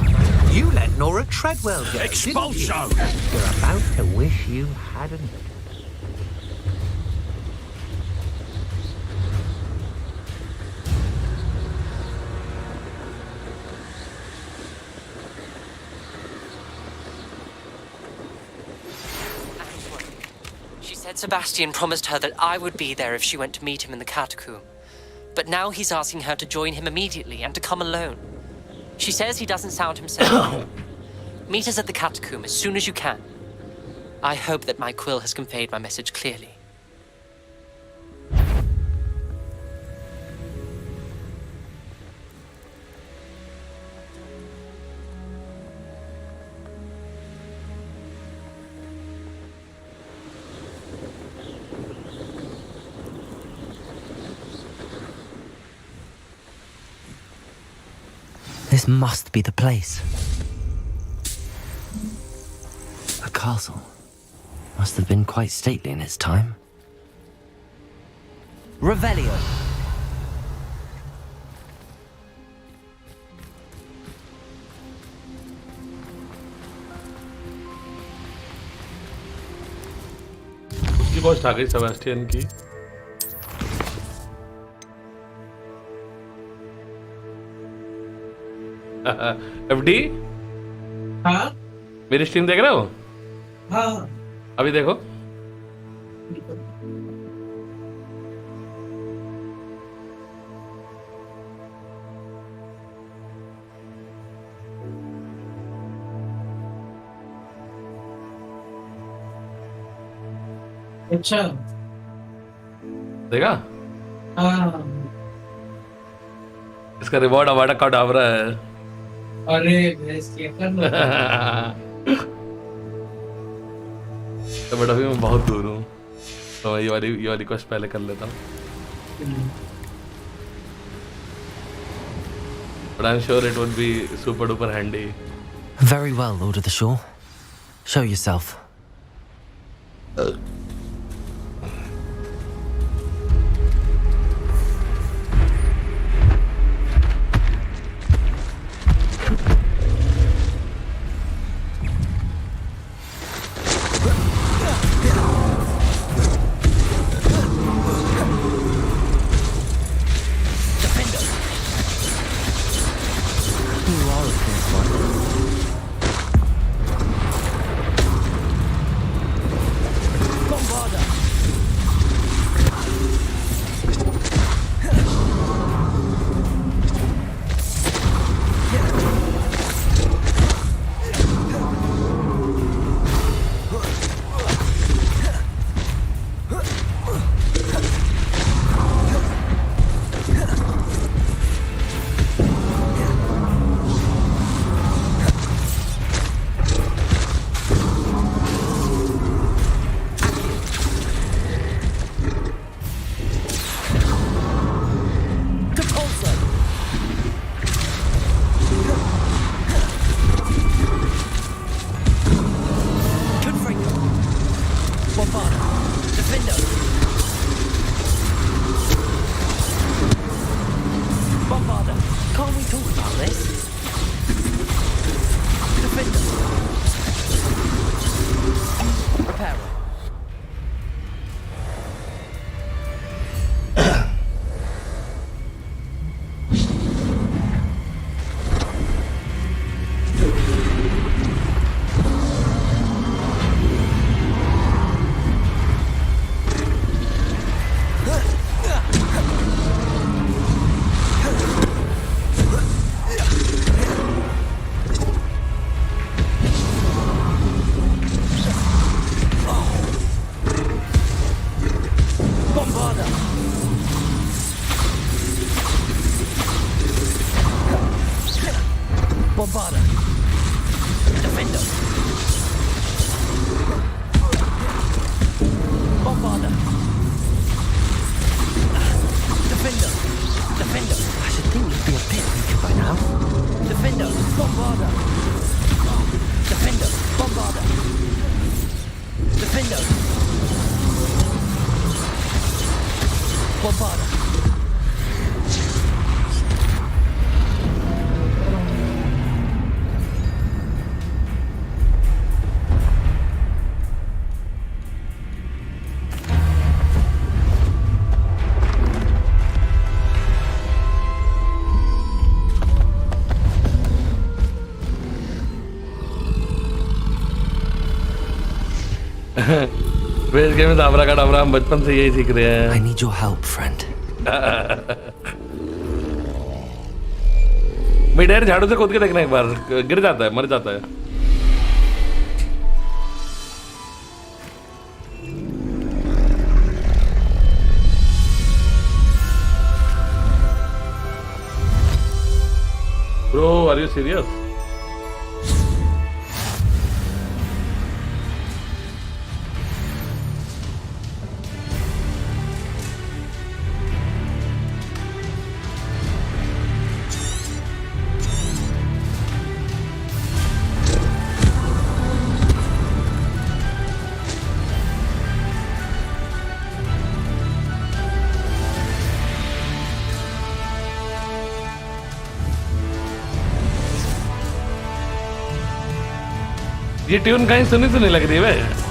You let Nora Treadwell go. Expulso! You're about to wish you hadn't. She said Sebastian promised her that I would be there if she went to meet him in the catacomb. But now he's asking her to join him immediately and to come alone. She says he doesn't sound himself. Meet us at the catacomb as soon as you can. I hope that my quill has conveyed my message clearly. This must be the place. The castle must have been quite stately in its time. Revelio. उसकी post आ गई Sebastian की। FD, हाँ मेरी stream देख रहे हो? हाँ अभी देखो। अच्छा देखा? हाँ इसका रिवॉर्ड अवार्ड अकाउंट आ रहा है। अरे भैंस क्या कर लो तो बट अभी मैं बहुत दूर हूँ, तो मैं ये वाली क्वेस्ट पहले कर लेता हूँ। But I'm sure it would be super duper handy. Very well, Lord of the Shore. Show yourself. Base game में दाबरा का डाबरा हम बचपन से यही सीख रहे हैं। I need your help, friend. Mid-air झाड़ू से कूद के देखना एक बार, गिर जाता है, मर जाता है। Bro, are you serious? ये ट्यून कहीं सुनी सुनी लग रही है।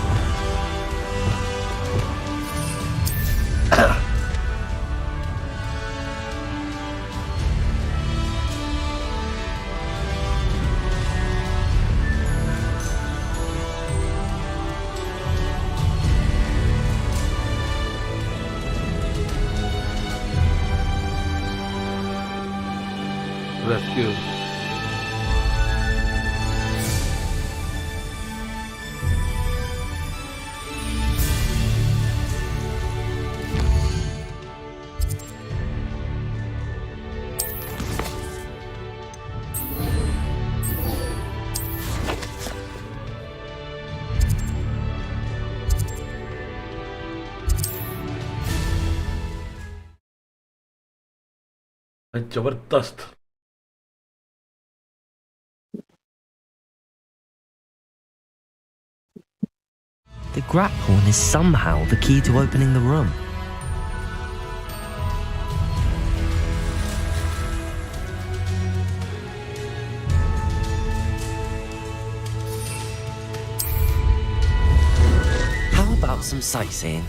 रेस्क्यू जबरदस्त। The grapphorn is somehow the key to opening the room. How about some sightseeing?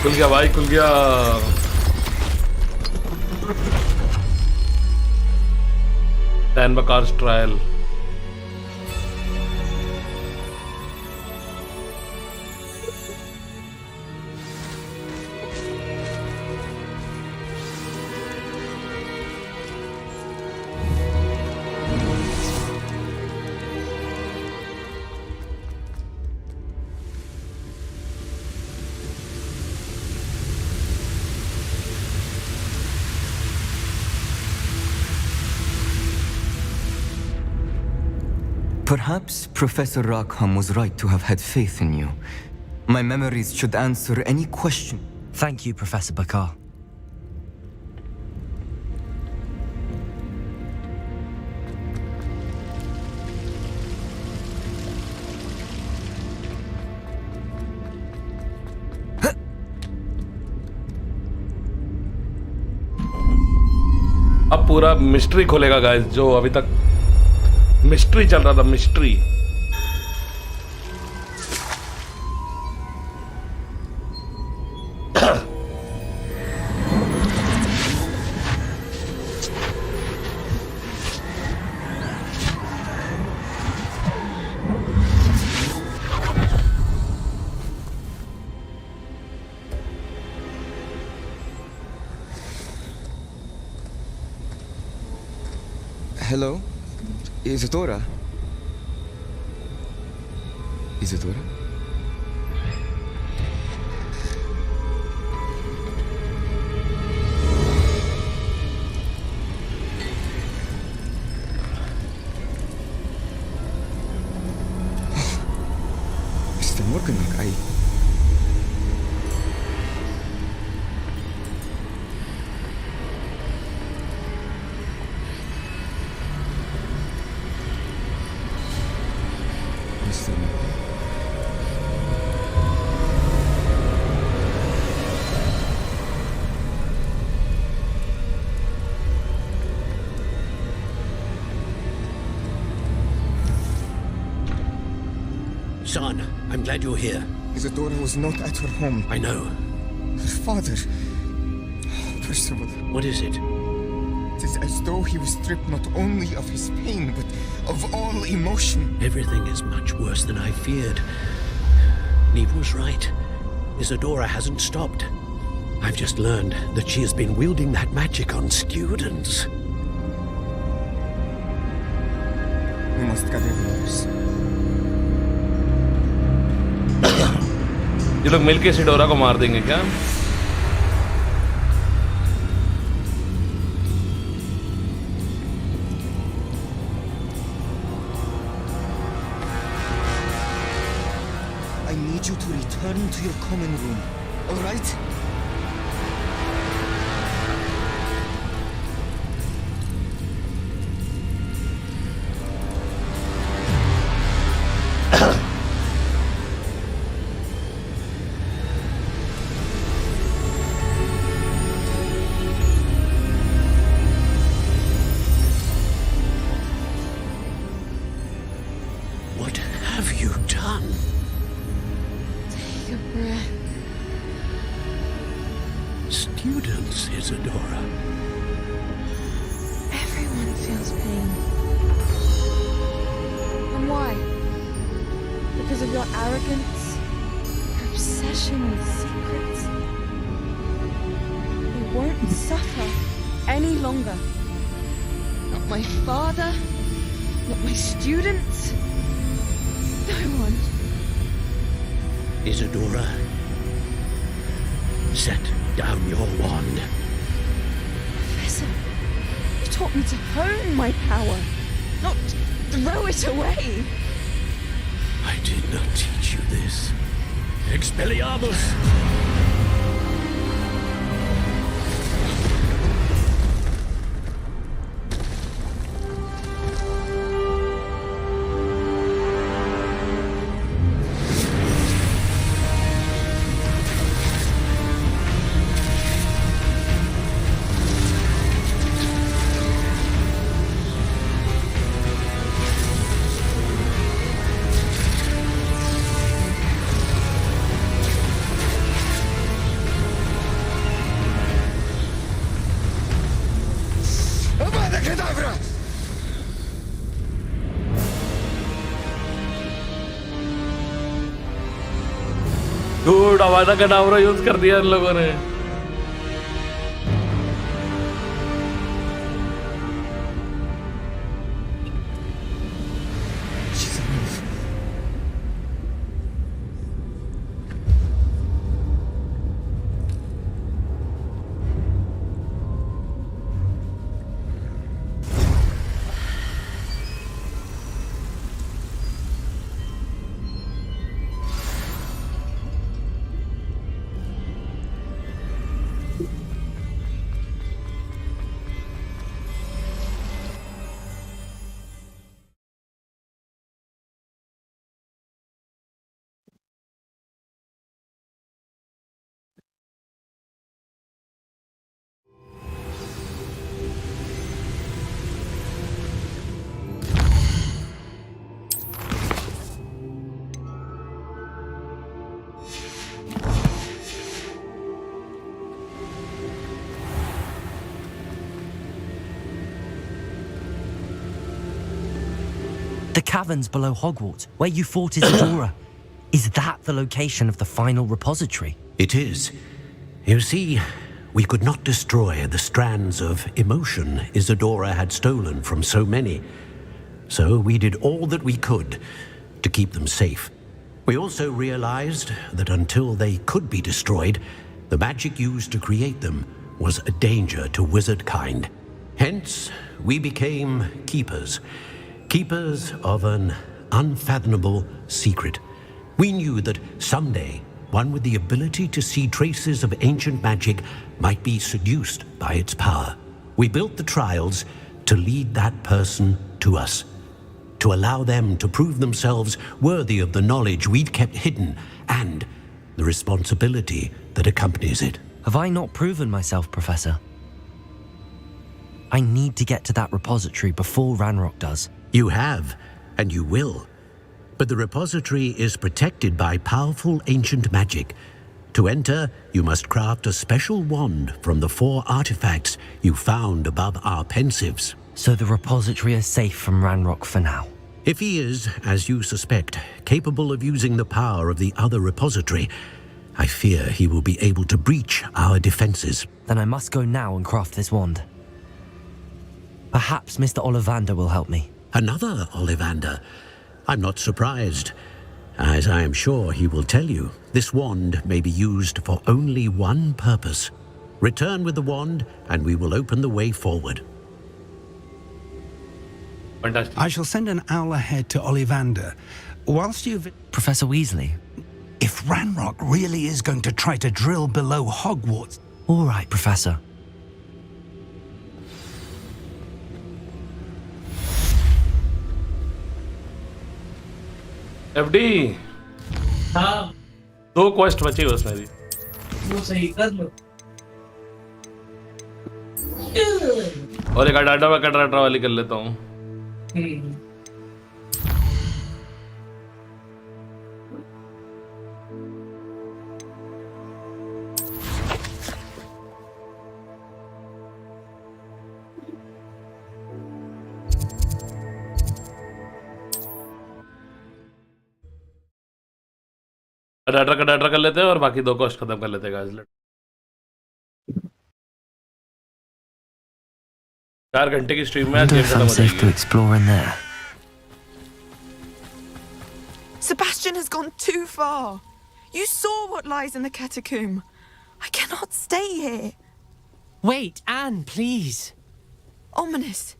खुल गया भाई, खुल गया। Dan Bakar's trial। Perhaps Professor Rackham was right to have had faith in you. My memories should answer any question. Thank you, Professor Bakar. अब पूरा mystery खोलेगा guys, जो अभी तक मिस्ट्री चल रहा था, mystery. Hello? Isadora? Isadora? Mr. Morganlock, Son, I'm glad you're here. Isadora was not at her home. I know. Her father... Percival. What is it? It is as though he was stripped not only of his pain, but of all emotion. Everything is much worse than I feared. Neve was right. Isadora hasn't stopped. I've just learned that she has been wielding that magic on students. We must gather the news. ये लोग मिलके सिडोरा को मार देंगे क्या? return to your common room, all right? What have you done? Take a breath. Students, Isadora. Everyone feels pain. And why? Because of your arrogance? Your obsession with secrets? You won't suffer any longer. Not my father, not my students, no one. Isadora, set down your wand. Professor, you taught me to hone my power, not throw it away. I did not teach you this. Expelliarmus! Dude, आवाज़ा कडावरा use कर दिया इन लोगों ने. The caverns below Hogwarts, where you fought Isadora. Is that the location of the final repository? It is. You see, we could not destroy the strands of emotion Isadora had stolen from so many. So we did all that we could to keep them safe. We also realized that until they could be destroyed, the magic used to create them was a danger to wizard kind. Hence, we became keepers. Keepers of an unfathomable secret. We knew that someday, one with the ability to see traces of ancient magic might be seduced by its power. We built the trials to lead that person to us, to allow them to prove themselves worthy of the knowledge we'd kept hidden and the responsibility that accompanies it. Have I not proven myself, Professor? I need to get to that repository before Ranrock does. You have, and you will. But the repository is protected by powerful ancient magic. To enter, you must craft a special wand from the 4 artifacts you found above our pensives. So the repository is safe from Ranrock for now? If he is, as you suspect, capable of using the power of the other repository, I fear he will be able to breach our defenses. Then I must go now and craft this wand. Perhaps Mr. Ollivander will help me. Another Ollivander? I'm not surprised. As I am sure he will tell you, this wand may be used for only one purpose. Return with the wand, and we will open the way forward. Fantastic. I shall send an owl ahead to Ollivander. Whilst you... Professor Weasley, If Ranrock really is going to try to drill below Hogwarts... All right, Professor. FD हाँ 2 quest बची बस मेरी। वो सही कर लो। और एक data कटराटा वाली कर लेता हूँ। डाटा कर लेते हैं और बाकी 2 क्वेस्ट खत्म कर लेते हैं गाइस। 4 घंटे की स्ट्रीम में आज गेम खत्म हो safe to जाएगी। explore in there. Sebastian has gone too far. You saw what lies in the catacomb. I cannot stay here. Wait, Anne, please. Ominous.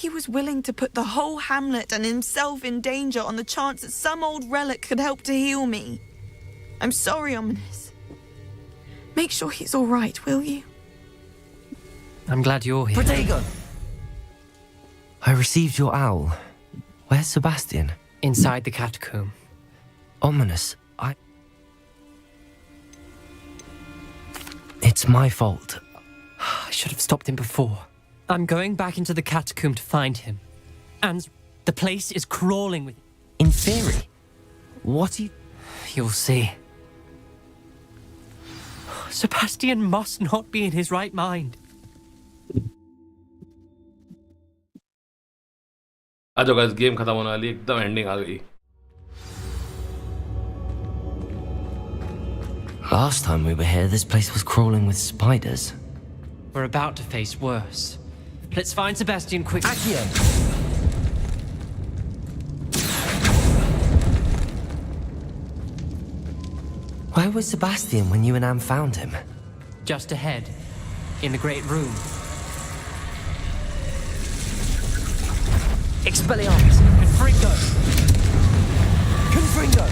He was willing to put the whole hamlet and himself in danger on the chance that some old relic could help to heal me. I'm sorry, Ominous. Make sure he's all right, will you? I'm glad you're here. Protego! I received your owl. Where's Sebastian? Inside the catacomb. Ominous, It's my fault. I should have stopped him before. I'm going back into the catacomb to find him. And the place is crawling with... In theory? What are you... You'll see. Sebastian must not be in his right mind. आ जाओ guys, game खत्म होने वाली है, एकदम ending आ गई। Last time we were here, this place was crawling with spiders. We're about to face worse. Let's find Sebastian quickly. Accio! Where was Sebastian when you and Anne found him? Just ahead, in the great room. Expelliarmus! Confringo! Confringo!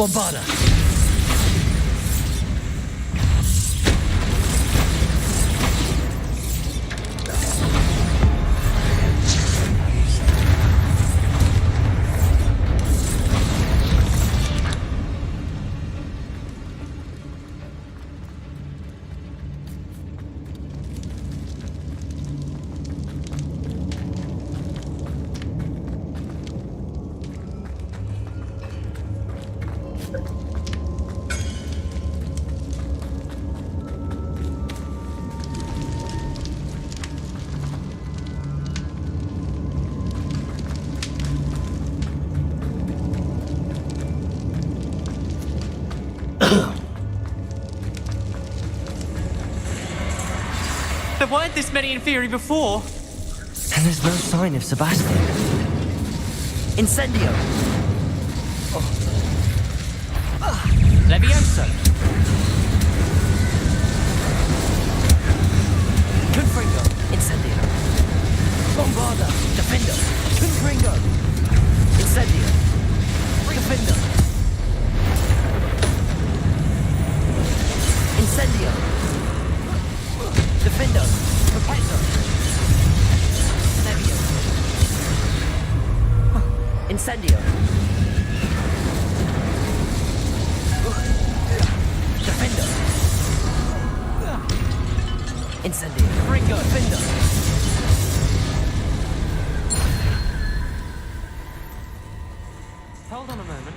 Bombarda! There weren't this many Inferi before. And there's no sign of Sebastian. Incendio! Levioso! Confringo! Incendio! Bombarda! Defendo! Confringo! Incendio! Defendo! Incendio! Defendo! Repetto! Levio! Incendio! Defendo! Incendio! Ringo! Defendo! Hold on a moment.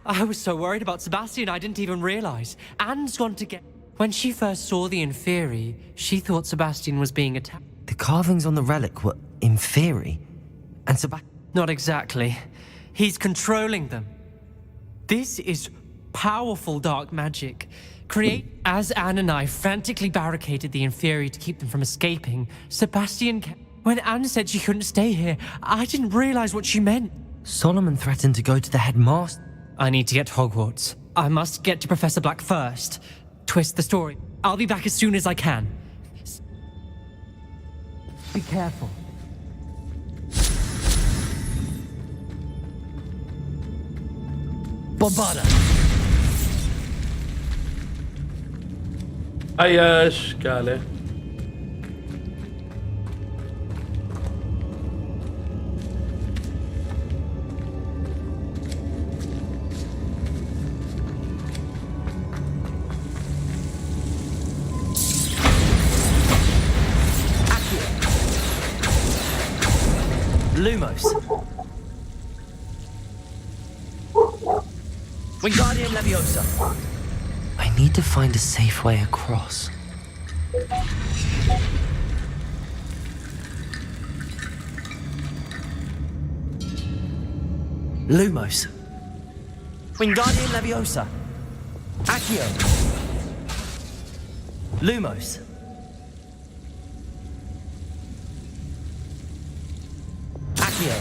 I was so worried about Sebastian I didn't even realize. Anne's gone to get... When she first saw the Inferi, she thought Sebastian was being attacked. The carvings on the relic were Inferi. And Sebastian... Not exactly. He's controlling them. This is powerful dark magic. As Anne and I frantically barricaded the inferior to keep them from escaping, Sebastian... When Anne said she couldn't stay here, I didn't realize what she meant. Solomon threatened to go to the headmaster. I need to get to Hogwarts. I must get to Professor Black first. Twist the story. I'll be back as soon as I can. Be careful. Bombarda! Hi Yash, क्या हाल है? Lumos. Wingardium Leviosa. I need to find a safe way across. Lumos. Wingardium Leviosa. Accio. Lumos. Accio.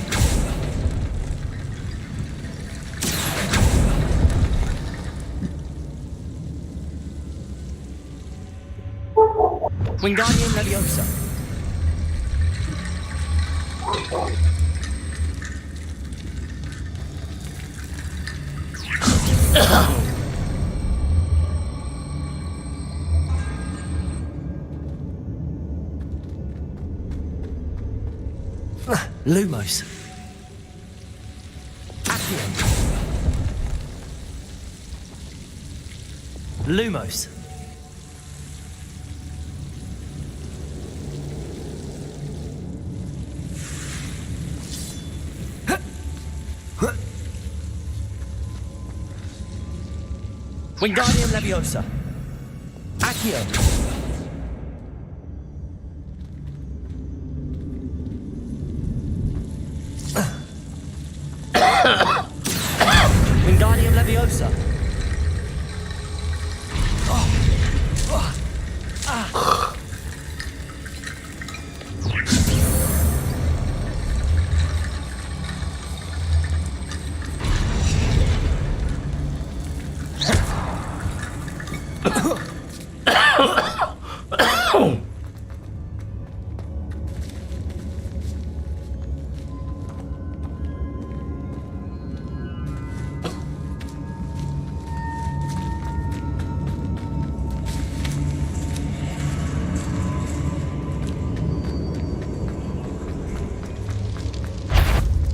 Wingardium Leviosa. Lumos. Accio. Lumos. Wingardium Leviosa. Accio. Wingardium Leviosa.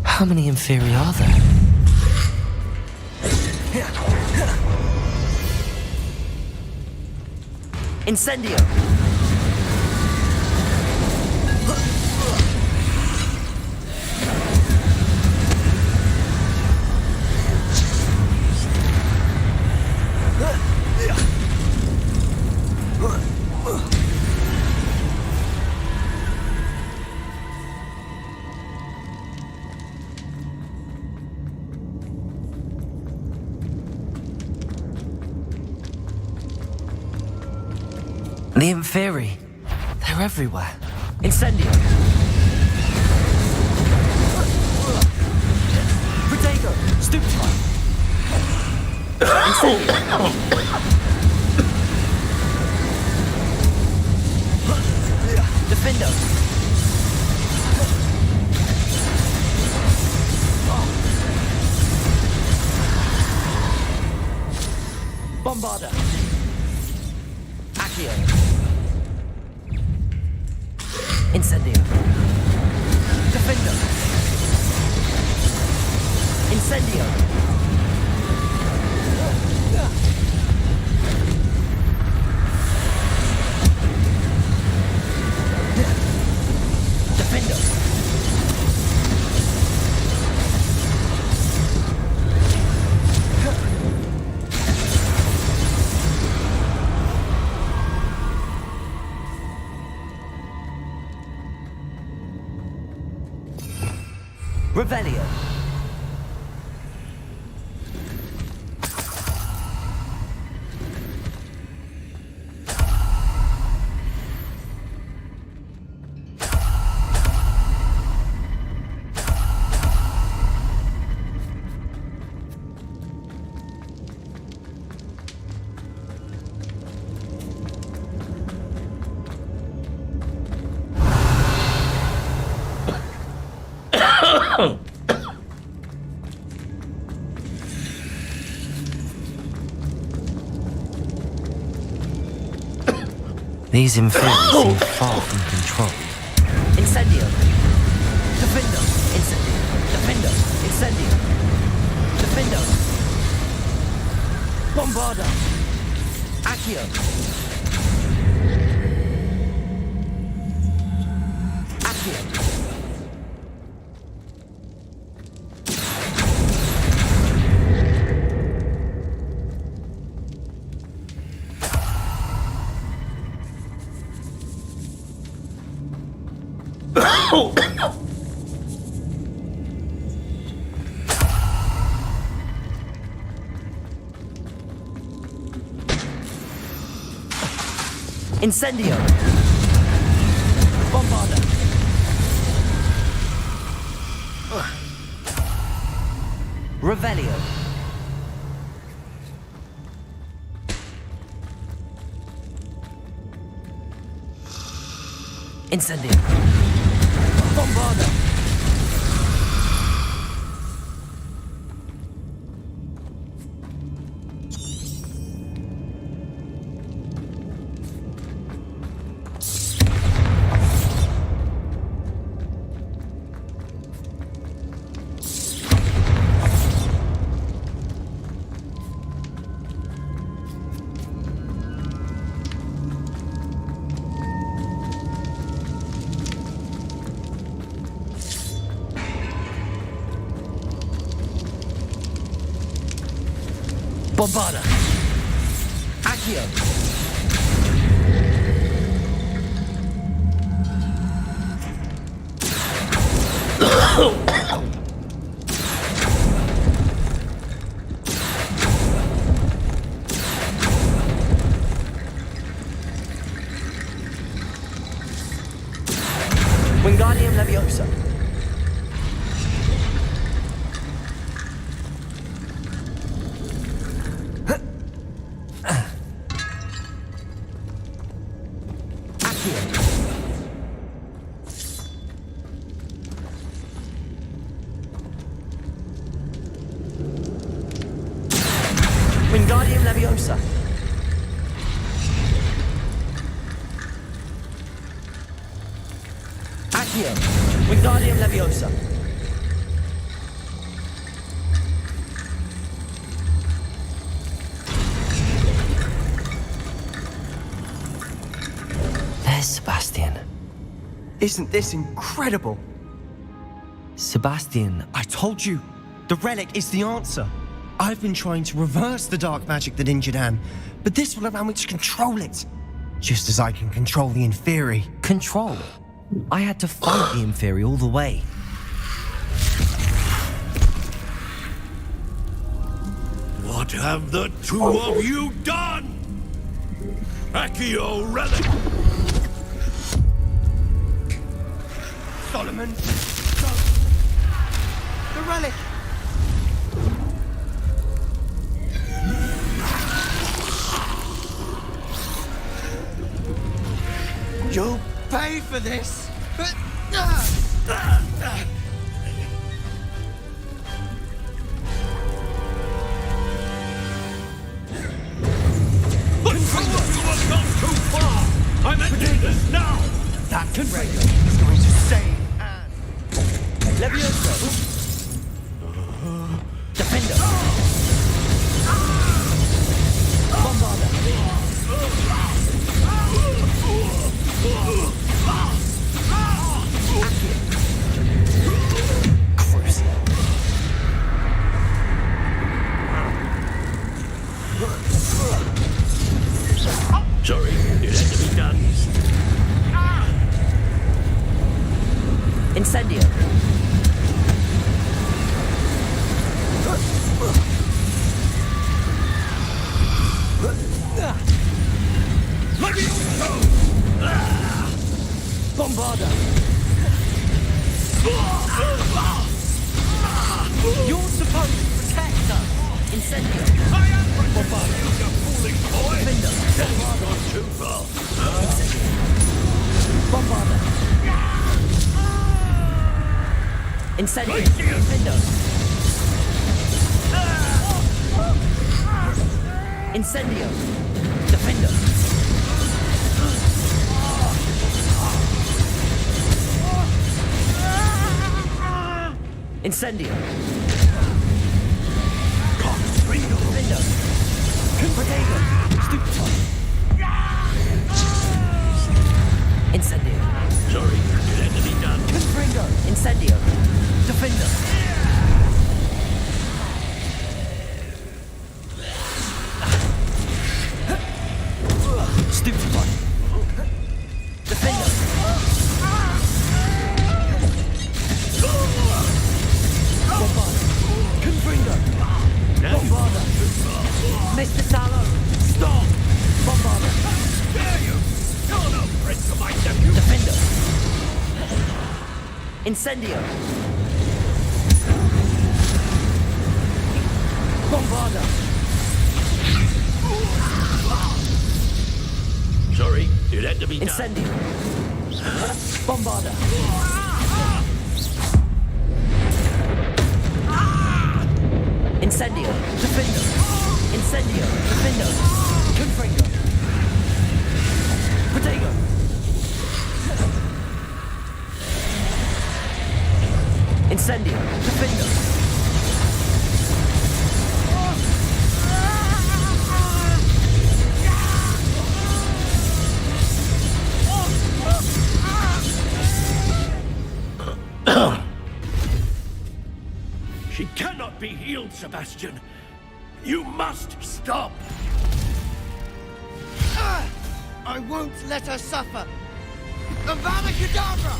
How many inferi are there? Incendio! The inferi. They're everywhere. Incendio. Protego. Stupefy. Incendio. Defendo. Bombarda. Accio. Incendio. Defender. Incendio. Defender. Revelio. These inferiors seem far from control. Incendio. Defendo. Defendo. Incendio. Defendo. Bombarda. Accio. Accio. Incendio. Bombarda. Revelio. Incendio. Bombarda. Bombarda. Accio. Wingardium Leviosa. Wingardium Leviosa. Accio. Wingardium Leviosa. There's Sebastian. Isn't this incredible? Sebastian, I told you, the relic is the answer. I've been trying to reverse the dark magic that injured Anne, but this will allow me to control it. Just as I can control the Inferi. Control? I had to fight the Inferi all the way. What have the two of you done? Accio relic! Solomon! The relic! You'll pay for this! I'm ending this now! That relic is going to save Anne! Levioso! Defendo! Bombarda! Sorry, it had to be done. Incendio. Defendo. Incendio. Defendo. Incendio. Defendo. Protego. Stupefy. Incendio. Sorry, it had to be done. Confringo. Incendio. Defendo. Stupefy. Defendo. Bombarda. Confringo. Bombarda. Mr. Tallow. Stop. Bombarda. Dare you! You're no friend to my nephew! Defendo. Incendio. Bombarda. Sorry, it had to be done. Incendio. Bombarda. Incendio. Defendo. Incendio. Defendo. Confringo. Protego. Incendio. Defendo. She cannot be healed, Sebastian. You must stop. I won't let her suffer. Avada Kedavra!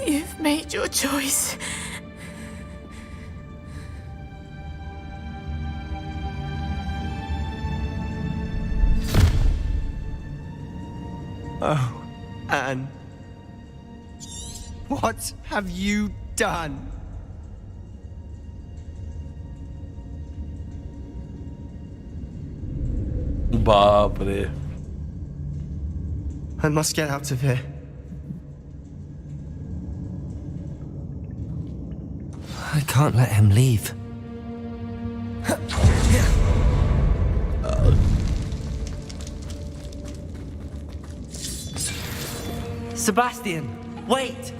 You've made your choice. Oh, Anne. What have you done? बाप रे. I must get out of here. I can't let him leave. Sebastian, wait!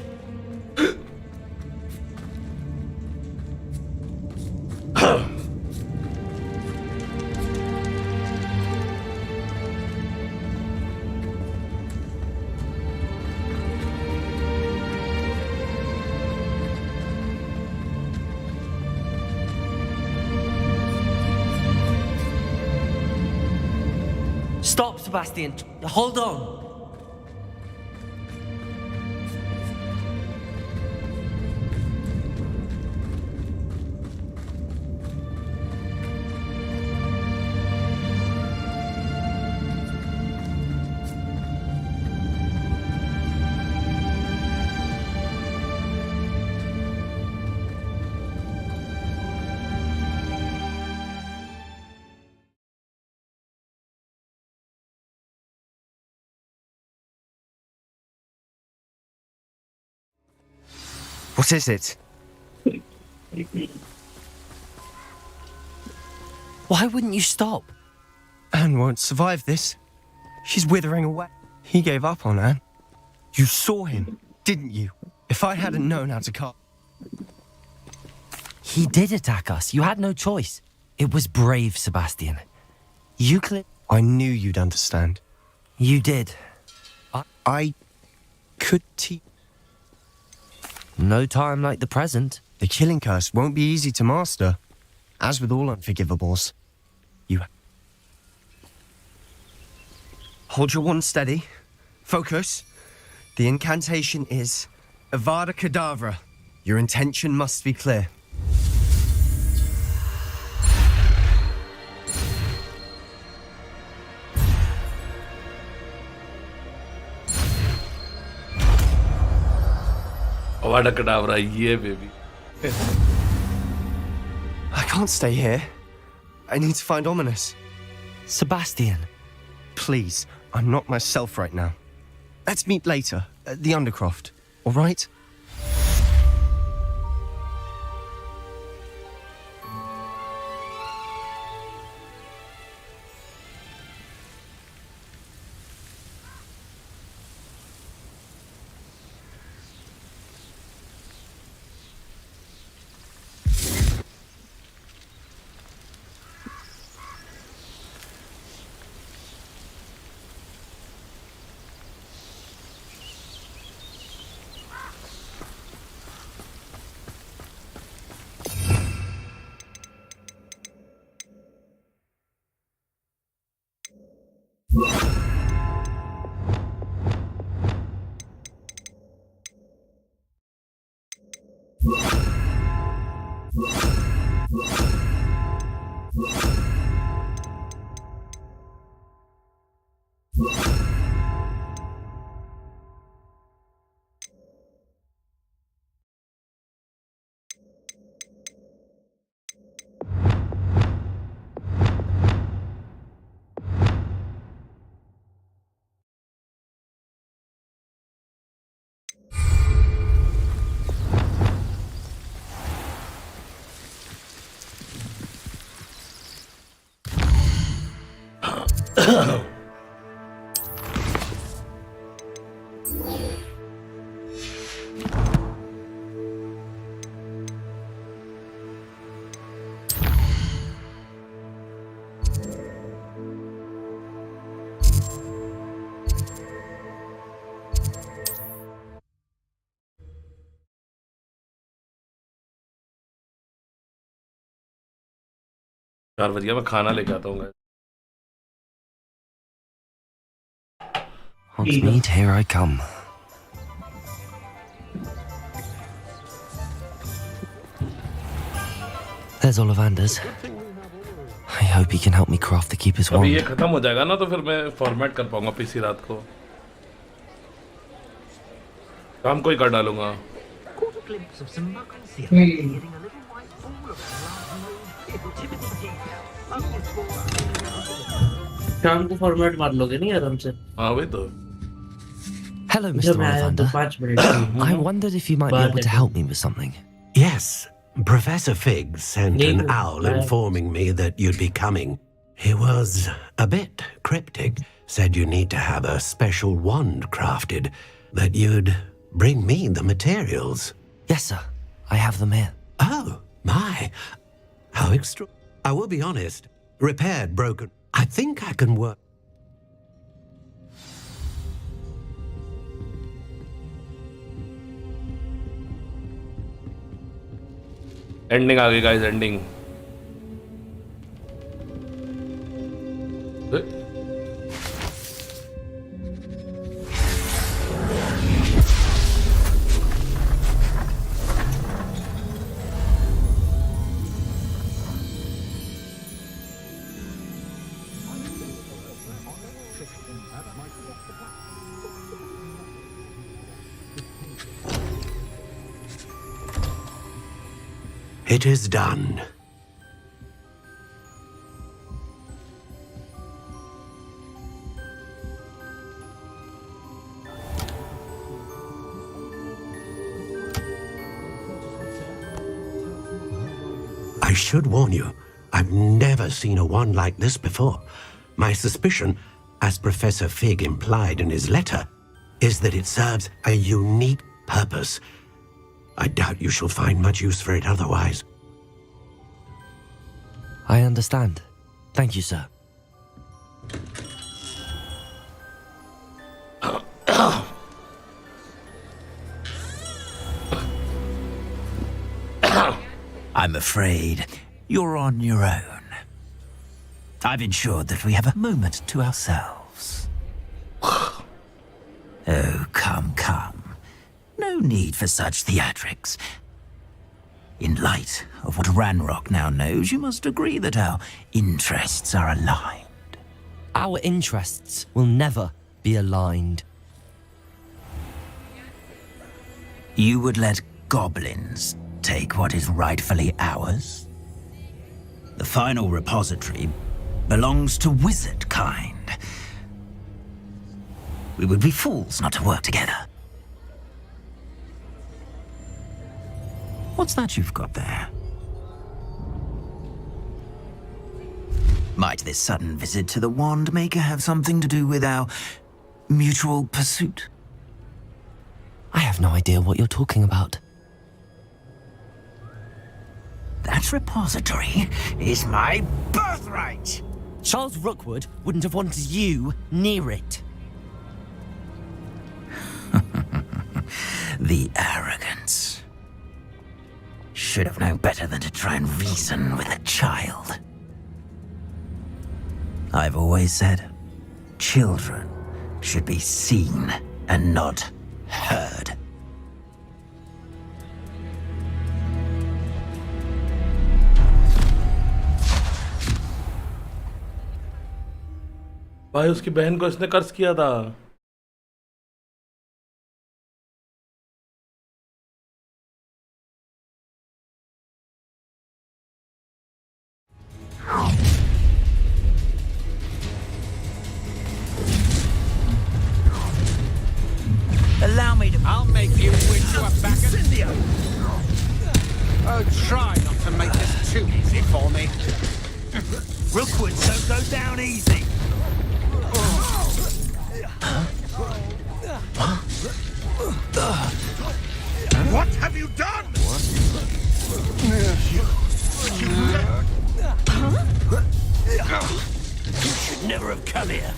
Stop, Sebastian. Hold on. What is it? Why wouldn't you stop? Anne won't survive this. She's withering away. He gave up on Anne. You saw him, didn't you? If I hadn't known how to car... He did attack us. You had no choice. It was brave, Sebastian. You I knew you'd understand. You did. I could teach... No time like the present. The killing curse won't be easy to master. As with all unforgivables. You... Hold your one steady. Focus. The incantation is Avada Kedavra. Your intention must be clear. Avada Kedavra, yeah, baby. I can't stay here. I need to find Ominous. Sebastian. Please, I'm not myself right now. Let's meet later at the Undercroft, all right? चार बज गया मैं खाना लेके आता हूँ Hogsmeade, here I come. There's Ollivander's. I hope he can help me craft the Keeper's अभी wand. ये खत्म हो जाएगा ना तो फिर मैं फॉर्मेट कर पाऊंगा पीसी रात को काम को ही कर डालूंगा शाम को फॉर्मेट मार लोगे नहीं आराम से हाँ वही तो Hello, Mr. Ollivander. I wondered if you might be able to help me with something. Yes, Professor Fig sent an owl informing me that you'd be coming. He was a bit cryptic, said you need to have a special wand crafted, that you'd bring me the materials. Yes, sir. I have them here. Oh, my. How extra... I will be honest. Repaired, broken. I think I can work... ending आ गई guys ending It is done. I should warn you, I've never seen a wand like this before. My suspicion, as Professor Fig implied in his letter, is that it serves a unique purpose I doubt you shall find much use for it otherwise. I understand. Thank you, sir. I'm afraid you're on your own. I've ensured that we have a moment to ourselves. Oh, come, come. No need for such theatrics. In light of what Ranrock now knows, you must agree that our interests are aligned. Our interests will never be aligned. You would let goblins take what is rightfully ours? The final repository belongs to wizard kind. We would be fools not to work together. What's that you've got there? Might this sudden visit to the Wand Maker have something to do with our mutual pursuit? I have no idea what you're talking about. That repository is my birthright! Charles Rookwood wouldn't have wanted you near it. The arrogance. Should have known better than to try and reason with a child. I've always said, children should be seen and not heard. भाई उसकी बहन को इसने कर्ज किया था. Allow me to... I'll make you wish you were back at... Oh, try not to make this too easy for me. Rookwood, don't go down easy. What have you done? You should never have come here.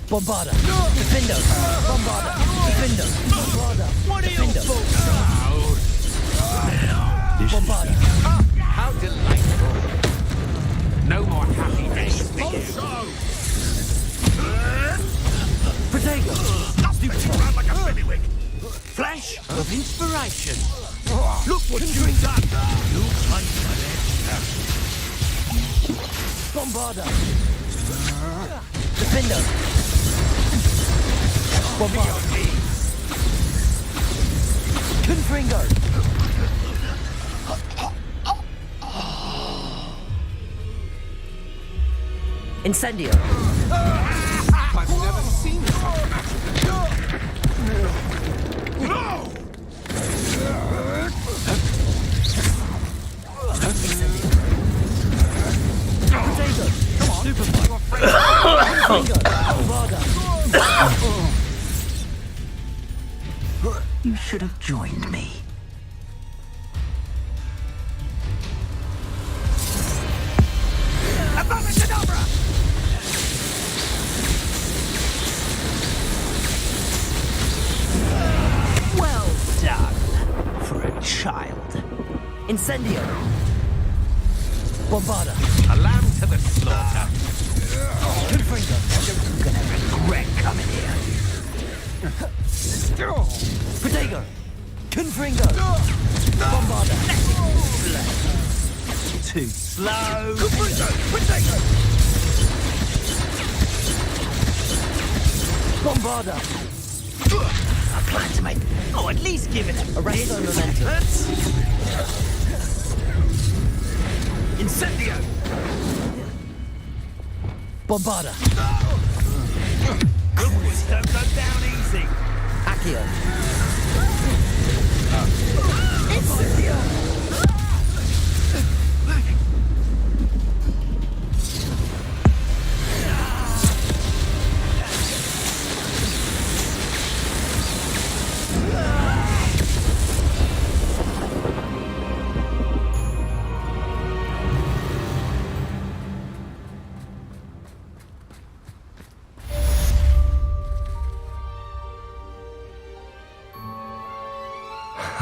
Bombarda! Defender! Bombarda! Defender! Bombarda! What are you fools? Bombarda! How delightful. No more happy days for you. Protego! Stupid around like a baby-wig. Flash of inspiration. Look what you've done. You fight for it. Bombarda! Defender! Bombarda! Confringo! Incendio! I've never seen such magic. No! Protego! Come on! Superfly! Bombarda! You should have joined me. Well done for a child. Incendio! Bombarda! A lamb to the slaughter. Confringo! You're gonna regret coming here. Protego! Confringo! Bombarda! Too slow. Bombarda! I plan to make... Oh, at least give it a... Arresto momentum. Incendio! Bombarda! Rookwood, don't go down easy. Accio! Incendio!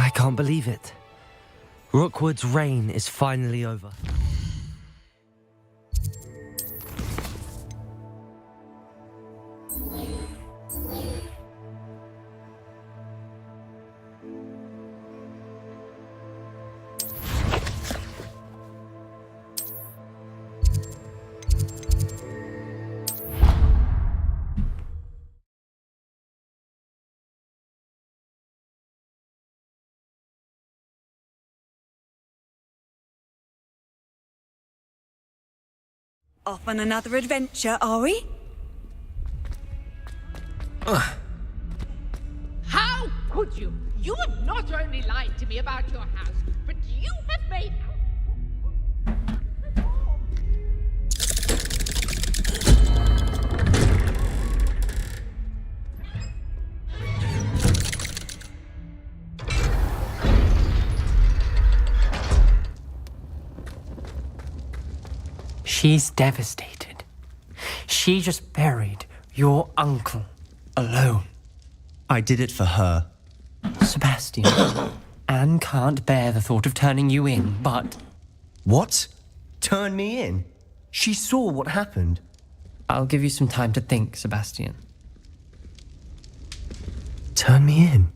I can't believe it. Rookwood's reign is finally over. Off on another adventure, are we? How could you? You have not only lied to me about your house, but you have made She's devastated. She just buried your uncle alone. I did it for her. Sebastian, Anne can't bear the thought of turning you in, but... What? Turn me in? She saw what happened. I'll give you some time to think, Sebastian. Turn me in?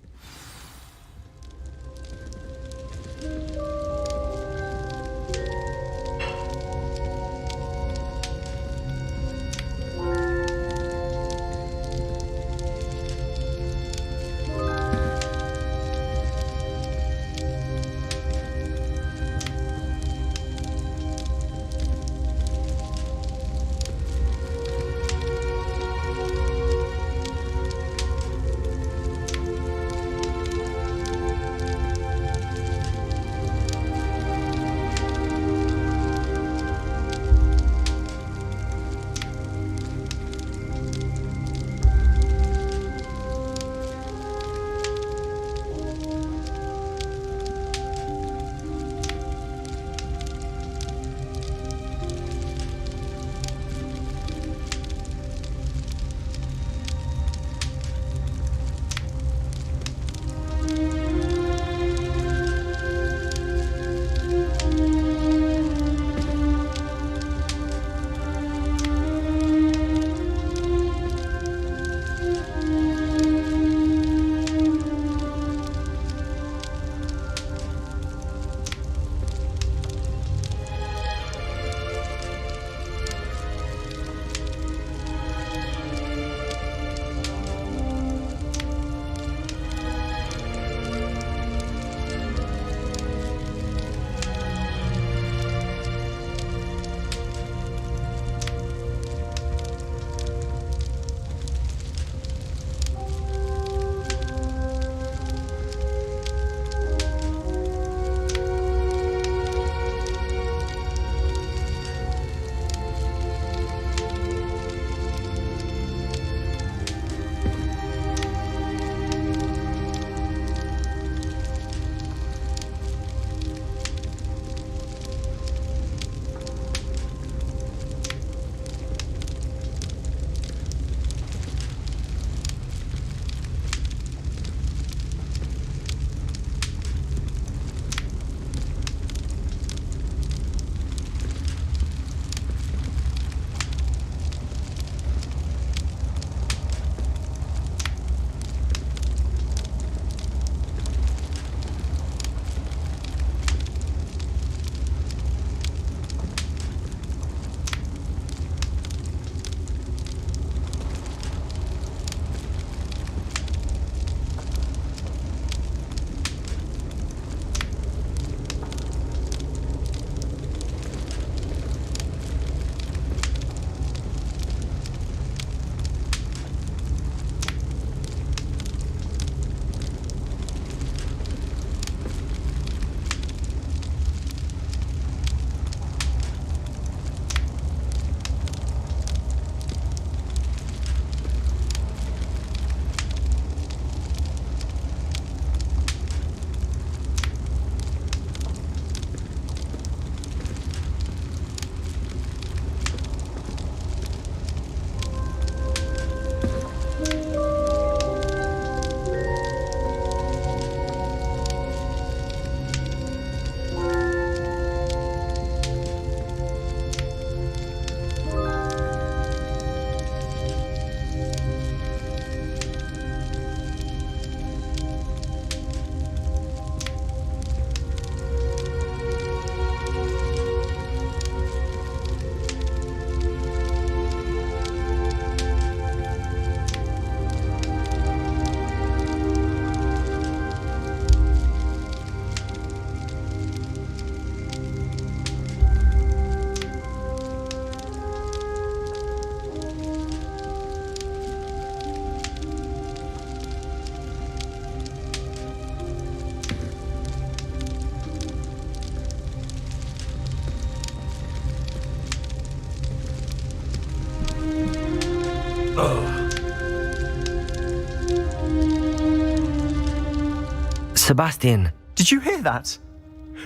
Sebastian. Did you hear that?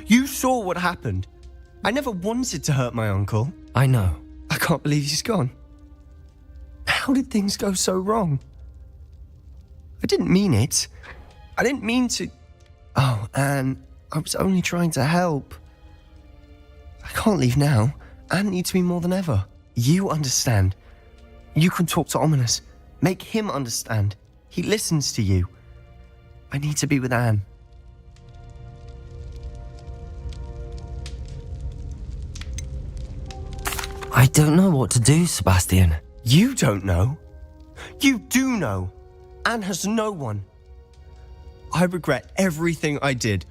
You saw what happened. I never wanted to hurt my uncle. I know. I can't believe he's gone. How did things go so wrong? I didn't mean it. I didn't mean to... Oh, Anne, I was only trying to help. I can't leave now. Anne needs me more than ever. You understand. You can talk to Ominous. Make him understand. He listens to you. I need to be with Anne. I don't know what to do, Sebastian. You don't know. You do know. Anne has no one. I regret everything I did.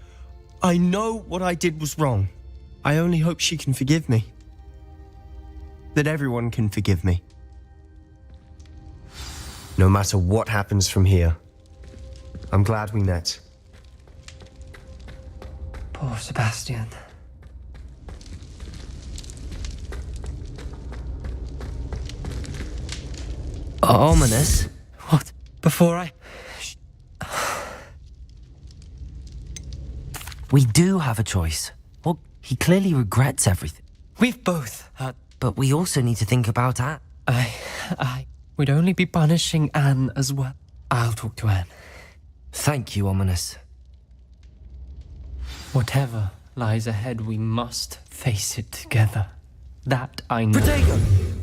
I know what I did was wrong. I only hope she can forgive me. That everyone can forgive me. No matter what happens from here, I'm glad we met. Poor Sebastian. Ominous? What? Before I... We do have a choice. Well, he clearly regrets everything. We've both had... But we also need to think about Anne. We'd only be punishing Anne as well. I'll talk to Anne. Thank you, Ominous. Whatever lies ahead, we must face it together. That I know. Protego!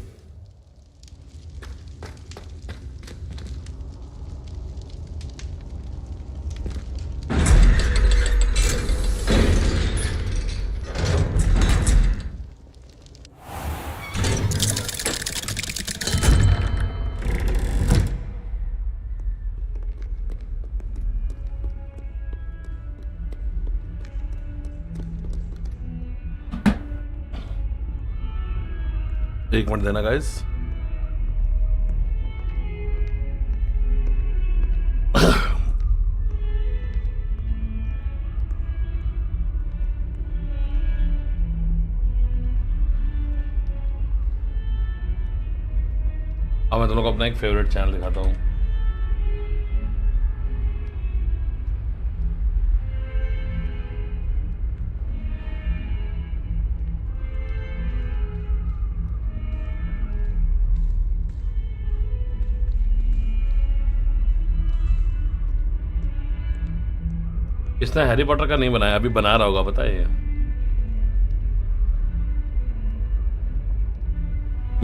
एक minute देना guys अब मैं तुम लोग को अपना एक favourite channel दिखाता हूँ इसने हैरी पॉटर का नहीं बनाया अभी बना रहा होगा पता है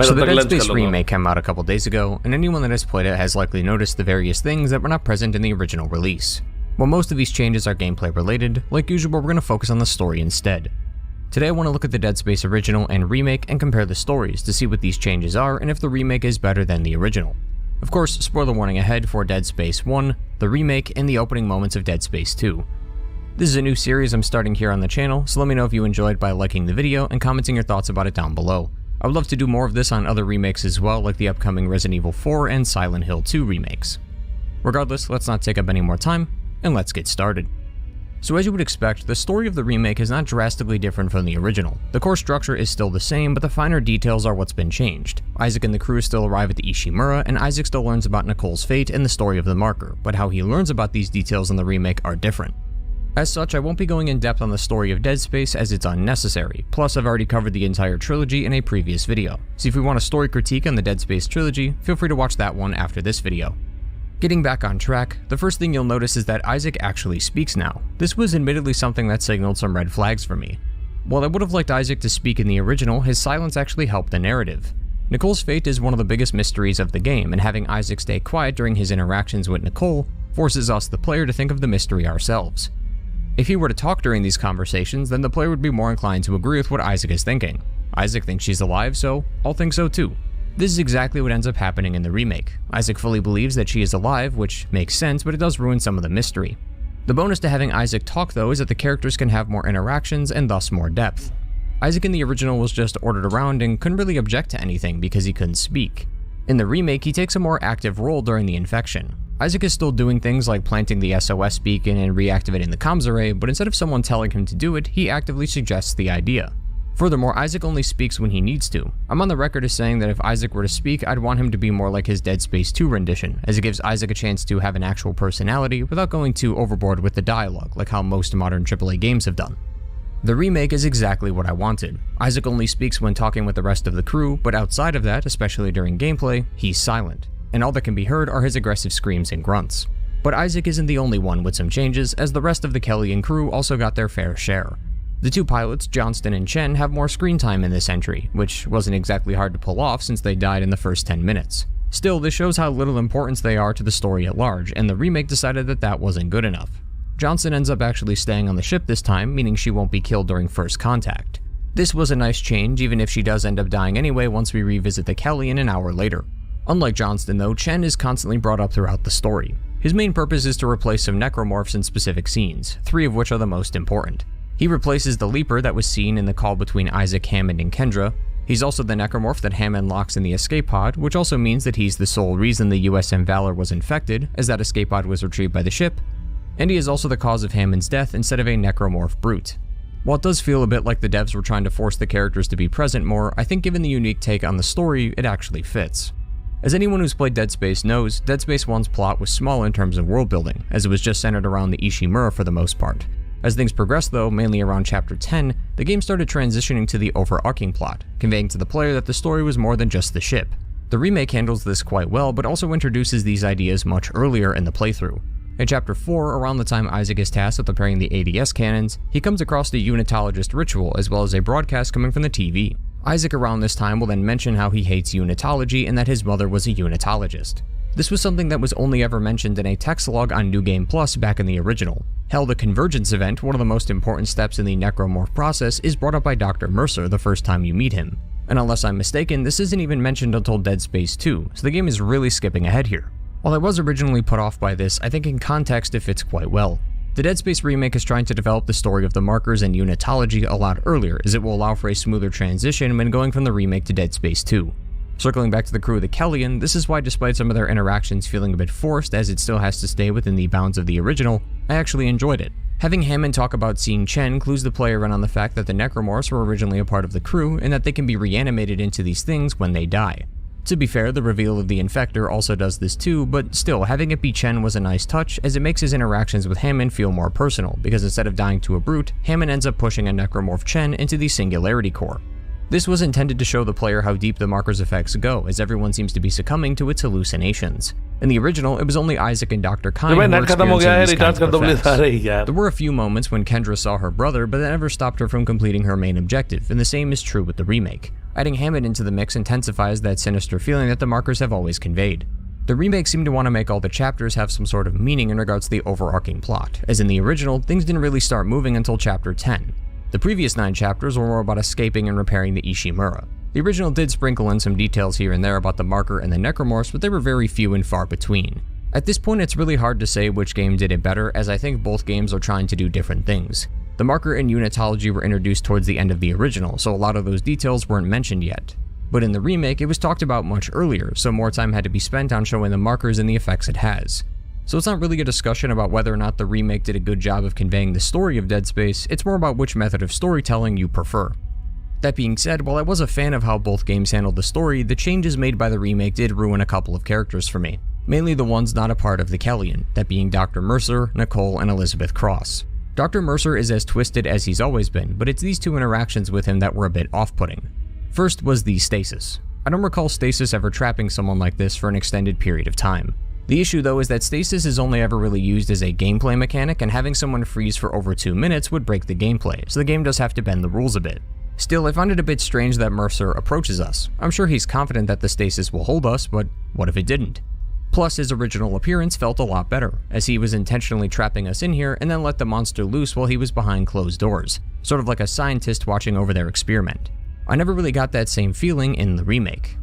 So the Dead Space remake came out a couple days ago, and anyone that has played it has likely noticed the various things that were not present in the original release. While most of these changes are gameplay related, like usual we're going to focus on the story instead. Today I want to look at the Dead Space original and remake and compare the stories to see what these changes are and if the remake is better than the original. Of course, spoiler warning ahead for Dead Space 1, the remake, and the opening moments of Dead Space 2. This is a new series I'm starting here on the channel, so let me know if you enjoyed by liking the video and commenting your thoughts about it down below. I would love to do more of this on other remakes as well, like the upcoming Resident Evil 4 and Silent Hill 2 remakes. Regardless, let's not take up any more time, and let's get started. So as you would expect, the story of the remake is not drastically different from the original. The core structure is still the same, but the finer details are what's been changed. Isaac and the crew still arrive at the Ishimura, and Isaac still learns about Nicole's fate and the story of the marker, but how he learns about these details in the remake are different. As such, I won't be going in depth on the story of Dead Space as it's unnecessary, plus I've already covered the entire trilogy in a previous video, so if you want a story critique on the Dead Space trilogy, feel free to watch that one after this video. Getting back on track, the first thing you'll notice is that Isaac actually speaks now. This was admittedly something that signaled some red flags for me. While I would have liked Isaac to speak in the original, his silence actually helped the narrative. Nicole's fate is one of the biggest mysteries of the game, and having Isaac stay quiet during his interactions with Nicole forces us, the player, to think of the mystery ourselves. If he were to talk during these conversations, then the player would be more inclined to agree with what Isaac is thinking. Isaac thinks she's alive, so I'll think so too. This is exactly what ends up happening in the remake. Isaac fully believes that she is alive, which makes sense, but it does ruin some of the mystery. The bonus to having Isaac talk though is that the characters can have more interactions and thus more depth. Isaac in the original was just ordered around and couldn't really object to anything because he couldn't speak. In the remake, he takes a more active role during the infection. Isaac is still doing things like planting the SOS beacon and reactivating the comms array, but instead of someone telling him to do it, he actively suggests the idea. Furthermore, Isaac only speaks when he needs to. I'm on the record as saying that if Isaac were to speak, I'd want him to be more like his Dead Space 2 rendition, as it gives Isaac a chance to have an actual personality without going too overboard with the dialogue, like how most modern AAA games have done. The remake is exactly what I wanted. Isaac only speaks when talking with the rest of the crew, but outside of that, especially during gameplay, he's silent, and all that can be heard are his aggressive screams and grunts. But Isaac isn't the only one with some changes, as the rest of the Kellyan crew also got their fair share. The two pilots, Johnston and Chen, have more screen time in this entry, which wasn't exactly hard to pull off since they died in the first 10 minutes. Still, this shows how little importance they are to the story at large, and the remake decided that that wasn't good enough. Johnston ends up actually staying on the ship this time, meaning she won't be killed during first contact. This was a nice change, even if she does end up dying anyway once we revisit the Kellyan an hour later. Unlike Johnston though, Chen is constantly brought up throughout the story. His main purpose is to replace some necromorphs in specific scenes, 3 of which are the most important. He replaces the Leaper that was seen in the call between Isaac, Hammond, and Kendra. He's also the necromorph that Hammond locks in the escape pod, which also means that he's the sole reason the USM Valor was infected, as that escape pod was retrieved by the ship. And he is also the cause of Hammond's death instead of a necromorph brute. While it does feel a bit like the devs were trying to force the characters to be present more, I think given the unique take on the story, it actually fits. As anyone who's played Dead Space knows, Dead Space 1's plot was small in terms of world building, as it was just centered around the Ishimura for the most part. As things progressed though, mainly around Chapter 10, the game started transitioning to the overarching plot, conveying to the player that the story was more than just the ship. The remake handles this quite well, but also introduces these ideas much earlier in the playthrough. In Chapter 4, around the time Isaac is tasked with preparing the ADS cannons, he comes across the Unitologist ritual as well as a broadcast coming from the TV. Isaac around this time will then mention how he hates Unitology and that his mother was a Unitologist. This was something that was only ever mentioned in a text log on New Game Plus back in the original. Hell, the Convergence event, one of the most important steps in the necromorph process, is brought up by Dr. Mercer the first time you meet him. And unless I'm mistaken, this isn't even mentioned until Dead Space 2, so the game is really skipping ahead here. While I was originally put off by this, I think in context it fits quite well. The Dead Space remake is trying to develop the story of the markers and Unitology a lot earlier, as it will allow for a smoother transition when going from the remake to Dead Space 2. Circling back to the crew of the Kellyan, this is why despite some of their interactions feeling a bit forced as it still has to stay within the bounds of the original, I actually enjoyed it. Having Hammond talk about seeing Chen clues the player in on the fact that the necromorphs were originally a part of the crew and that they can be reanimated into these things when they die. To be fair, the reveal of the Infector also does this too, but still, having it be Chen was a nice touch as it makes his interactions with Hammond feel more personal, because instead of dying to a brute, Hammond ends up pushing a necromorph Chen into the Singularity Core. This was intended to show the player how deep the marker's effects go, as everyone seems to be succumbing to its hallucinations. In the original, it was only Isaac and Dr. Kyne who were experiencing these kinds of effects. There were a few moments when Kendra saw her brother, but that never stopped her from completing her main objective, and the same is true with the remake. Adding Hammond into the mix intensifies that sinister feeling that the markers have always conveyed. The remake seemed to want to make all the chapters have some sort of meaning in regards to the overarching plot, as in the original, things didn't really start moving until Chapter 10. The previous 9 chapters were more about escaping and repairing the Ishimura. The original did sprinkle in some details here and there about the marker and the necromorphs, but they were very few and far between. At this point, it's really hard to say which game did it better, as I think both games are trying to do different things. The marker and Unitology were introduced towards the end of the original, so a lot of those details weren't mentioned yet. But in the remake, it was talked about much earlier, so more time had to be spent on showing the markers and the effects it has. So it's not really a discussion about whether or not the remake did a good job of conveying the story of Dead Space, it's more about which method of storytelling you prefer. That being said, while I was a fan of how both games handled the story, the changes made by the remake did ruin a couple of characters for me. Mainly the ones not a part of the Kellyan, that being Dr. Mercer, Nicole, and Elizabeth Cross. Dr. Mercer is as twisted as he's always been, but it's these two interactions with him that were a bit off-putting. First was the stasis. I don't recall stasis ever trapping someone like this for an extended period of time. The issue though is that stasis is only ever really used as a gameplay mechanic, and having someone freeze for over 2 minutes would break the gameplay, so the game does have to bend the rules a bit. Still, I find it a bit strange that Mercer approaches us. I'm sure he's confident that the stasis will hold us, but what if it didn't? Plus, his original appearance felt a lot better, as he was intentionally trapping us in here and then let the monster loose while he was behind closed doors, sort of like a scientist watching over their experiment. I never really got that same feeling in the remake.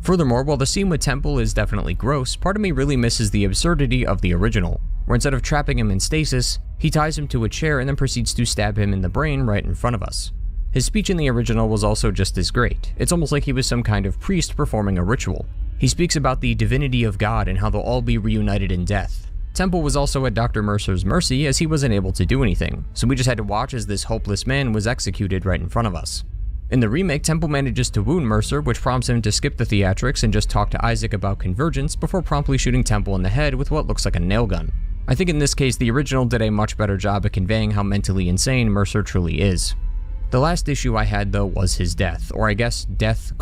Furthermore, while the scene with Temple is definitely gross, part of me really misses the absurdity of the original, where instead of trapping him in stasis, he ties him to a chair and then proceeds to stab him in the brain right in front of us. His speech in the original was also just as great. It's almost like he was some kind of priest performing a ritual. He speaks about the divinity of God and how they'll all be reunited in death. Temple was also at Dr. Mercer's mercy as he wasn't able to do anything, so we just had to watch as this hopeless man was executed right in front of us. In the remake, Temple manages to wound Mercer, which prompts him to skip the theatrics and just talk to Isaac about convergence before promptly shooting Temple in the head with what looks like a nail gun. I think in this case, the original did a much better job at conveying how mentally insane Mercer truly is. The last issue I had though was his death, or I guess death ?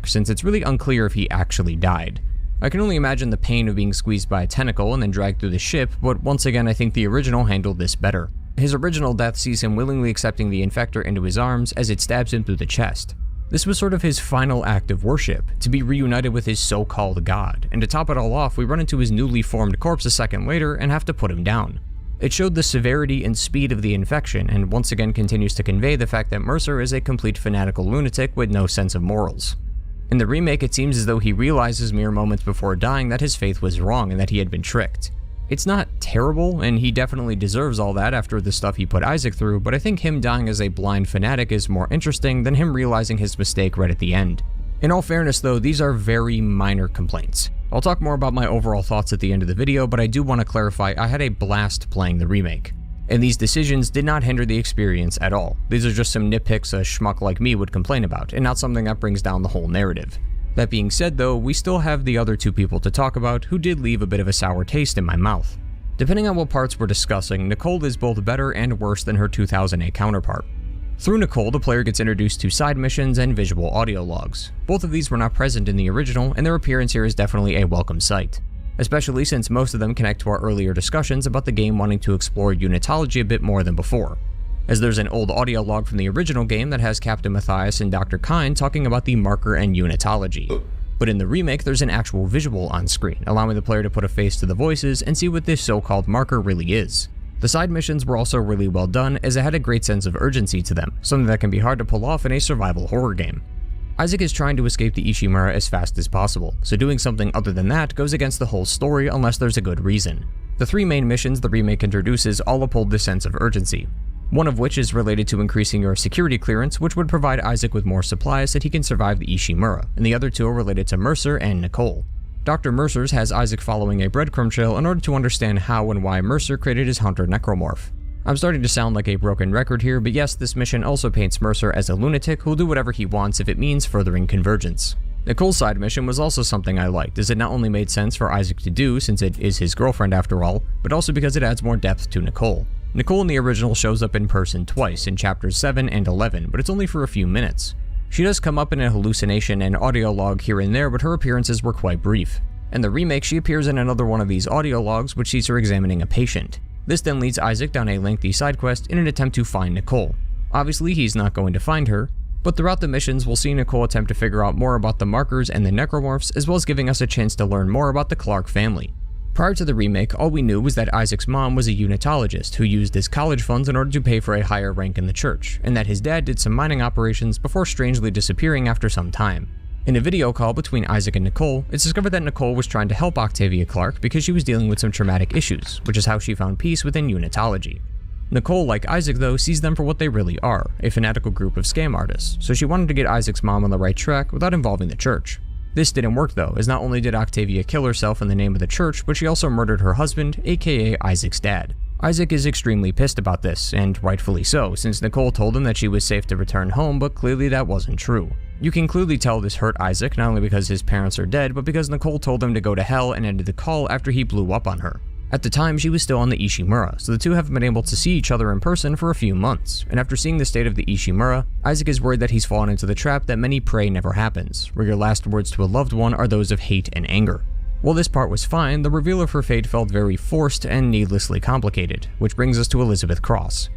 Since it's really unclear if he actually died. I can only imagine the pain of being squeezed by a tentacle and then dragged through the ship, but once again I think the original handled this better. His original death sees him willingly accepting the infector into his arms as it stabs him through the chest. This was sort of his final act of worship, to be reunited with his so-called god, and to top it all off, we run into his newly formed corpse a second later and have to put him down. It showed the severity and speed of the infection, and once again continues to convey the fact that Mercer is a complete fanatical lunatic with no sense of morals. In the remake, it seems as though he realizes mere moments before dying that his faith was wrong and that he had been tricked. It's not terrible, and he definitely deserves all that after the stuff he put Isaac through, but I think him dying as a blind fanatic is more interesting than him realizing his mistake right at the end. In all fairness though, these are very minor complaints. I'll talk more about my overall thoughts at the end of the video, but I do want to clarify I had a blast playing the remake. And these decisions did not hinder the experience at all. These are just some nitpicks a schmuck like me would complain about, and not something that brings down the whole narrative. That being said though, we still have the other two people to talk about who did leave a bit of a sour taste in my mouth. Depending on what parts we're discussing, Nicole is both better and worse than her 2008 counterpart. Through Nicole, the player gets introduced to side missions and visual audio logs. Both of these were not present in the original, and their appearance here is definitely a welcome sight. Especially since most of them connect to our earlier discussions about the game wanting to explore unitology a bit more than before. As there's an old audio log from the original game that has Captain Matthias and Dr. Kyne talking about the marker and unitology. But in the remake, there's an actual visual on screen, allowing the player to put a face to the voices and see what this so-called marker really is. The side missions were also really well done, as it had a great sense of urgency to them, something that can be hard to pull off in a survival horror game. Isaac is trying to escape the Ishimura as fast as possible, so doing something other than that goes against the whole story unless there's a good reason. The three main missions the remake introduces all uphold this sense of urgency. One of which is related to increasing your security clearance, which would provide Isaac with more supplies so that he can survive the Ishimura, and the other two are related to Mercer and Nicole. Dr. Mercer's has Isaac following a breadcrumb trail in order to understand how and why Mercer created his hunter necromorph. I'm starting to sound like a broken record here, but yes, this mission also paints Mercer as a lunatic who'll do whatever he wants if it means furthering convergence. Nicole's side mission was also something I liked, as it not only made sense for Isaac to do since it is his girlfriend after all, but also because it adds more depth to Nicole. Nicole in the original shows up in person twice in chapters 7 and 11, but it's only for a few minutes. She does come up in a hallucination and audio log here and there, but her appearances were quite brief. In the remake, she appears in another one of these audio logs, which sees her examining a patient. This then leads Isaac down a lengthy side quest in an attempt to find Nicole. Obviously, he's not going to find her, but throughout the missions, we'll see Nicole attempt to figure out more about the markers and the necromorphs, as well as giving us a chance to learn more about the Clark family. Prior to the remake, all we knew was that Isaac's mom was a unitologist who used his college funds in order to pay for a higher rank in the church, and that his dad did some mining operations before strangely disappearing after some time. In a video call between Isaac and Nicole, it's discovered that Nicole was trying to help Octavia Clark because she was dealing with some traumatic issues, which is how she found peace within unitology. Nicole, like Isaac though, sees them for what they really are, a fanatical group of scam artists, so she wanted to get Isaac's mom on the right track without involving the church. This didn't work though, as not only did Octavia kill herself in the name of the church, but she also murdered her husband, aka Isaac's dad. Isaac is extremely pissed about this, and rightfully so, since Nicole told him that she was safe to return home, but clearly that wasn't true. You can clearly tell this hurt Isaac, not only because his parents are dead, but because Nicole told him to go to hell and ended the call after he blew up on her. At the time, she was still on the Ishimura, so the two haven't been able to see each other in person for a few months, and after seeing the state of the Ishimura, Isaac is worried that he's fallen into the trap that many pray never happens, where your last words to a loved one are those of hate and anger. While this part was fine, the reveal of her fate felt very forced and needlessly complicated, which brings us to Elizabeth Cross.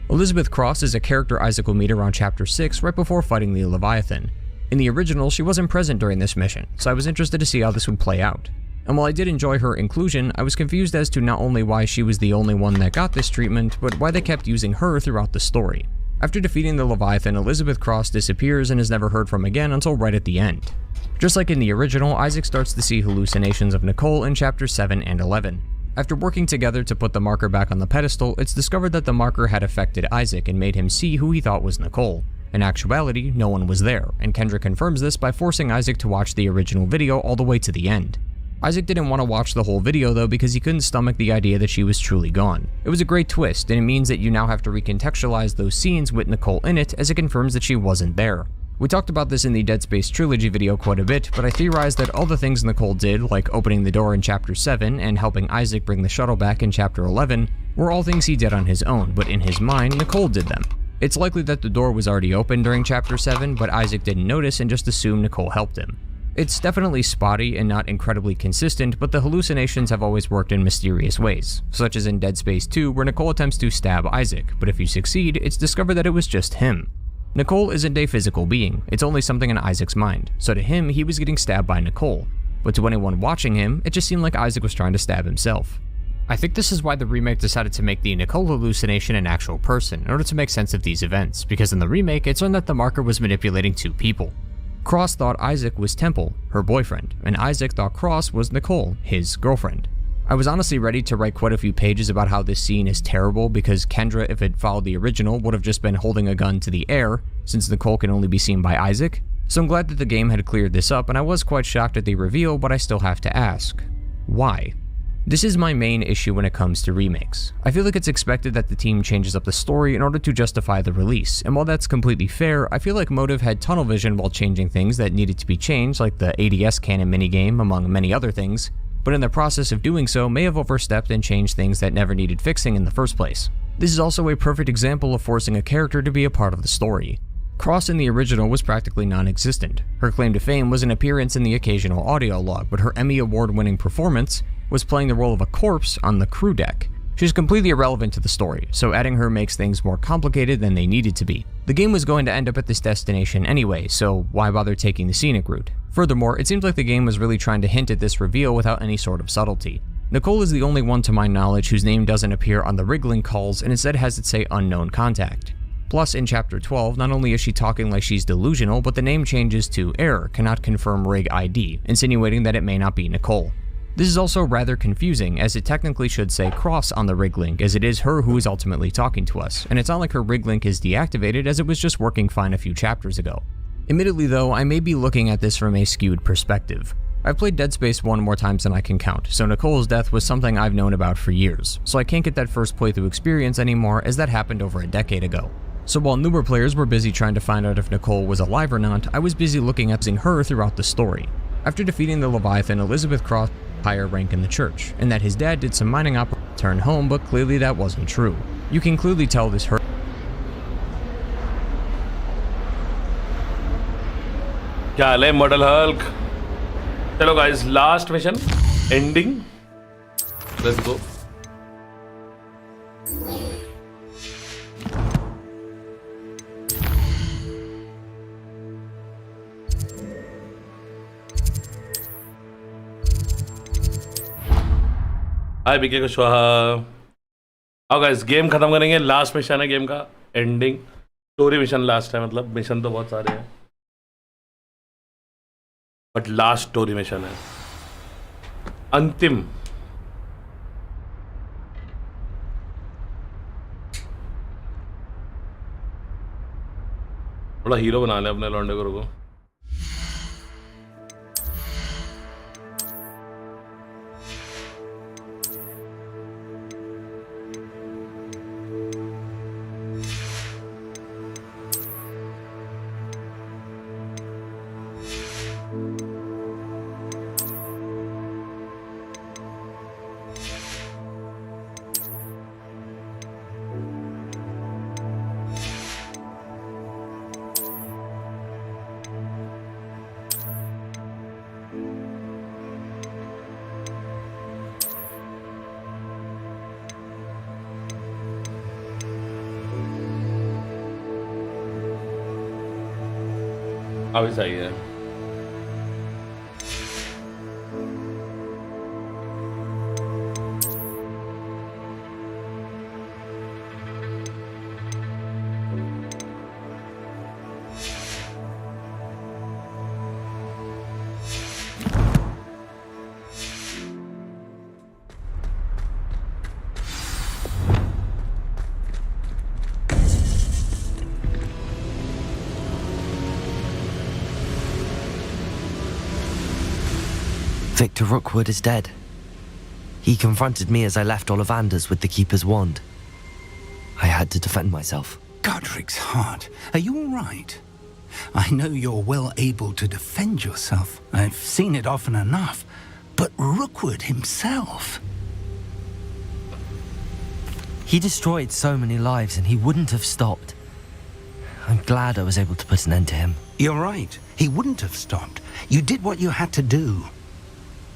Elizabeth Cross is a character Isaac will meet around chapter 6 right before fighting the Leviathan. In the original, she wasn't present during this mission, so I was interested to see how this would play out. And while I did enjoy her inclusion, I was confused as to not only why she was the only one that got this treatment, but why they kept using her throughout the story. After defeating the Leviathan, Elizabeth Cross disappears and is never heard from again until right at the end. Just like in the original, Isaac starts to see hallucinations of Nicole in chapters 7 and 11. After working together to put the marker back on the pedestal, it's discovered that the marker had affected Isaac and made him see who he thought was Nicole. In actuality, no one was there, and Kendra confirms this by forcing Isaac to watch the original video all the way to the end. Isaac didn't want to watch the whole video though because he couldn't stomach the idea that she was truly gone. It was a great twist, and it means that you now have to recontextualize those scenes with Nicole in it, as it confirms that she wasn't there. We talked about this in the Dead Space trilogy video quite a bit, but I theorized that all the things Nicole did, like opening the door in Chapter 7 and helping Isaac bring the shuttle back in Chapter 11, were all things he did on his own, but in his mind, Nicole did them. It's likely that the door was already open during Chapter 7, but Isaac didn't notice and just assumed Nicole helped him. It's definitely spotty and not incredibly consistent, but the hallucinations have always worked in mysterious ways, such as in Dead Space 2 where Nicole attempts to stab Isaac, but if you succeed, it's discovered that it was just him. Nicole isn't a physical being, it's only something in Isaac's mind, so to him, he was getting stabbed by Nicole, but to anyone watching him, it just seemed like Isaac was trying to stab himself. I think this is why the remake decided to make the Nicole hallucination an actual person in order to make sense of these events, because in the remake, it's learned that the marker was manipulating two people. Cross thought Isaac was Temple, her boyfriend, and Isaac thought Cross was Nicole, his girlfriend. I was honestly ready to write quite a few pages about how this scene is terrible because Kendra, if it followed the original, would have just been holding a gun to the air, since Nicole can only be seen by Isaac. So I'm glad that the game had cleared this up, and I was quite shocked at the reveal, but I still have to ask, why? This is my main issue when it comes to remakes. I feel like it's expected that the team changes up the story in order to justify the release, and while that's completely fair, I feel like Motive had tunnel vision while changing things that needed to be changed, like the ADS cannon minigame, among many other things, but in the process of doing so may have overstepped and changed things that never needed fixing in the first place. This is also a perfect example of forcing a character to be a part of the story. Cross in the original was practically non-existent. Her claim to fame was an appearance in the occasional audio log, but her Emmy award-winning performance was playing the role of a corpse on the crew deck. She's completely irrelevant to the story, so adding her makes things more complicated than they needed to be. The game was going to end up at this destination anyway, so why bother taking the scenic route? Furthermore, it seems like the game was really trying to hint at this reveal without any sort of subtlety. Nicole is the only one to my knowledge whose name doesn't appear on the Wriggling calls and instead has it say unknown contact. Plus, in Chapter 12, not only is she talking like she's delusional, but the name changes to error, cannot confirm rig ID, insinuating that it may not be Nicole. This is also rather confusing, as it technically should say Cross on the rig link, as it is her who is ultimately talking to us, and it's not like her rig link is deactivated as it was just working fine a few chapters ago. Admittedly though, I may be looking at this from a skewed perspective. I've played Dead Space 1 more times than I can count, so Nicole's death was something I've known about for years, so I can't get that first playthrough experience anymore as that happened over a decade ago. So while newer players were busy trying to find out if Nicole was alive or not, I was busy looking at her throughout the story. After defeating the Leviathan, Elizabeth Cross higher rank in the church, and that his dad did some mining operations to return home, but clearly that wasn't true. You can clearly tell this hurt. क्या हाल है model Hulk? चलो guys, last mission ending, let's go. Hi BK को स्वाहा. आओ guys, game खत्म करेंगे. Last mission है गेम का, एंडिंग स्टोरी मिशन लास्ट है. मतलब मिशन तो बहुत सारे हैं बट लास्ट स्टोरी मिशन है, अंतिम. थोड़ा हीरो बना ले अपने लौंडे को. रुको, अभी सही है. Victor Rookwood is dead. He confronted me as I left Ollivander's with the Keeper's wand. I had to defend myself. Godric's heart, are you all right? I know you're well able to defend yourself. I've seen it often enough. But Rookwood himself... He destroyed so many lives and he wouldn't have stopped. I'm glad I was able to put an end to him. You're right. He wouldn't have stopped. You did what you had to do.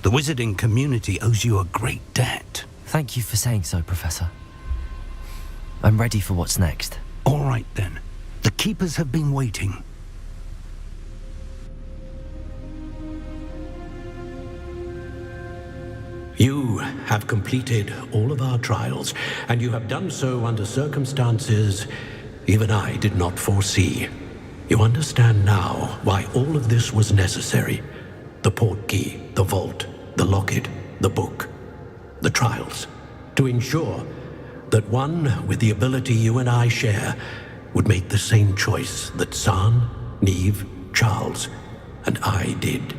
The wizarding community owes you a great debt. Thank you for saying so, Professor. I'm ready for what's next. All right, then. The Keepers have been waiting. You have completed all of our trials, and you have done so under circumstances even I did not foresee. You understand now why all of this was necessary. The portkey, the vault, the locket, the book, the trials. To ensure that one with the ability you and I share would make the same choice that San, Neve, Charles, and I did.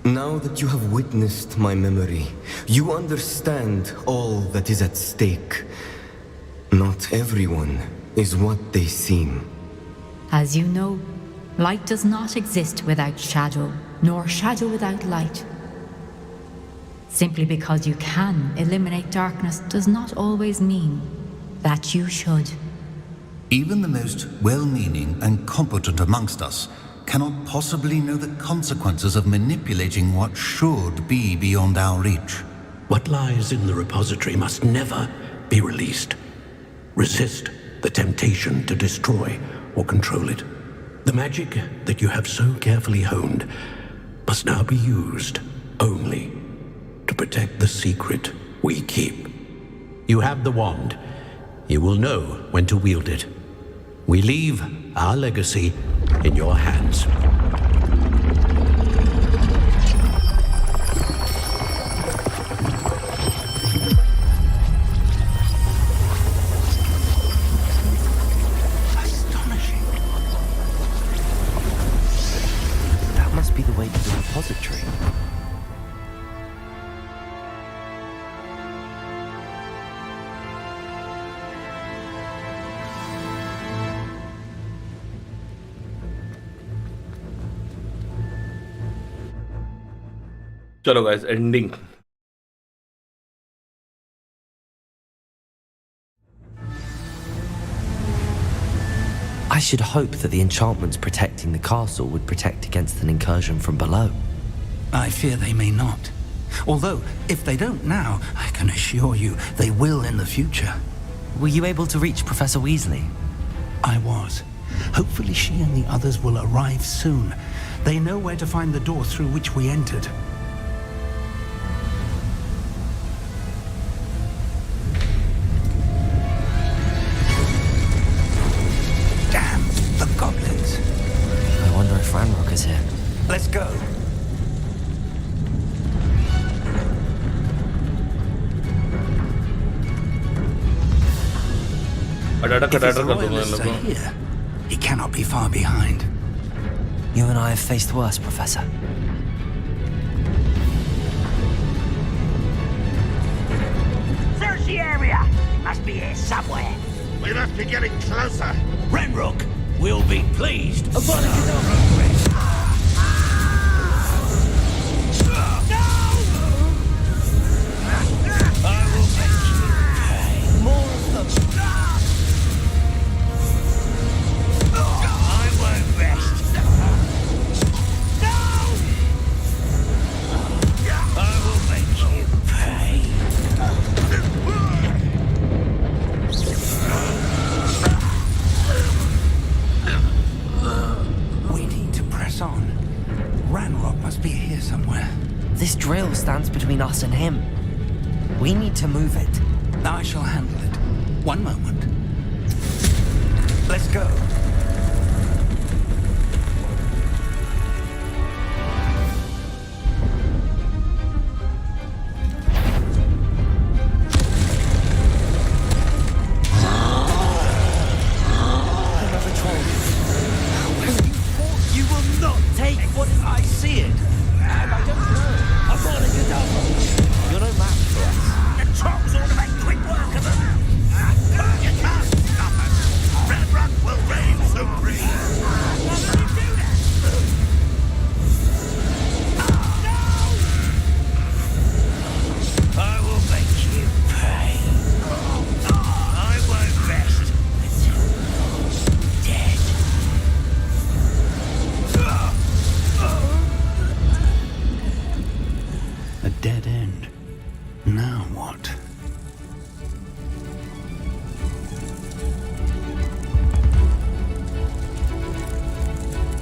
Now that you have witnessed my memory, you understand all that is at stake. Not everyone is what they seem. As you know, light does not exist without shadow, nor shadow without light. Simply because you can eliminate darkness does not always mean that you should. Even the most well-meaning and competent amongst us cannot possibly know the consequences of manipulating what should be beyond our reach. What lies in the repository must never be released. Resist the temptation to destroy or control it. The magic that you have so carefully honed must now be used only to protect the secret we keep. You have the wand. You will know when to wield it. We leave our legacy in your hands. Astonishing. That must be the way to the repository. चलो guys, ending. I should hope that the enchantments protecting the castle would protect against an incursion from below. I fear they may not. Although, if they don't now, I can assure you they will in the future. Were you able to reach Professor Weasley? I was. Hopefully she and the others will arrive soon. They know where to find the door through which we entered. Damn, the goblins. I wonder if Ranrock is here. Let's go. If his loyalists are here, he cannot be far behind. You and I have faced worse, Professor. Search the area! Must be here somewhere. We must be getting closer. Ranrock will be pleased. We need to press on. Ranrock must be here somewhere. This drill stands between us and him. We need to move it. I shall handle it. One moment. Let's go. You will not take what I see it. And I don't know. I'm running.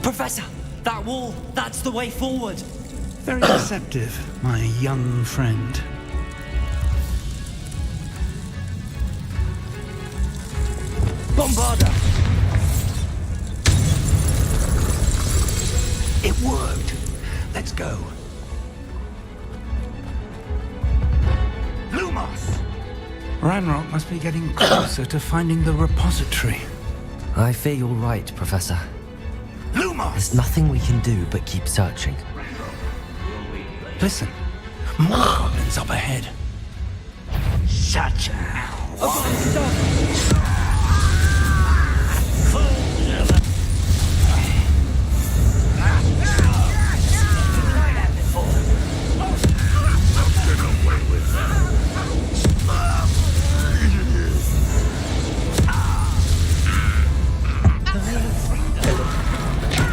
Professor, that wall, that's the way forward. Very deceptive, my young friend. Bombarda! It worked. Let's go. Lumos! Ranrock must be getting closer to finding the repository. I fear you're right, Professor. Lumos! There's nothing we can do but keep searching. Listen, more goblins up ahead. Such a...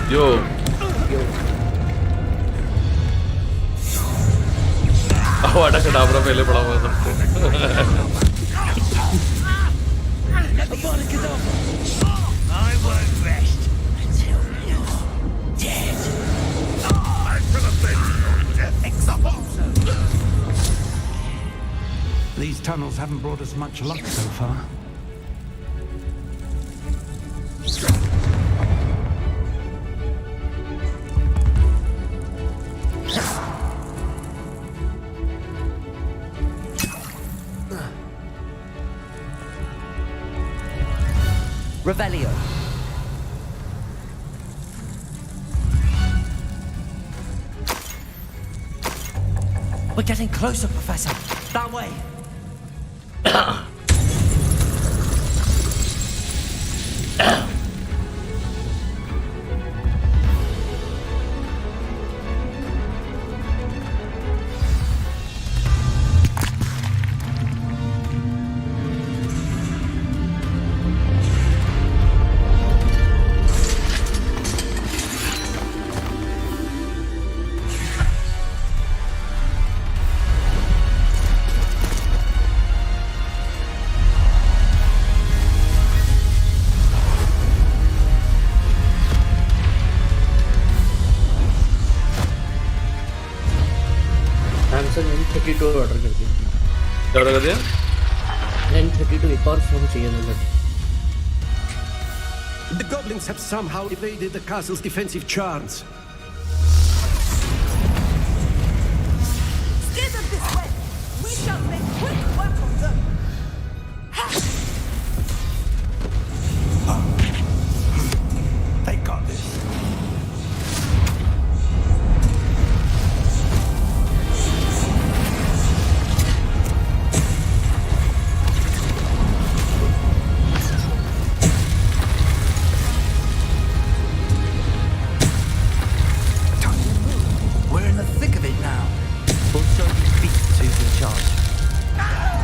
Yo. Avaada कडाबरा पहले पड़ा हुआ सबको I won't rest until you're dead. These tunnels haven't brought us much luck so far. Revelio. We're getting closer, Professor. That way. N32 order कर दिया। क्या order कर दिया? N32 एक और फोन चाहिए मुझे। The goblins have somehow evaded the castle's defensive charms. Steer them this way. We shall make quick work of them. They got this. We're in the thick of it now. Also, beat to the charge.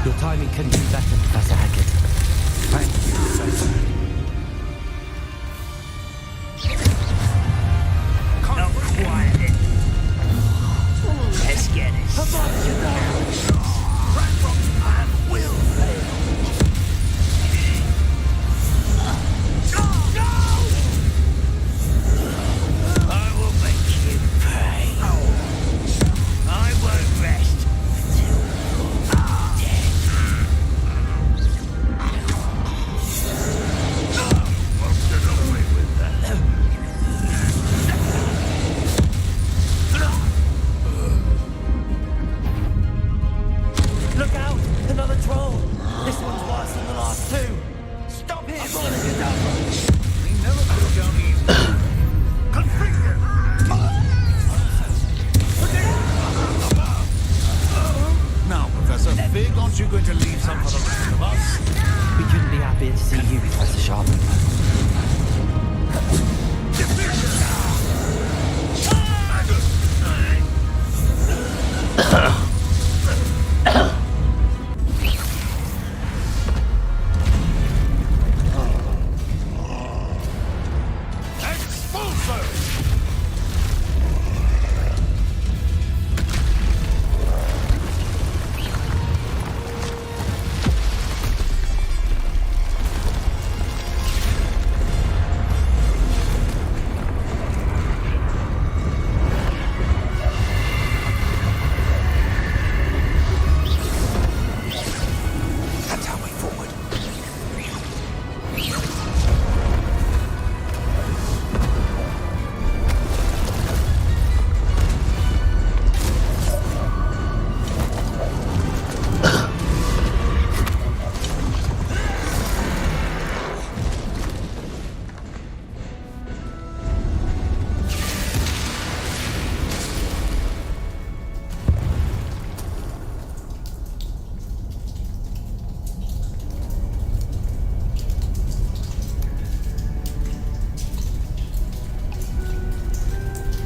Your timing couldn't be better, Professor Hackett. Thank you, Professor. Not quiet. Let's get it. Ranrock's plan will fail. I will make you pay. I won't rest until you're dead. Get away with that. Look out! Another troll! This one's worse than the last two! Stop him! We never go down easy. Configure! Now, Professor, big aren't you going to leave some for the rest of us? We couldn't be happier to see you, Professor Sharp.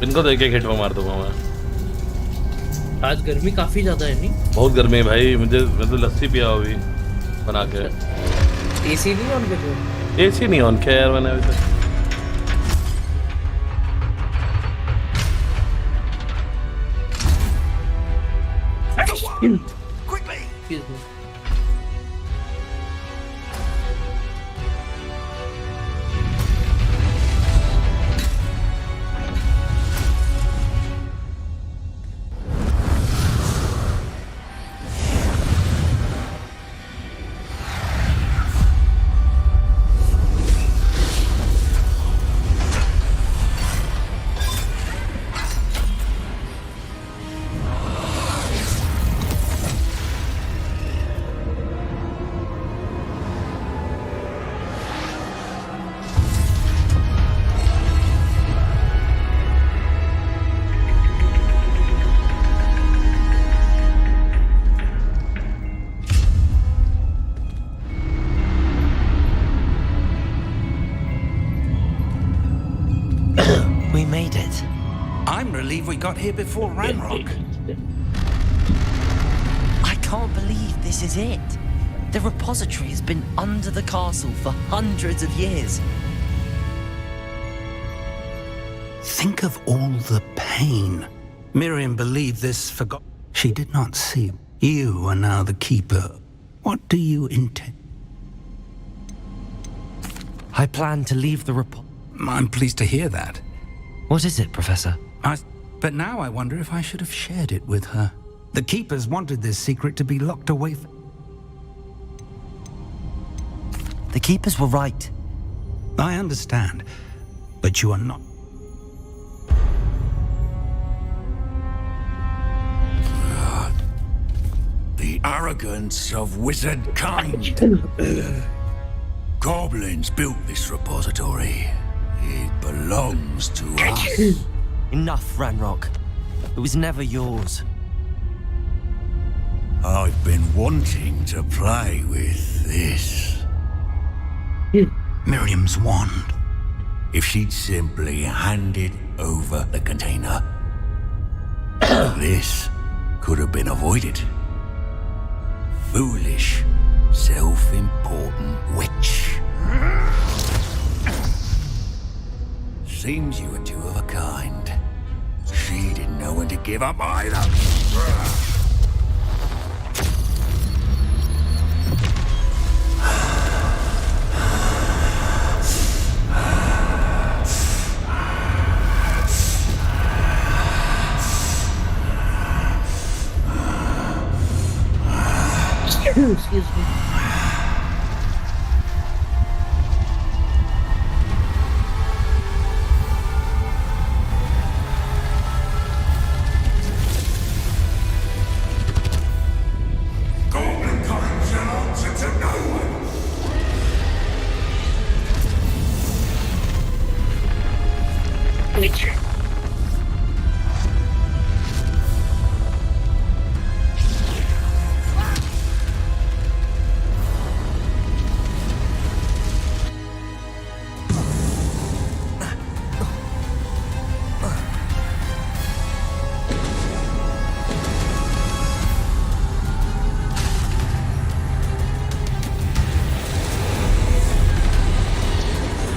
इनको तो एक hit में मार दूंगा मैं। आज गर्मी काफी ज्यादा है नहीं? बहुत गर्मी है भाई, मैं तो लस्सी पिया अभी बना के। एसी नहीं ऑन कर? एसी नहीं ऑन किया यार मैंने अभी तक। Quickly! Excuse me. We made it. I'm relieved we got here before Ranrock. I can't believe this is it. The repository has been under the castle for hundreds of years. Think of all the pain. Miriam believed this forgot. She did not see. You are now the keeper. What do you intend? I plan to leave the I'm pleased to hear that. What is it, Professor? But now I wonder if I should have shared it with her. The keepers wanted this secret to be locked away. The keepers were right. I understand, but you are not. The arrogance of wizard kind. Goblins built this repository. It belongs to us. Enough, Ranrock. It was never yours. I've been wanting to play with this. Miriam's wand. If she'd simply handed over the container, this could have been avoided. Foolish, self-important witch. Seems you were two of a kind. She didn't know when to give up either. Excuse me.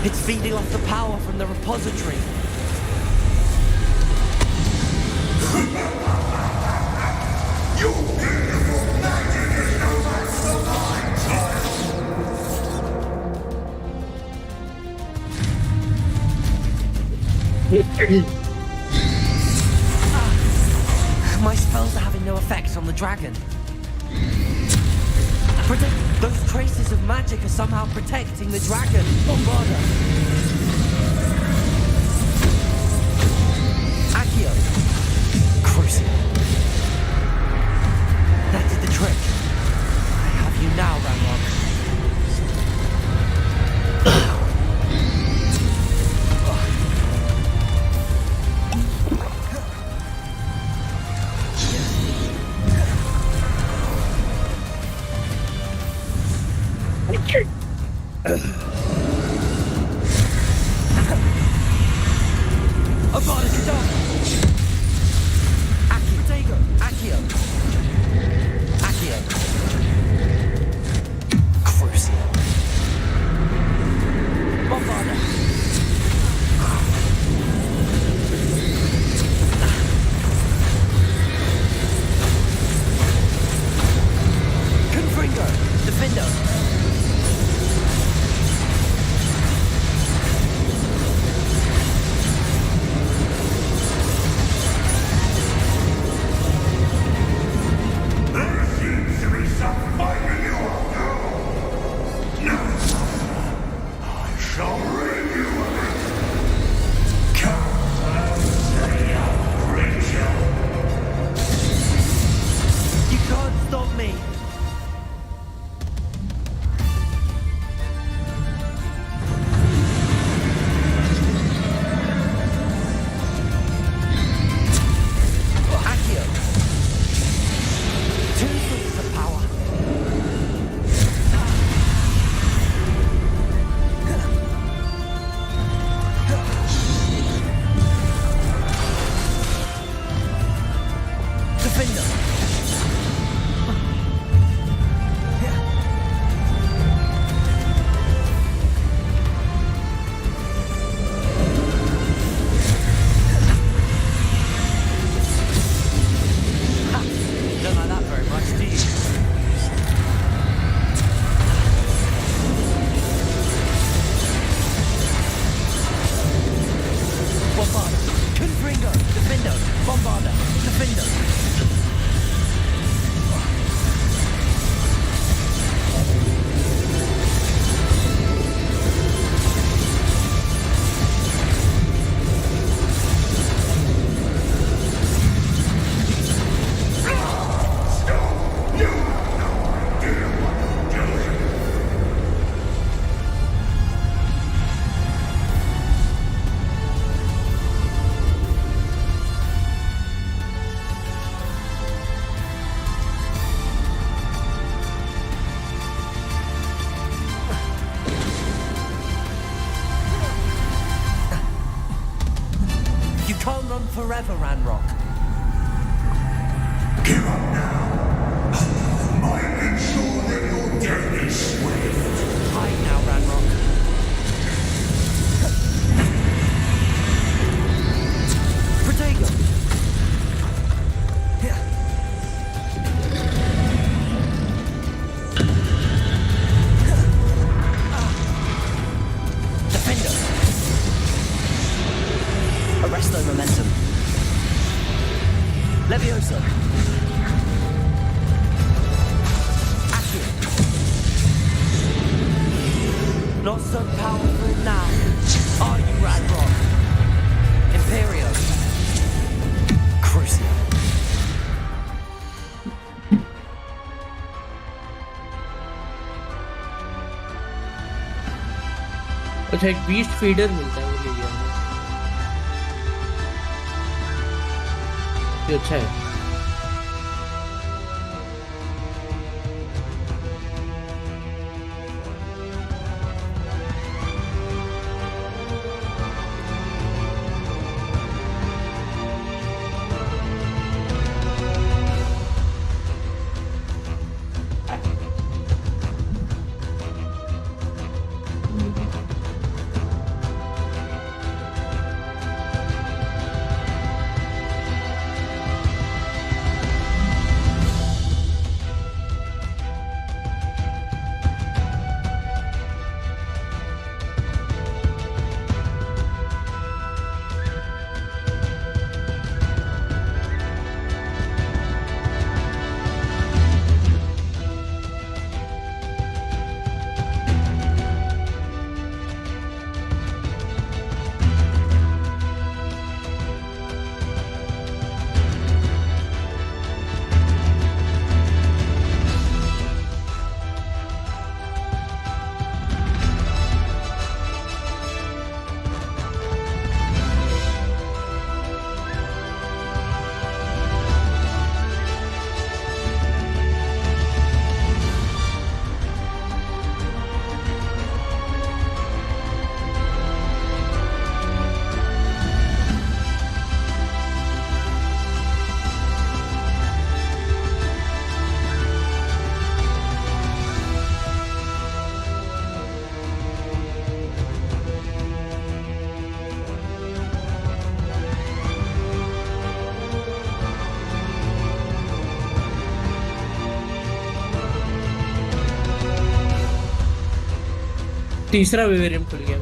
It's feeding off the power from the repository. My spells are having no effect on the dragon. Those traces of magic are somehow protecting the dragon. Bombarda. Accio. Crucible. That did the trick. I have you now, Ranrock. Avada Kedavra! Accio! Protego! Accio! Accio! Crucio! Bombarda! Confringo! Defendo! Forever, Ranrock. Give up now. Might ensure that your death is swift. Hide now, Ranrock. Protego. Defender. Arresto momentum. Levioso. Accio. Not so powerful now. Are you, Ranrock? Imperio. Crucio. अच्छा एक beast feeder मिलता है वो ले लिया हमने। ये अच्छा है। तीसरा विवेरियम खुल गया।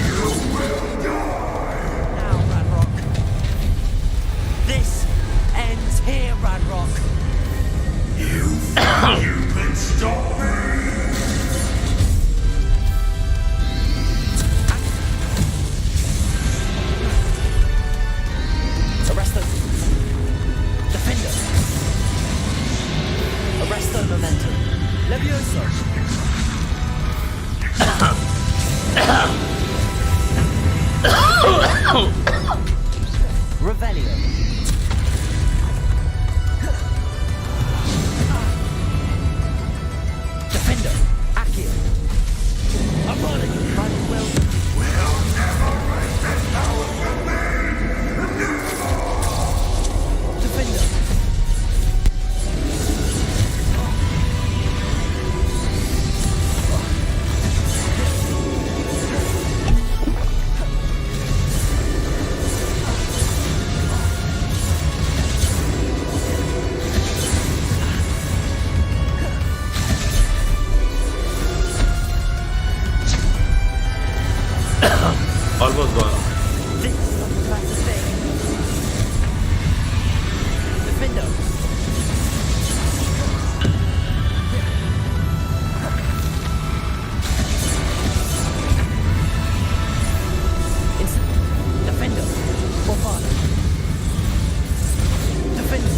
You will die. Revelio. Defender. Accio. Upon it. Mighty well. We'll never raise this tower from me! Defender. Almost gone. Defender. Defender. Bofana. Defender.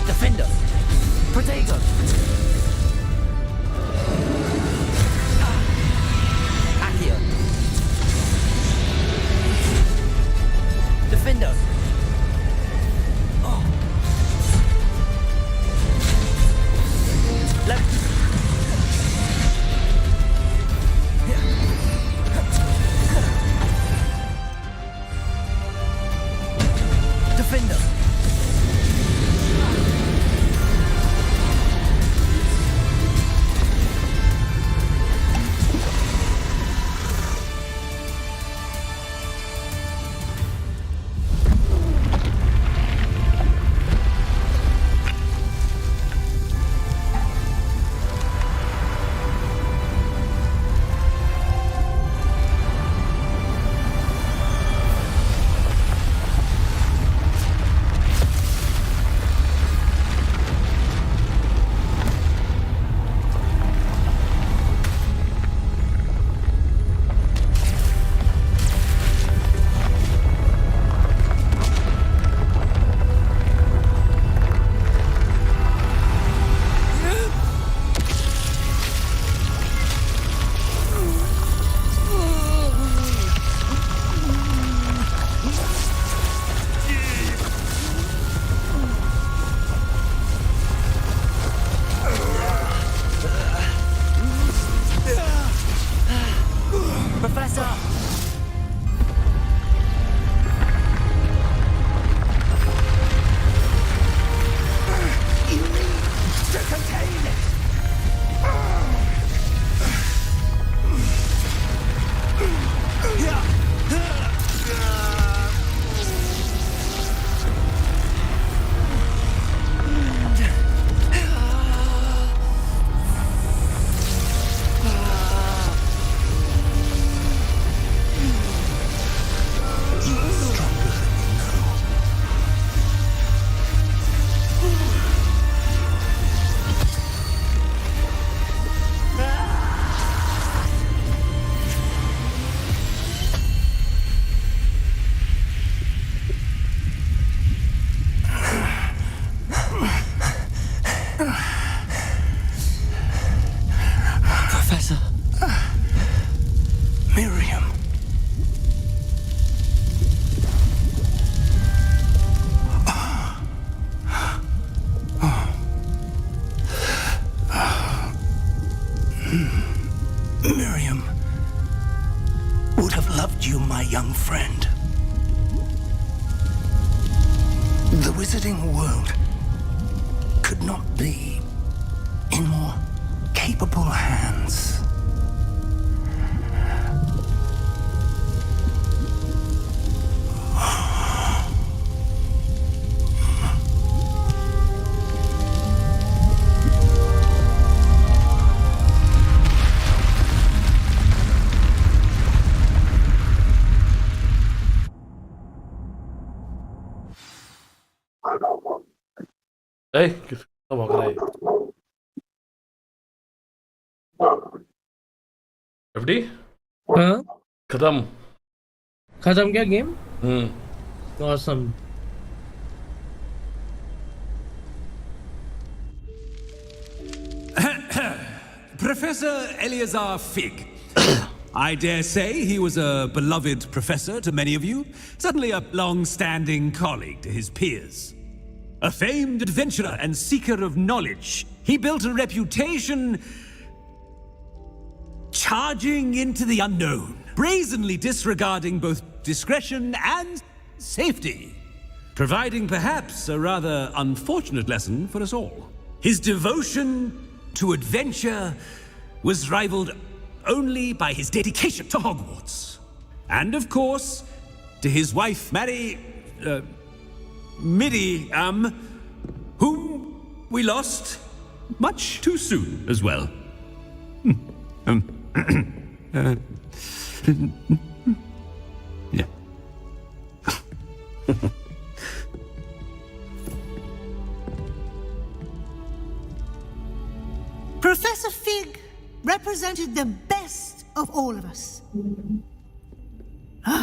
Defender. Protego. Accio. Defender. Oh. Left. Defender. Professor! You need to contain it! Professor. Miriam. Miriam would have loved you, my young friend. The wizarding world could not be in more capable hands. Hey, किसका भौंक रहा है? FD? हाँ? खत्म खत्म क्या game? Awesome. Professor Eleazar Fig. I dare say he was a beloved professor to many of you, certainly a long-standing colleague to his peers. A famed adventurer and seeker of knowledge, he built a reputation charging into the unknown, brazenly disregarding both discretion and safety, providing perhaps a rather unfortunate lesson for us all. His devotion to adventure was rivaled only by his dedication to Hogwarts. And of course, to his wife, Midi, whom we lost much too soon as well. Yeah. Professor Fig represented the best of all of us.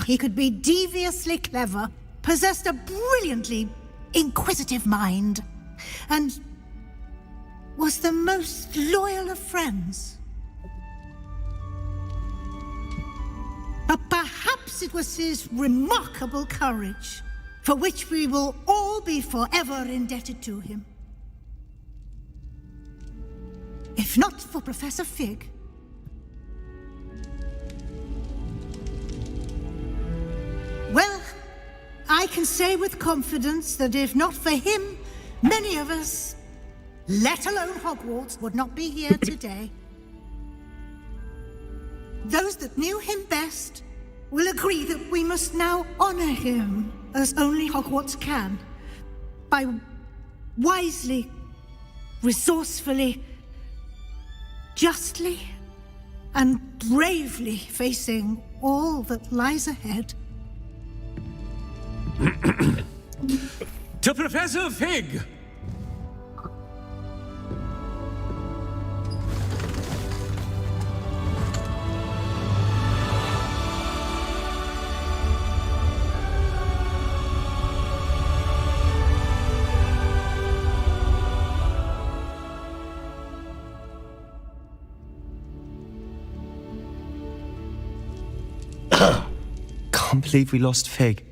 He could be deviously clever, possessed a brilliantly inquisitive mind, and was the most loyal of friends. But perhaps it was his remarkable courage, for which we will all be forever indebted to him. If not for Professor Fig, well, I can say with confidence that if not for him, many of us, let alone Hogwarts, would not be here today. Those that knew him best will agree that we must now honor him as only Hogwarts can, by wisely, resourcefully, justly, and bravely facing all that lies ahead. To Professor Fig! Can't believe we lost Fig.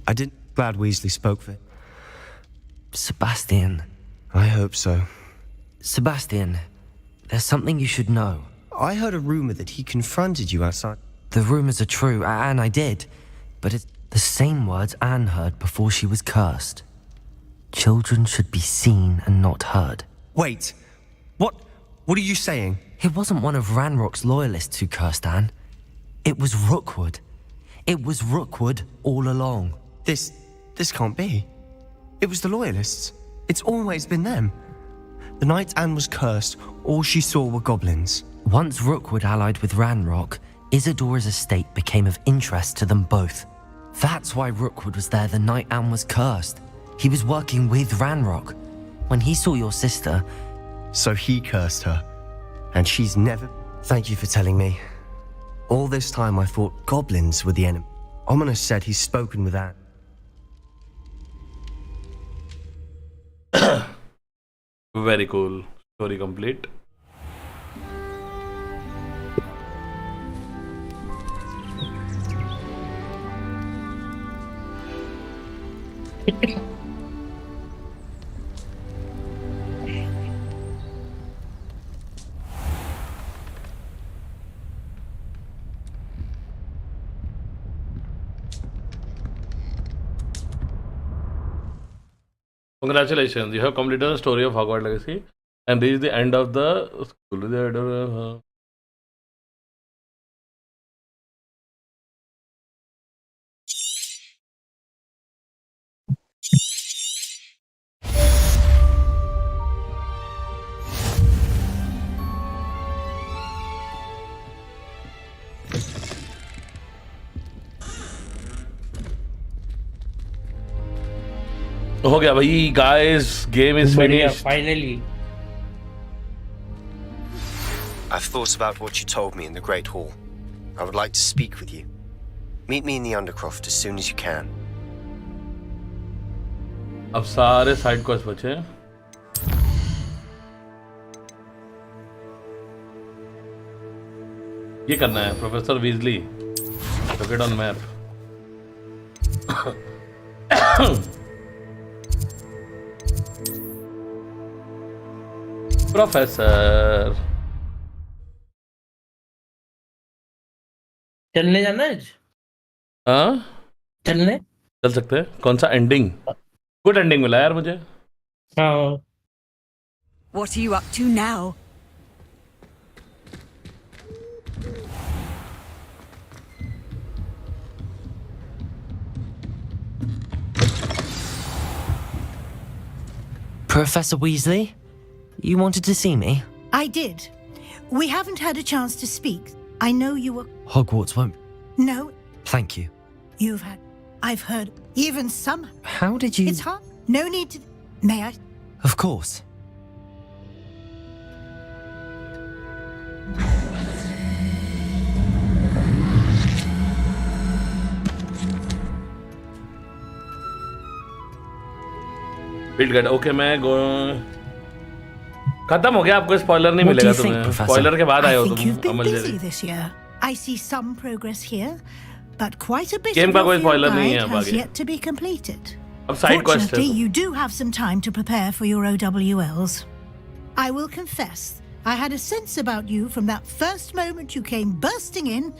I didn't. Glad Weasley spoke for it. Sebastian. I hope so. Sebastian, there's something you should know. I heard a rumor that he confronted you outside. The rumors are true, and I did. But it's the same words Anne heard before she was cursed. Children should be seen and not heard. Wait. What are you saying? It wasn't one of Ranrock's loyalists who cursed Anne. It was Rookwood. It was Rookwood all along. This can't be. It was the Loyalists. It's always been them. The night Anne was cursed, all she saw were goblins. Once Rookwood allied with Ranrock, Isadora's estate became of interest to them both. That's why Rookwood was there the night Anne was cursed. He was working with Ranrock. When he saw your sister... So he cursed her. And she's never... Thank you for telling me. All this time I thought goblins were the enemy. Ominous said he's spoken with Anne. Very cool. Story complete. Congratulations, you have completed the story of Hogwarts Legacy and reached the end of the school. हो गया भाई guys, game is finished. Finally. I've thought about what you told me in the Great Hall. I would like to speak with you. Meet me in the Undercroft as soon as you can. अब सारे side quest बचे हैं. ये करना है professor Weasley locate on map professor चलने जाना है हाँ चलने चल सकते हैं कौन सा एंडिंग गुड एंडिंग मिला यार मुझे हाँ What are you up to now? Professor Weasley, you wanted to see me? I did. We haven't had a chance to speak. I know you were... Hogwarts won't. No, Thank you. you've had... I've heard even some... How did you... It's hard. No need to... May I? Of course. Build guide okay मैं खत्म हो गया आपको spoiler नहीं मिलेगा तुम्हें spoiler के बाद आए हो You've तुम been Amal busy zari this year. I see some progress here, but quite a bit Game of का your कोई field spoiler नहीं है guide अब has आगे। yet to be completed. अब side quest है Fortunately, तो। you do have some time to prepare for your OWLs. I will confess, I had a sense about you from that first moment you came bursting in,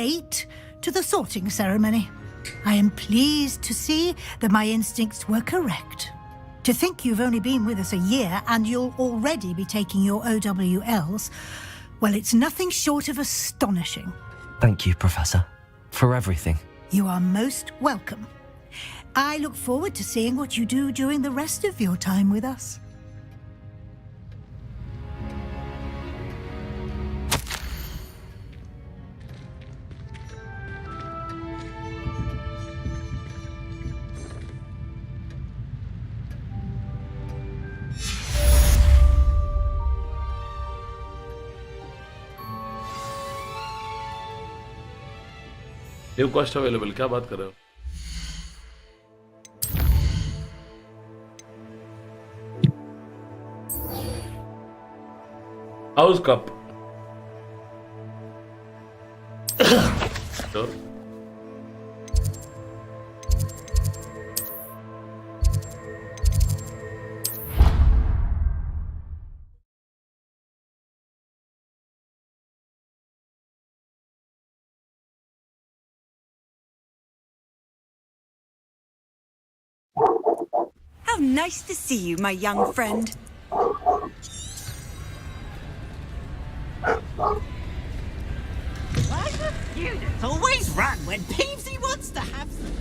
late, to the sorting ceremony. I am pleased to see that my instincts were correct. To think you've only been with us a year and you'll already be taking your OWLs, well, it's nothing short of astonishing. Thank you, Professor, for everything. You are most welcome. I look forward to seeing what you do during the rest of your time with us. New cost available क्या बात कर रहे हो house cup तो How nice to see you, my young friend. Why do students always run when Peevesy wants to have some?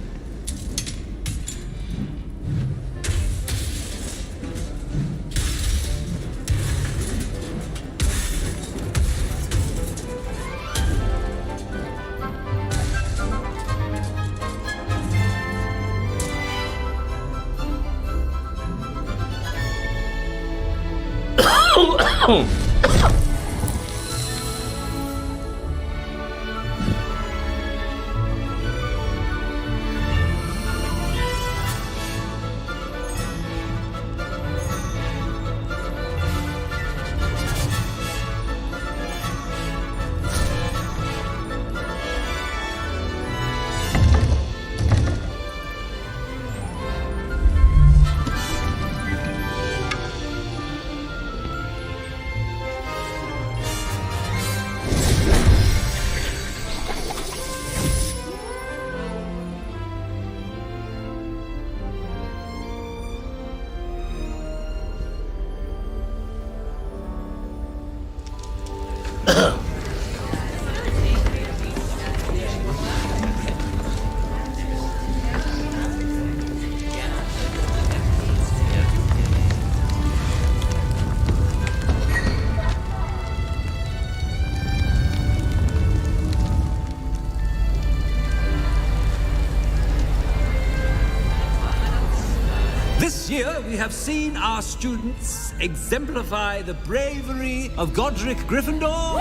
This year, we have seen our students exemplify the bravery of Godric Gryffindor. Allow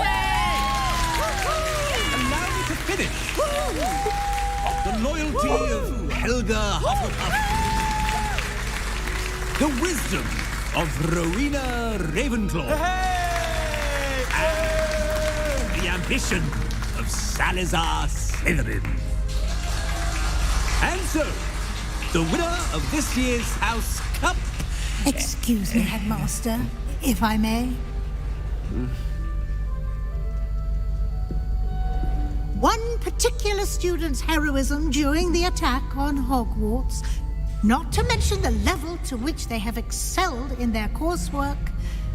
me to finish. The loyalty of Helga Hufflepuff. The wisdom of Rowena Ravenclaw. And the ambition of Salazar Slytherin. And so, the winner of this year's House Cup... Excuse me, Headmaster, if I may. One particular student's heroism during the attack on Hogwarts, not to mention the level to which they have excelled in their coursework,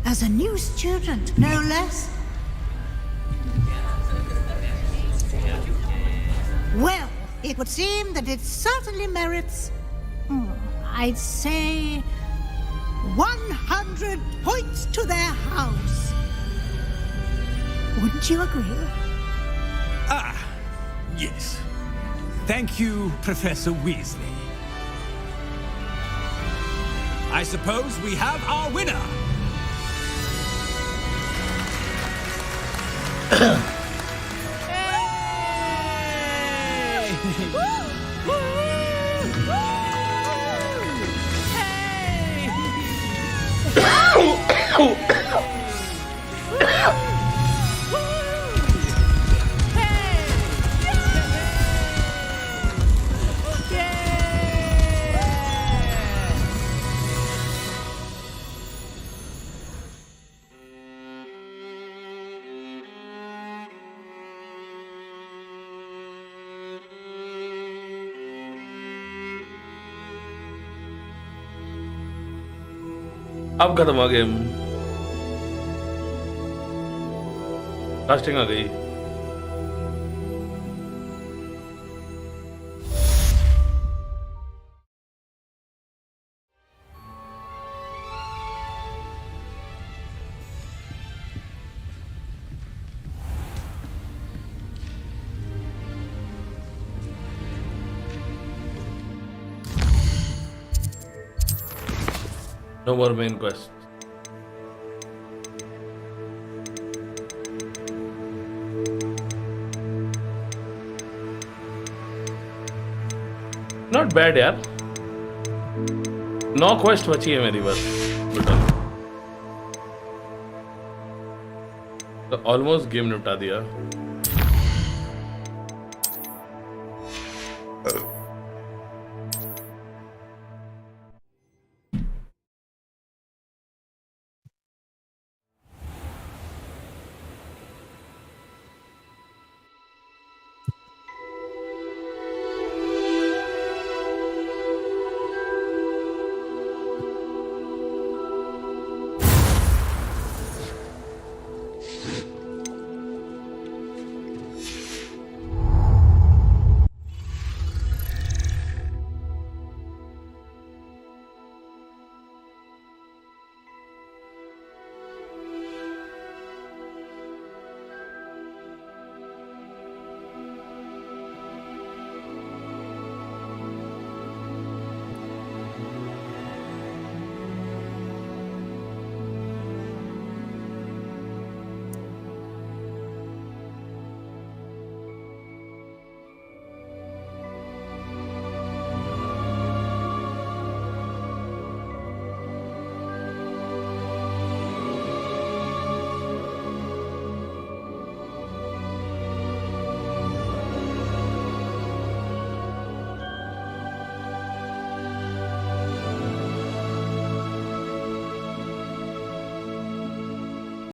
as a new student, no less. Well, it would seem that it certainly merits, I'd say, 100 points to their house. Wouldn't you agree? Ah, yes. Thank you, Professor Weasley. I suppose we have our winner. अब खत्म हुआ game, casting आ गई। No more main quests. Not bad यार, 9 quest बची है मेरी बस, तो ऑलमोस्ट गेम निपटा दिया।